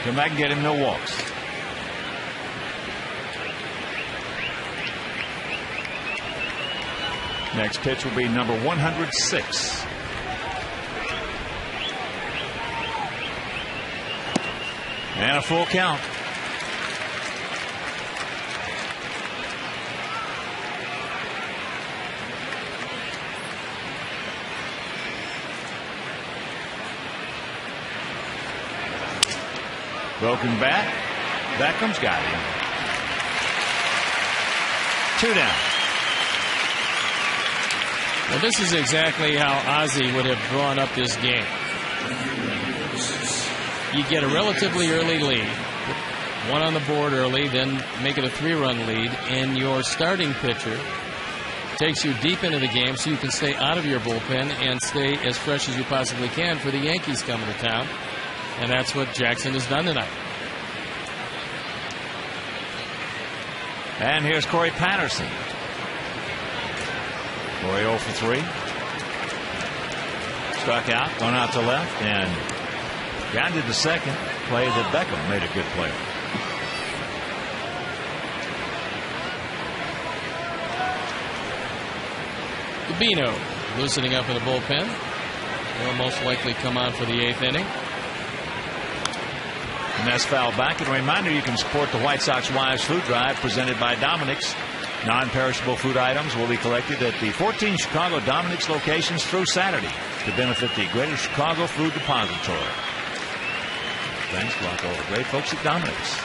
[SPEAKER 1] Come back and get him, no walks. Next pitch will be number 106. And a full count. Broken bat. Beckham's got him. 2 down.
[SPEAKER 2] Well, this is exactly how Ozzie would have drawn up this game. You get a relatively early lead, one on the board early, then make it a 3-run lead, and your starting pitcher takes you deep into the game so you can stay out of your bullpen and stay as fresh as you possibly can for the Yankees coming to town. And that's what Jackson has done tonight.
[SPEAKER 1] And here's Corey Patterson. Corey 0 for 3. Struck out, gone out to left, and grounded to second. Play that Beckham made a good play.
[SPEAKER 2] Gabino loosening up in the bullpen. Will most likely come on for the 8th inning.
[SPEAKER 1] And that's fouled back. And a reminder, you can support the White Sox Wives Food Drive presented by Dominic's. Non-perishable food items will be collected at the 14 Chicago Dominic's locations through Saturday to benefit the Greater Chicago Food Depository. Thanks to all the great folks at Dominic's.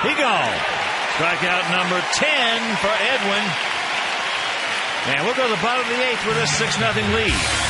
[SPEAKER 1] He gone. Strikeout number 10 for Edwin. And we'll go to the bottom of the 8th with a 6-0 lead.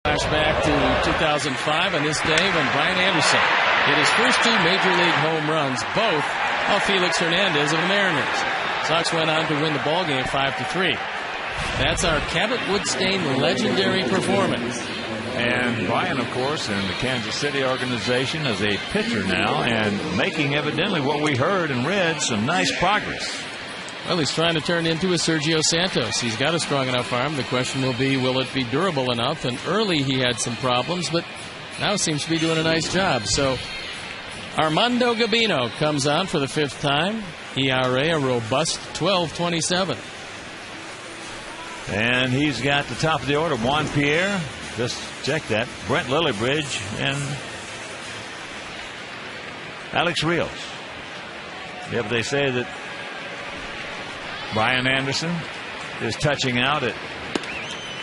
[SPEAKER 2] Flashback to 2005 on this day when Brian Anderson hit his first 2 Major League home runs, both of Felix Hernandez of the Mariners. Sox went on to win the ballgame 5-3. That's our Cabot Woodstein legendary performance.
[SPEAKER 1] And Brian, of course, in the Kansas City organization as a pitcher now, and making evidently what we heard and read, some nice progress.
[SPEAKER 2] Well, he's trying to turn into a Sergio Santos. He's got a strong enough arm. The question will be, will it be durable enough? And early he had some problems, but now seems to be doing a nice job. So Armando Gabino comes on for the 5th time. ERA a robust 12.27.
[SPEAKER 1] And he's got the top of the order, Juan Pierre. Just check that. Brent Lillibridge and Alex Rios. Yeah, but they say that Brian Anderson is touching out at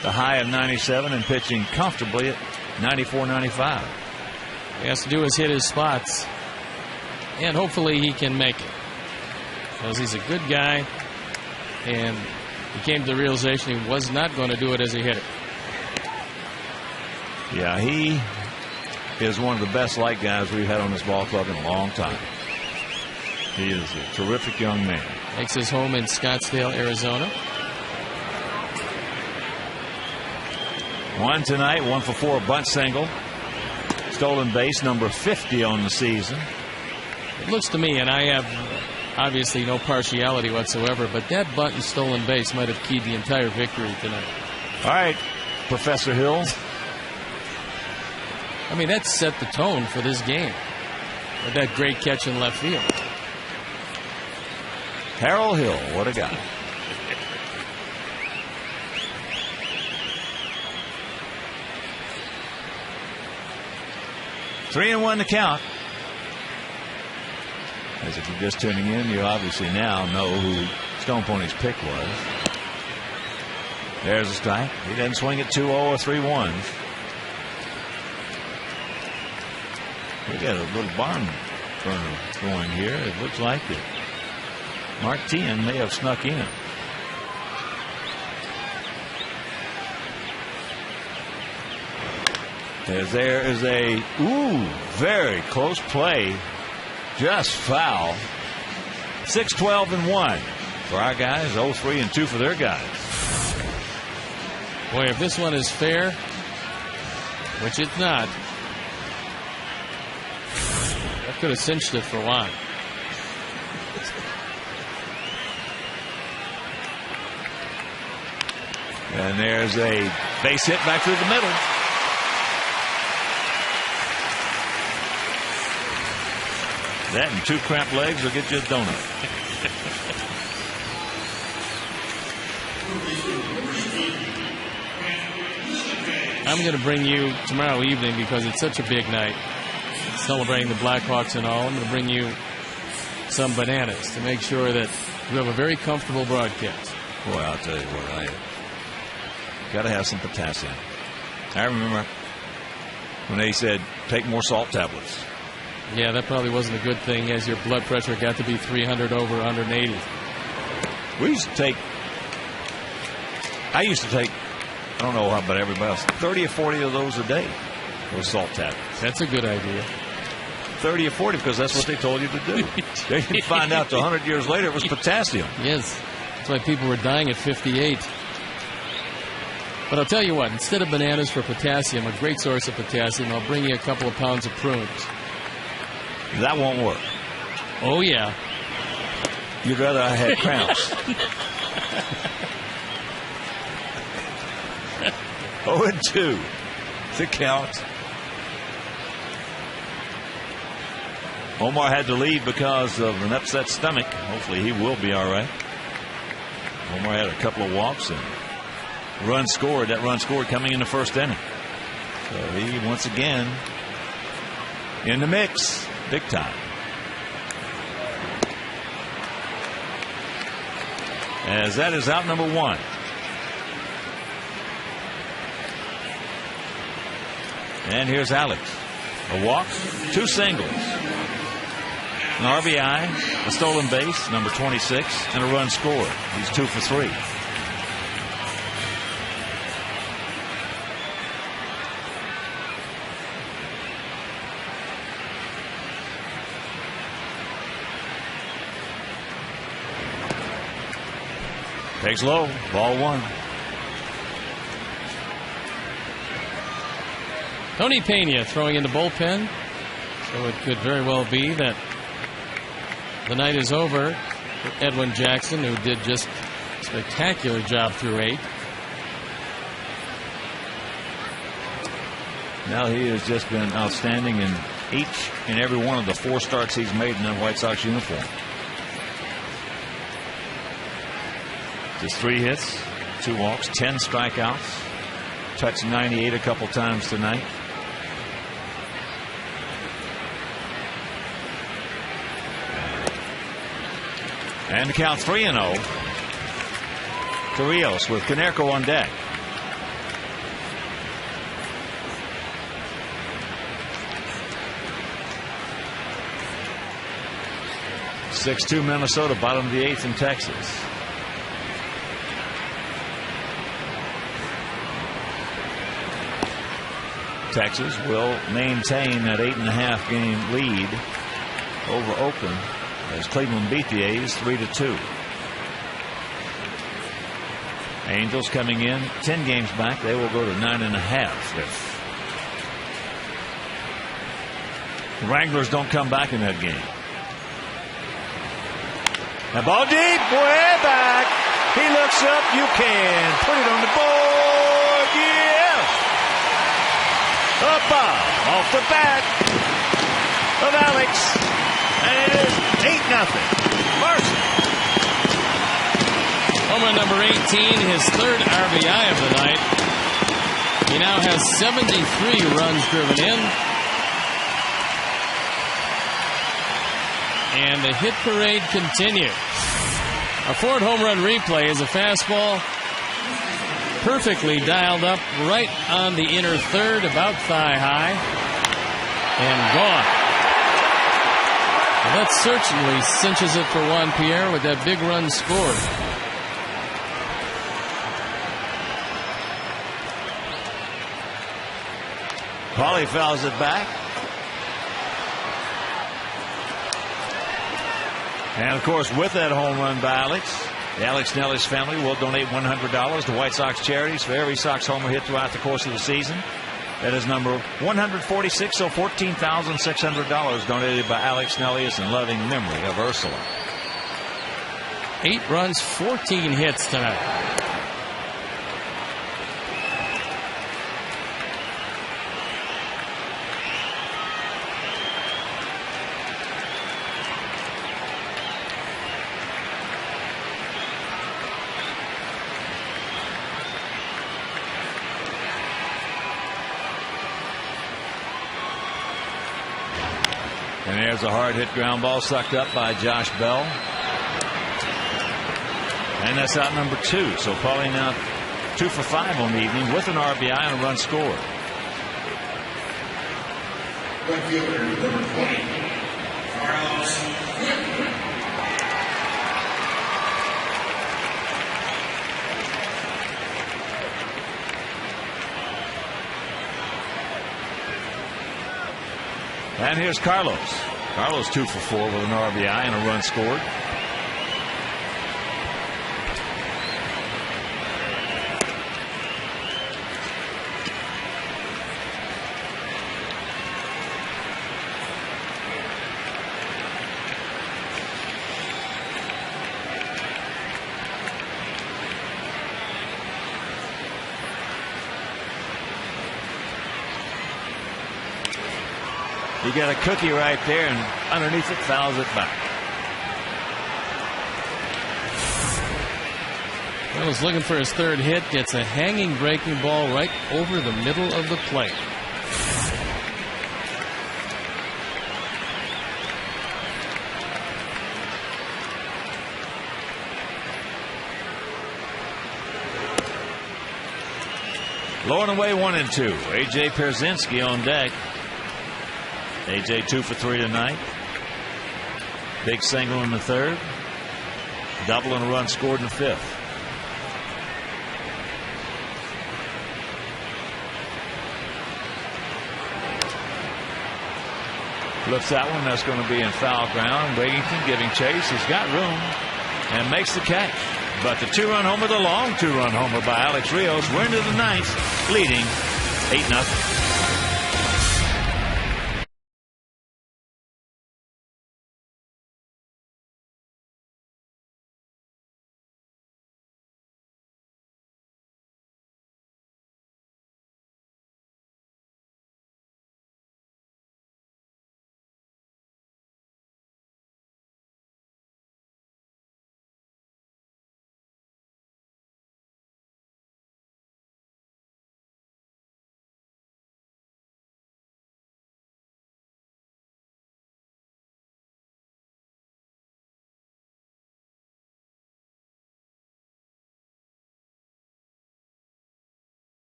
[SPEAKER 1] the high of 97 and pitching comfortably at 94-95.
[SPEAKER 2] He has to do is hit his spots, and hopefully he can make it, because he's a good guy, and he came to the realization he was not going to do it as a hitter.
[SPEAKER 1] Yeah, he is one of the best light guys we've had on this ball club in a long time. He is a terrific young man.
[SPEAKER 2] Makes his home in Scottsdale, Arizona.
[SPEAKER 1] 1 tonight, 1 for 4, bunt single. Stolen base, number 50 on the season.
[SPEAKER 2] It looks to me, and I have obviously no partiality whatsoever, but that bunt and stolen base might have keyed the entire victory tonight.
[SPEAKER 1] All right, Professor Hill.
[SPEAKER 2] I mean, that set the tone for this game with that great catch in left field.
[SPEAKER 1] Harold Hill, what a guy. Three and 1 to count. As if you're just tuning in, you obviously now know who Stone Pony's pick was. There's a strike. He doesn't swing at 2-0 or 3-1. We got a little barn burner going here. It looks like it. Mark Teahan may have snuck in. As there is a very close play, just foul. 6-12-1 for our guys. 0-3-2 for their guys.
[SPEAKER 2] Boy, if this one is fair, which it's not, that could have cinched it for Juan.
[SPEAKER 1] And there's a base hit back through the middle. That and 2 cramped legs will get you a donut.
[SPEAKER 2] I'm going to bring you tomorrow evening, because it's such a big night, celebrating the Blackhawks and all. I'm going to bring you some bananas to make sure that you have a very comfortable broadcast.
[SPEAKER 1] Boy, I'll tell you what, I got to have some potassium. I remember when they said take more salt tablets.
[SPEAKER 2] Yeah, that probably wasn't a good thing, as your blood pressure got to be 300 over 180.
[SPEAKER 1] We used to take, I used to take, I don't know how about everybody else, 30 or 40 of those a day, those salt tablets.
[SPEAKER 2] That's a good idea.
[SPEAKER 1] 30 or 40, because that's what they told you to do. They didn't find out till 100 years later it was potassium.
[SPEAKER 2] Yes, that's why people were dying at 58. But I'll tell you what, instead of bananas for potassium, a great source of potassium, I'll bring you a couple of pounds of prunes.
[SPEAKER 1] That won't work.
[SPEAKER 2] Oh, yeah.
[SPEAKER 1] You'd rather I had cramps. 0-2 to count. Omar had to leave because of an upset stomach. Hopefully he will be all right. Omar had a couple of walks and run scored. That run scored coming in the first inning. So he once again in the mix big time. As that is out number 1. And here's Alex. A walk, 2 singles, an RBI, a stolen base, number 26, and a run scored. He's 2 for 3. Takes low. Ball 1.
[SPEAKER 2] Tony Pena throwing in the bullpen. So it could very well be that the night is over for Edwin Jackson, who did just a spectacular job through 8.
[SPEAKER 1] Now he has just been outstanding in each and every one of the 4 starts he's made in that White Sox uniform. Just 3 hits, 2 walks, 10 strikeouts. Touched 98 a couple times tonight. And the count 3-0 to Rios with Konerko on deck. (6-2) Minnesota, bottom of the 8th in Texas. Texas will maintain that 8.5 game lead over Oakland as Cleveland beat the A's 3-2. Angels coming in 10 games back. They will go to 9.5 if the Wranglers don't come back in that game. The ball deep, way back. He looks up. You can put it on the board. Yeah. Up off the bat of Alex. And it is 8-0. Mercer.
[SPEAKER 2] Home run number 18, his 3rd RBI of the night. He now has 73 runs driven in. And the hit parade continues. A Ford home run replay is a fastball perfectly dialed up right on the inner 3rd, about thigh high, and gone. Well, that certainly cinches it for Juan Pierre with that big run scored.
[SPEAKER 1] Paulie fouls it back. And, of course, with that home run by Alex, the Alex Nellis family will donate $100 to White Sox charities for every Sox homer hit throughout the course of the season. That is number 146, so $14,600 donated by Alex Nellis in loving memory of Ursula.
[SPEAKER 2] 8 runs, 14 hits tonight.
[SPEAKER 1] And there's a hard hit ground ball sucked up by Josh Bell. And that's out number 2. So Paulie now 2 for 5 on the evening with an RBI and a run scored. And here's Carlos. Carlos 2 for 4 with an RBI and a run scored. You got a cookie right there, and underneath it fouls it back.
[SPEAKER 2] Bell's looking for his 3rd hit, gets a hanging breaking ball right over the middle of the plate.
[SPEAKER 1] Low and away 1-2. A.J. Pierzynski on deck. A.J. 2 for 3 tonight. Big single in the 3rd. Double and a run scored in the 5th. Lifts that one. That's going to be in foul ground. Wigington giving chase. He's got room and makes the catch. But the 2-run homer, the long 2-run homer by Alex Rios. We're into the ninth, leading 8-0.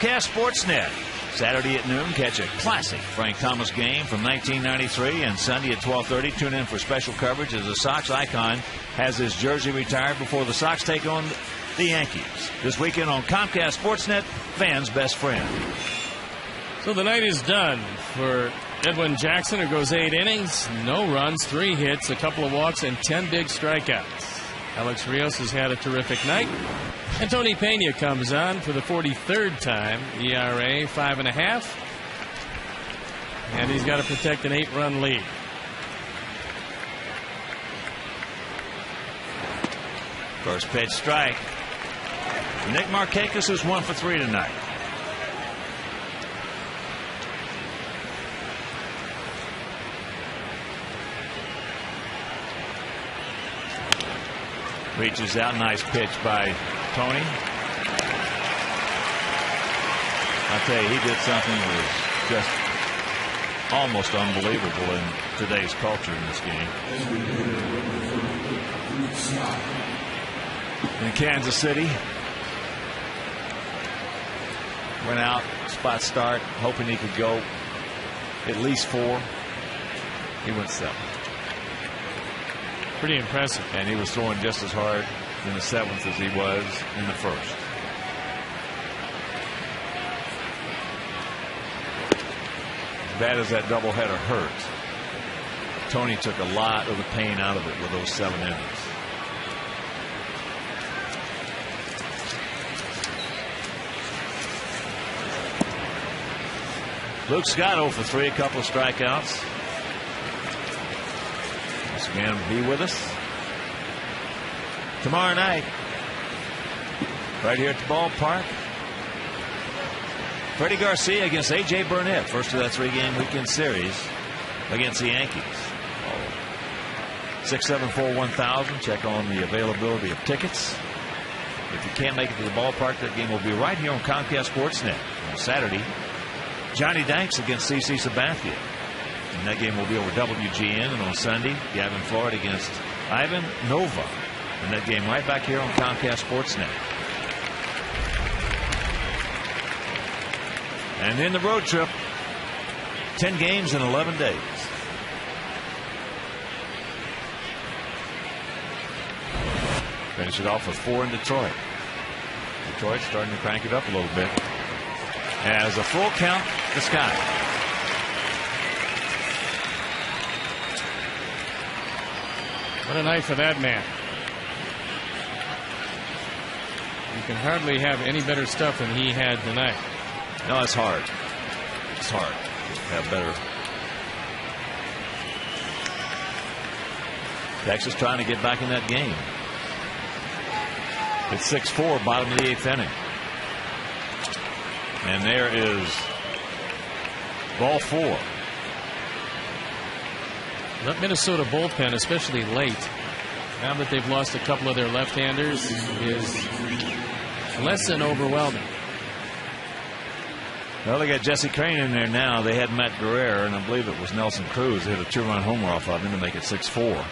[SPEAKER 1] Comcast Sportsnet. Saturday at noon, catch a classic Frank Thomas game from 1993, and Sunday at 12:30, tune in for special coverage as the Sox icon has his jersey retired before the Sox take on the Yankees. This weekend on Comcast Sportsnet, fans' best friend.
[SPEAKER 2] So the night is done for Edwin Jackson, who goes 8 innings, no runs, 3 hits, a couple of walks, and 10 big strikeouts. Alex Rios has had a terrific night. And Tony Pena comes on for the 43rd time. ERA 5.5. And he's got to protect an 8-run lead.
[SPEAKER 1] First pitch strike. Nick Markakis is 1 for 3 tonight. Reaches out, nice pitch by Tony. I'll tell you, he did something that was just almost unbelievable in today's culture in this game. In Kansas City, went out, spot start, hoping he could go at least 4. He went 7.
[SPEAKER 2] Pretty impressive.
[SPEAKER 1] And he was throwing just as hard in the 7th as he was in the 1st. As bad as that doubleheader hurt, Tony took a lot of the pain out of it with those 7 innings. Luke Scott 0 for 3, a couple of strikeouts. Once again, be with us tomorrow night, right here at the ballpark. Freddie Garcia against A.J. Burnett, first of that 3-game weekend series against the Yankees. 674-1000. Check on the availability of tickets. If you can't make it to the ballpark, that game will be right here on Comcast Sportsnet on Saturday. Johnny Danks against C.C. Sabathia. And that game will be over WGN. And on Sunday, Gavin Floyd against Ivan Nova. And that game right back here on Comcast Sportsnet. And then the road trip. 10 games in 11 days. Finish it off with 4 in Detroit. Detroit starting to crank it up a little bit. As a full count to Scott.
[SPEAKER 2] What a night for that man. can hardly have any better stuff than he had tonight.
[SPEAKER 1] No, it's hard. It's hard to have better. Texas trying to get back in that game. It's 6-4, bottom of the 8th inning. And there is ball 4.
[SPEAKER 2] That Minnesota bullpen, especially late, now that they've lost a couple of their left-handers, is less than overwhelming.
[SPEAKER 1] Well, they got Jesse Crane in there now. They had Matt Guerrero, and I believe it was Nelson Cruz. They hit a 2-run homer off of him to make it 6-4.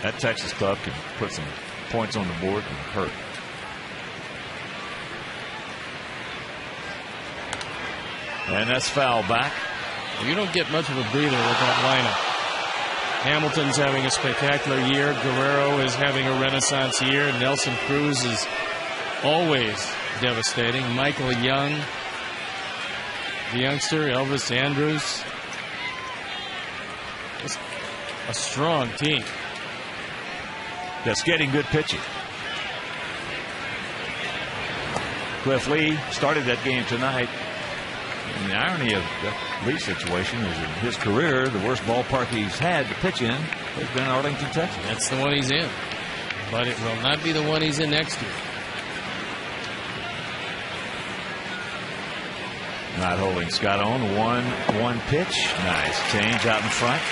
[SPEAKER 1] That Texas club can put some points on the board and hurt. And that's foul back.
[SPEAKER 2] You don't get much of a breather with that lineup. Hamilton's having a spectacular year. Guerrero is having a renaissance year. Nelson Cruz is always devastating. Michael Young, the youngster, Elvis Andrews. It's a strong team.
[SPEAKER 1] That's getting good pitching. Cliff Lee started that game tonight. And the irony of that Lee situation is in his career, the worst ballpark he's had to pitch in has been Arlington, Texas.
[SPEAKER 2] That's the one he's in. But it will not be the one he's in next year.
[SPEAKER 1] Not holding Scott on. 1-1 pitch. Nice change out in front.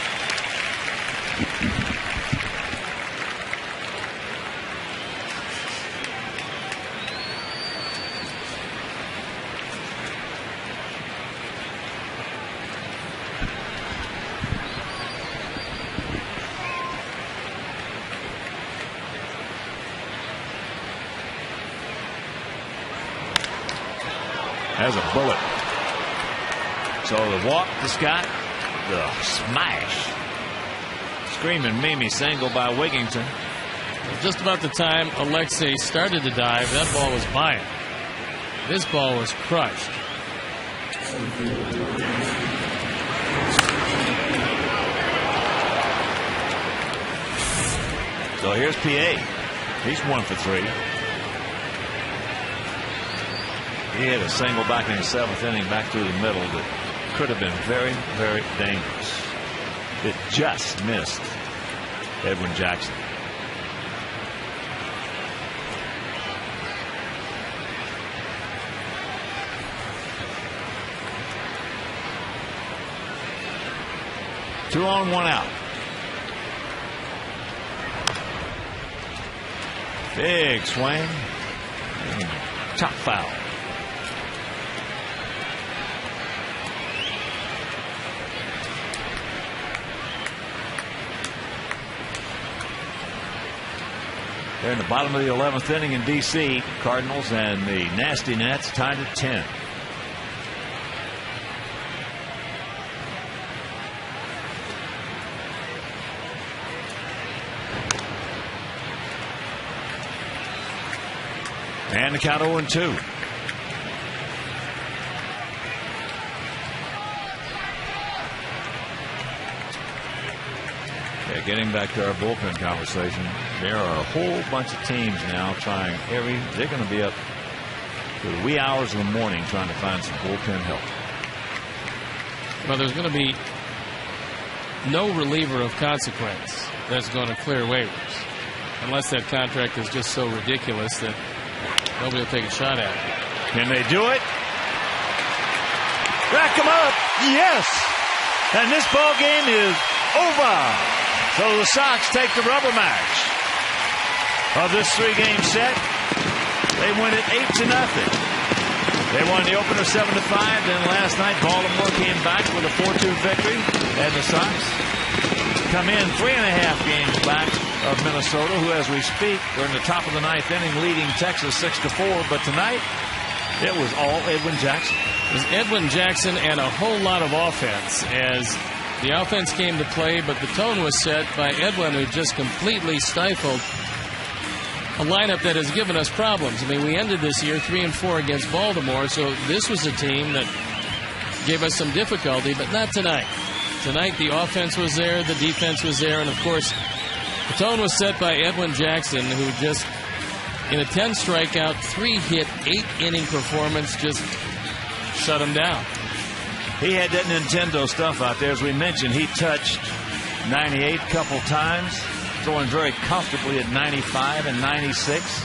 [SPEAKER 1] Has a bullet. So the walk to Scott, the smash. Screaming Mimi single by Wigington.
[SPEAKER 2] Just about the time Alexei started to dive, that ball was by him. This ball was crushed.
[SPEAKER 1] So here's PA. He's 1 for 3. He hit a single back in the 7th inning back through the middle that could have been very, very dangerous. It just missed Edwin Jackson. Two on, 1 out. Big swing. Chop foul. They're in the bottom of the 11th inning in D.C. Cardinals and the Nasty Nats tied at 10. And the count 0-2. Getting back to our bullpen conversation, there are a whole bunch of teams now trying they're going to be up to the wee hours of the morning trying to find some bullpen help.
[SPEAKER 2] Well, there's going to be no reliever of consequence that's going to clear waivers unless that contract is just so ridiculous that nobody will take a shot at it.
[SPEAKER 1] Can they do it? Rack them up. Yes. And this ball game is over. So the Sox take the rubber match of this 3-game set. They win it 8-0. They won the opener 7-5. Then last night Baltimore came back with a 4-2 victory, and the Sox come in 3.5 games back of Minnesota, who, as we speak, are in the top of the 9th inning, leading Texas 6-4. But tonight, it was all Edwin Jackson.
[SPEAKER 2] It was Edwin Jackson and a whole lot of offense as the offense came to play, but the tone was set by Edwin, who just completely stifled a lineup that has given us problems. I mean, we ended this year 3-4 against Baltimore, so this was a team that gave us some difficulty, but not tonight. Tonight, the offense was there, the defense was there, and of course, The tone was set by Edwin Jackson, who just, in a 10 strikeout, 3-hit, 8-inning performance, just shut him down.
[SPEAKER 1] He had that Nintendo stuff out there. As we mentioned, he touched 98 a couple times, throwing very comfortably at 95 and 96.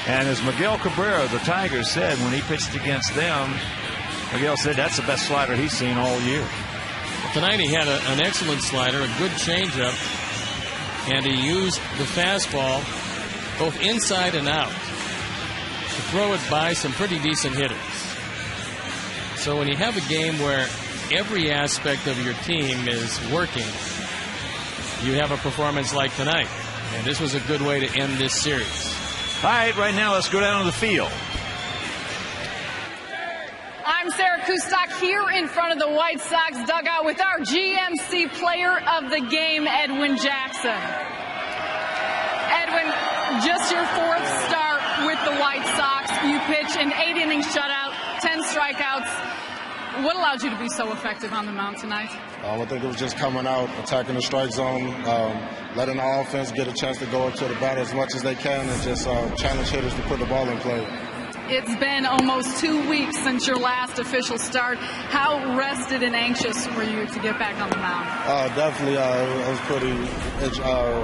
[SPEAKER 1] And as Miguel Cabrera, the Tigers, said when he pitched against them, Miguel said that's the best slider he's seen all year.
[SPEAKER 2] Tonight he had an excellent slider, a good changeup, and he used the fastball both inside and out to throw it by some pretty decent hitters. So when you have a game where every aspect of your team is working, you have a performance like tonight. And this was a good way to end this series.
[SPEAKER 1] All right now let's go down to the field.
[SPEAKER 3] I'm Sarah Kustok here in front of the White Sox dugout with our GMC player of the game, Edwin Jackson. Edwin, just your 4th start with the White Sox. You pitch an 8-inning shutout, 10 strikeouts. What allowed you to be so effective on the mound tonight?
[SPEAKER 5] I think it was just coming out, attacking the strike zone, letting the offense get a chance to go up to the bat as much as they can, and just challenge hitters to put the ball in play.
[SPEAKER 3] It's been almost 2 weeks since your last official start. How rested and anxious were you to get back on the mound?
[SPEAKER 5] Definitely. I was pretty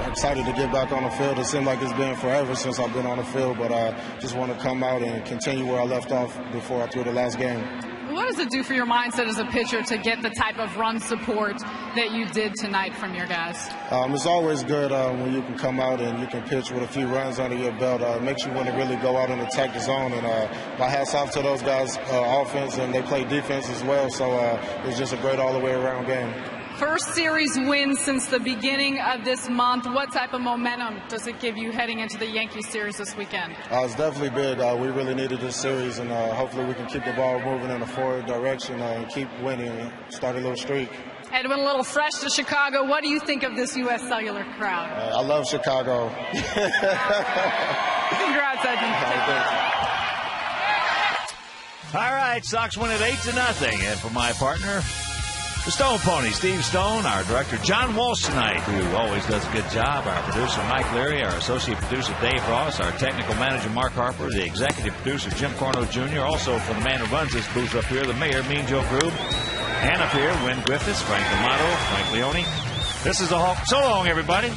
[SPEAKER 5] excited to get back on the field. It seemed like it's been forever since I've been on the field, but I just want to come out and continue where I left off before I threw the last game.
[SPEAKER 3] What does it do for your mindset as a pitcher to get the type of run support that you did tonight from your guys?
[SPEAKER 5] It's always good when you can come out and you can pitch with a few runs under your belt. It makes you want to really go out and attack the zone. And my hat's off to those guys, offense, and they play defense as well. So it's just a great all-the-way around game.
[SPEAKER 3] First series win since the beginning of this month. What type of momentum does it give you heading into the Yankees series this weekend?
[SPEAKER 5] It's definitely big. We really needed this series, and hopefully we can keep the ball moving in a forward direction and keep winning and start a little streak.
[SPEAKER 3] Edwin, a little fresh to Chicago. What do you think of this U.S. Cellular crowd?
[SPEAKER 5] I love Chicago.
[SPEAKER 3] Congrats, Edwin.
[SPEAKER 1] All right, Sox win it 8-0. And for my partner, the Stone Pony, Steve Stone, our director, John Walsh tonight, who always does a good job, our producer, Mike Leary, our associate producer, Dave Ross, our technical manager, Mark Harper, the executive producer, Jim Corno Jr., also for the man who runs this booth up here, the mayor, Mean Joe Grube, and up here, Wynn Griffiths, Frank D'Amato, Frank Leone. This is the Hawk. So long, everybody.